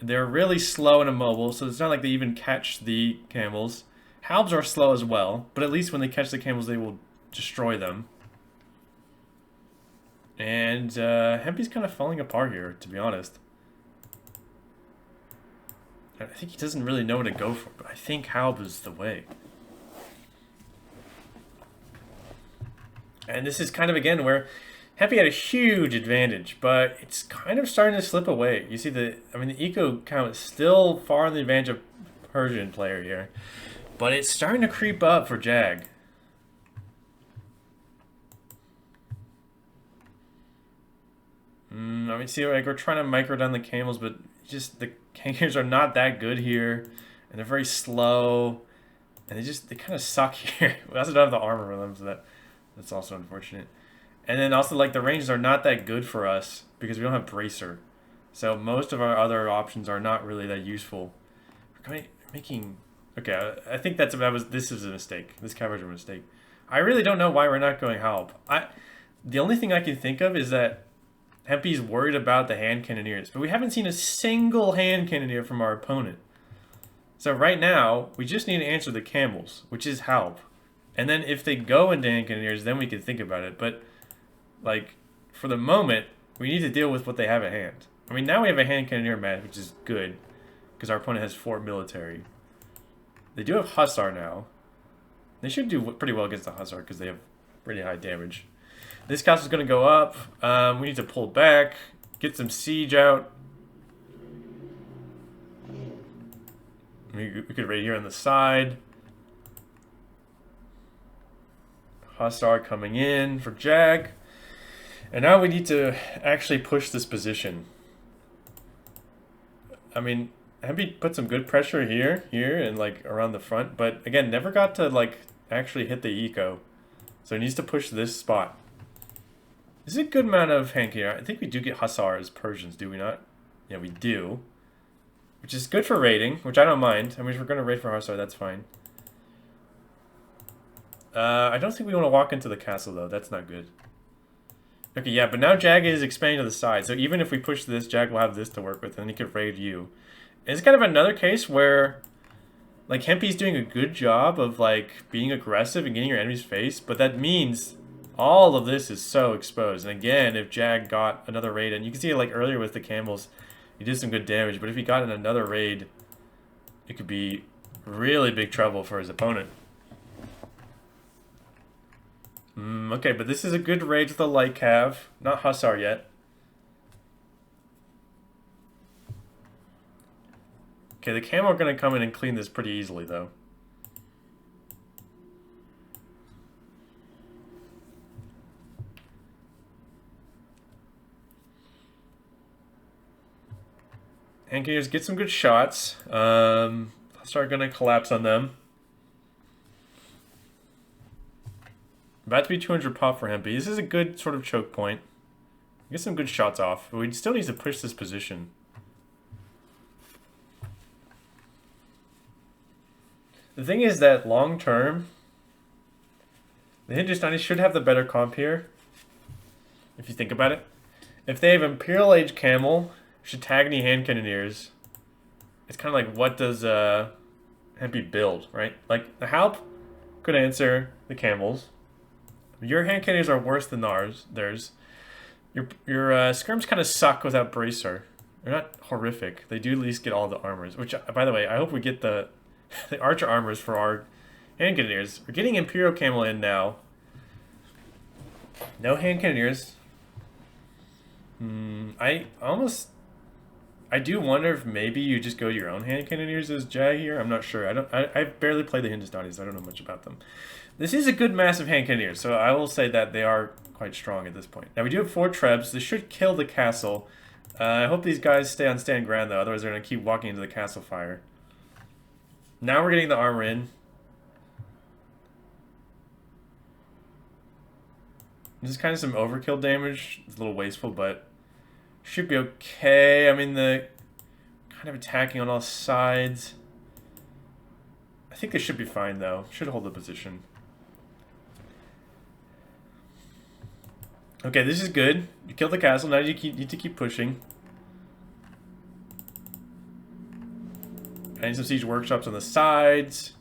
They're really slow and immobile, so it's not like they even catch the camels. Halbs are slow as well, but at least when they catch the camels, they will destroy them. And Hempy's kind of falling apart here, to be honest. I think he doesn't really know what to go for, but I think Halb is the way. And this is kind of, again, where Hempy had a huge advantage, but it's kind of starting to slip away. You see the eco count is still far in the advantage of Persian player here. But it's starting to creep up for Jag. See, like, we're trying to micro down the camels, but just the kangaroos are not that good here. And they're very slow. And they kind of suck here. We also don't have the armor for them, so that's also unfortunate. And then also, like, the ranges are not that good for us because we don't have Bracer. So most of our other options are not really that useful. We're making... Okay, I think this is a mistake. This coverage is a mistake. I really don't know why we're not going Halb. The only thing I can think of is that Hempy's worried about the hand cannoneers, but we haven't seen a single hand cannoneer from our opponent. So right now, we just need to answer the camels, which is Halb. And then if they go into hand cannoneers, then we can think about it. But, like, for the moment, we need to deal with what they have at hand. I mean, now we have a hand cannoneer match, which is good, because our opponent has 4 military. They do have Hussar now. They should do pretty well against the Hussar, because they have pretty high damage. This castle's going to go up. We need to pull back, get some siege out. We could raid here on the side. Hussar coming in for Jag. And now we need to actually push this position. I mean, Hempy put some good pressure here, and like around the front, but again, never got to like actually hit the eco. So he needs to push this spot. This is a good amount of hand cannon. I think we do get Hussar as Persians, do we not? Yeah, we do. Which is good for raiding, which I don't mind. I mean, if we're going to raid for Hussar, that's fine. I don't think we want to walk into the castle, though. That's not good. Okay, yeah, but now Jag is expanding to the side. So even if we push this, Jag will have this to work with, and he could raid you. And it's kind of another case where, like, Hempy's doing a good job of, like, being aggressive and getting your enemy's face, but that means all of this is so exposed. And again, if Jag got another raid, and you can see it, like, earlier with the camels, he did some good damage, but if he got in another raid, it could be really big trouble for his opponent. Okay, but this is a good raid with a light cav. Not Hussar yet. Okay, the camel are going to come in and clean this pretty easily, though. Handcannons get some good shots. Hussar going to collapse on them. About to be 200 pop for Hempy. This is a good sort of choke point. Get some good shots off, but we still need to push this position. The thing is that long term, the Hindustanis should have the better comp here. If you think about it. If they have Imperial Age Camel, Chattagny Hand Cannoneers, it's kind of like, what does Hempy build, right? Like, the Halp could answer the camels. Your hand cannoneers are worse than theirs. Your skirms kind of suck without bracer. They're not horrific. They do at least get all the armors. Which, by the way, I hope we get the the archer armors for our hand cannoneers. We're getting Imperial Camel in now. No hand cannoneers. I do wonder if maybe you just go your own hand cannoneers as Jag here. I'm not sure. I barely play the Hindustanis. I don't know much about them. This is a good massive hand cannoneer, so I will say that they are quite strong at this point. Now we do have 4 trebs. This should kill the castle. I hope these guys stay on stand ground though, otherwise they're going to keep walking into the castle fire. Now we're getting the armor in. This is kind of some overkill damage. It's a little wasteful, but should be okay. I mean, the kind of attacking on all sides. I think they should be fine though. Should hold the position. Okay, this is good. You killed the castle. Now you need to keep pushing. Adding some siege workshops on the sides.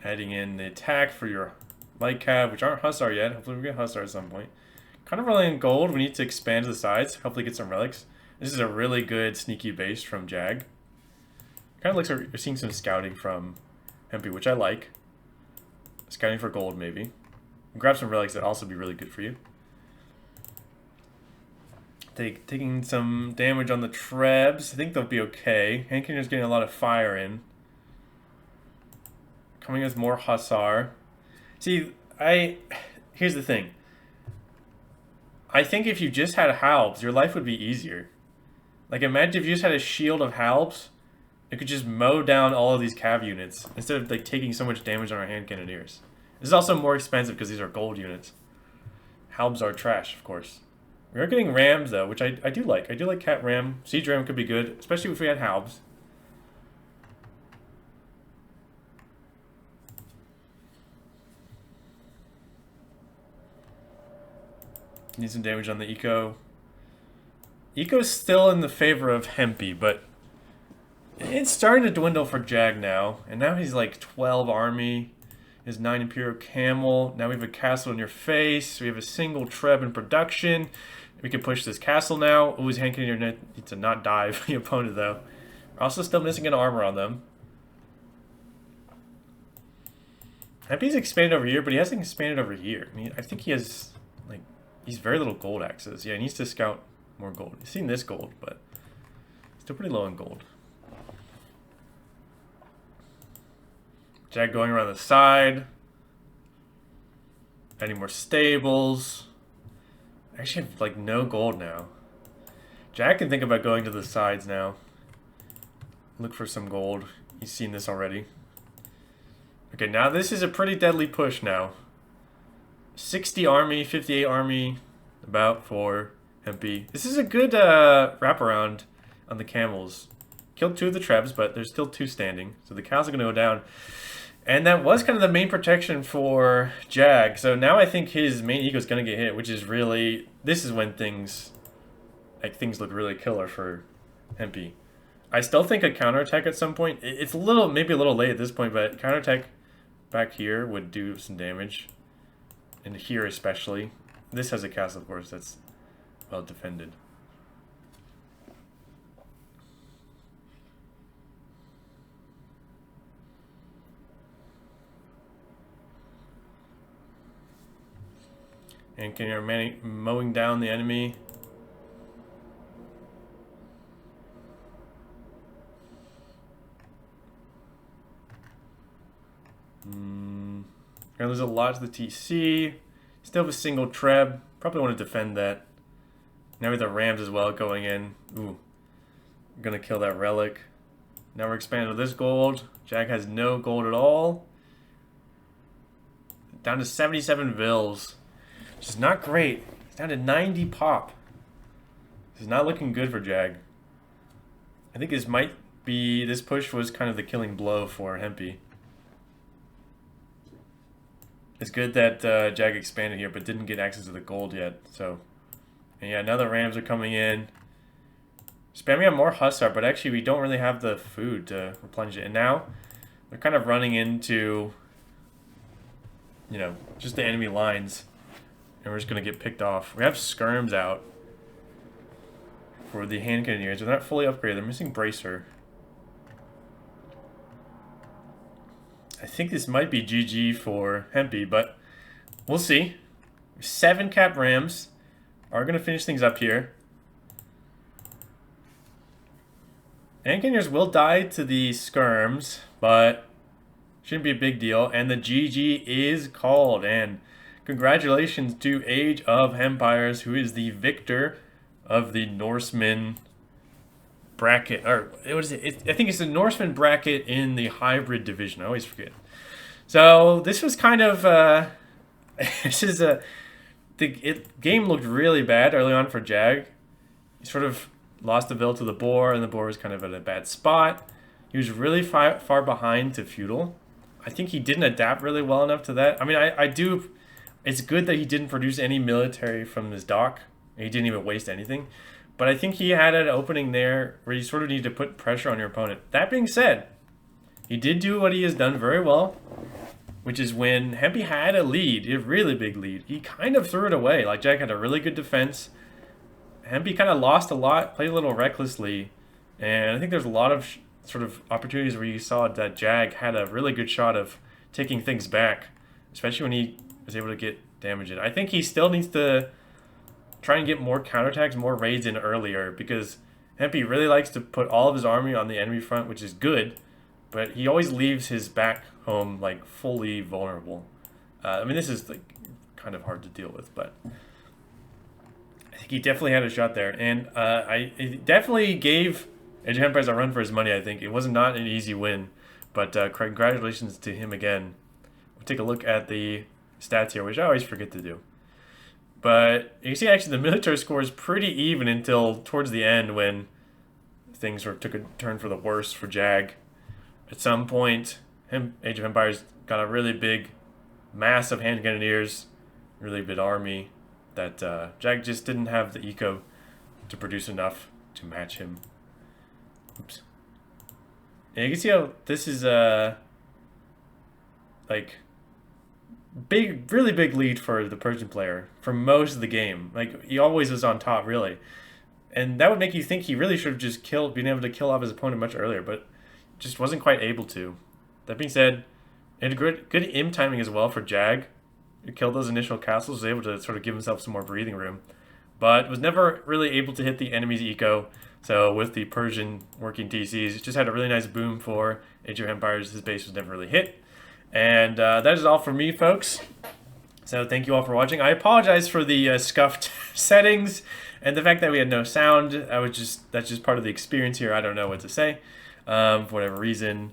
Adding in the attack for your light cav, which aren't Hussar yet. Hopefully we get Hussar at some point. Kind of relying on gold. We need to expand to the sides. Hopefully get some relics. This is a really good sneaky base from Jag. Kind of looks like you're seeing some scouting from Hempy, which I like. Scouting for gold, maybe. Grab some relics that also be really good for you. Taking some damage on the trebs. I think they'll be okay. Handcannoner's getting a lot of fire in. Coming with more Hussar. See, here's the thing. I think if you just had Halbs, your life would be easier. Like, imagine if you just had a shield of Halbs, it could just mow down all of these cav units instead of like taking so much damage on our hand cannoneers. This is also more expensive because these are gold units. Halbs are trash, of course. We are getting rams though, which I do like. I do like cat ram. Siege ram could be good, especially if we had Halbs. Need some damage on the eco. Eco's still in the favor of Hempy, but it's starting to dwindle for Jag now. And now he's like 12 army. His 9 Imperial Camel. Now we have a castle in your face. We have a single treb in production. We can push this castle now. Ooh, his hand cannoneer needs to not die for the opponent though. We're also still missing an armor on them. Hempy's expanded over here, but he hasn't expanded over here. I mean, I think he has, like, he's very little gold access. Yeah, he needs to scout more gold. He's seen this gold, but still pretty low on gold. Jag going around the side. Any more stables? I actually have like no gold now. Jack can think about going to the sides now. Look for some gold. He's seen this already. Okay, now this is a pretty deadly push now. 60 army, 58 army, about for Hempy. This is a good wraparound on the camels. Killed 2 of the trebs, but there's still 2 standing. So the cows are going to go down. And that was kind of the main protection for Jag. So now I think his main ego is going to get hit, which is really... This is when things look really killer for Hempy. I still think a counterattack at some point. It's a little, maybe a little late at this point, but counterattack back here would do some damage. And here especially. This has a castle, of course, that's well defended. And can you mowing down the enemy? Gonna lose a lot to the TC. Still have a single treb. Probably want to defend that. Now with the Rams as well going in. Ooh. We're gonna kill that relic. Now we're expanding with this gold. Jag has no gold at all. Down to 77 Vils. Which is not great. It's down to 90 pop. This is not looking good for Jag. I think this might be... This push was kind of the killing blow for Hempy. It's good that Jag expanded here, but didn't get access to the gold yet. So, and yeah, now the Rams are coming in. Spamming on more Hussar, but actually we don't really have the food to replenish it. And now they're kind of running into, you know, just the enemy lines. And we're just going to get picked off. We have skirms out for the hand cannoneers. They're not fully upgraded. They're missing Bracer. I think this might be GG for Hempy, but we'll see. 7 cap Rams are going to finish things up here. Cannoneers will die to the skirms, but shouldn't be a big deal. And the GG is called. And congratulations to Age of Hempires, who is the victor of the Norseman bracket. Or what is it? I think it's the Norseman bracket in the hybrid division. I always forget. So this was kind of the game looked really bad early on for Jag. He sort of lost the Vil to the Boar, and the Boar was kind of at a bad spot. He was really far behind to Feudal. I think he didn't adapt really well enough to that. I mean, I do... It's good that he didn't produce any military from his dock. He didn't even waste anything. But I think he had an opening there where you sort of need to put pressure on your opponent. That being said, he did do what he has done very well, which is when Hempy had a lead, a really big lead, he kind of threw it away. Like, Jag had a really good defense. Hempy kind of lost a lot, played a little recklessly, and I think there's a lot of sort of opportunities where you saw that Jag had a really good shot of taking things back, especially when he was able to get damage in. I think he still needs to try and get more counterattacks, more raids in earlier, because Hempy really likes to put all of his army on the enemy front, which is good, but he always leaves his back home like fully vulnerable. I mean, this is like kind of hard to deal with, but I think he definitely had a shot there, and it definitely gave Age of Empires a run for his money. I think it was not an easy win, but congratulations to him again. We'll take a look at the stats here, which I always forget to do. But you see, actually, the military score is pretty even until towards the end when things sort of took a turn for the worse for Jag. At some point, Age of Empires got a really big mass of hand cannoneers, really big army that Jag just didn't have the eco to produce enough to match him. Oops. And you can see how this is like big, really big lead for the Persian player for most of the game. Like, he always was on top, really. And that would make you think he really should have just been able to kill off his opponent much earlier, but just wasn't quite able to. That being said, it had good imp timing as well for Jag. He killed those initial castles, was able to sort of give himself some more breathing room, but was never really able to hit the enemy's eco. So with the Persian working TCs, just had a really nice boom for Age of Empires. His base was never really hit. And that is all for me, folks. So thank you all for watching. I apologize for the scuffed settings and the fact that we had no sound. That's just part of the experience here. I don't know what to say. For whatever reason,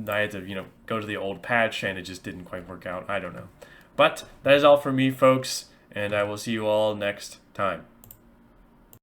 I had to go to the old patch and it just didn't quite work out. I don't know. But that is all from me, folks, and I will see you all next time.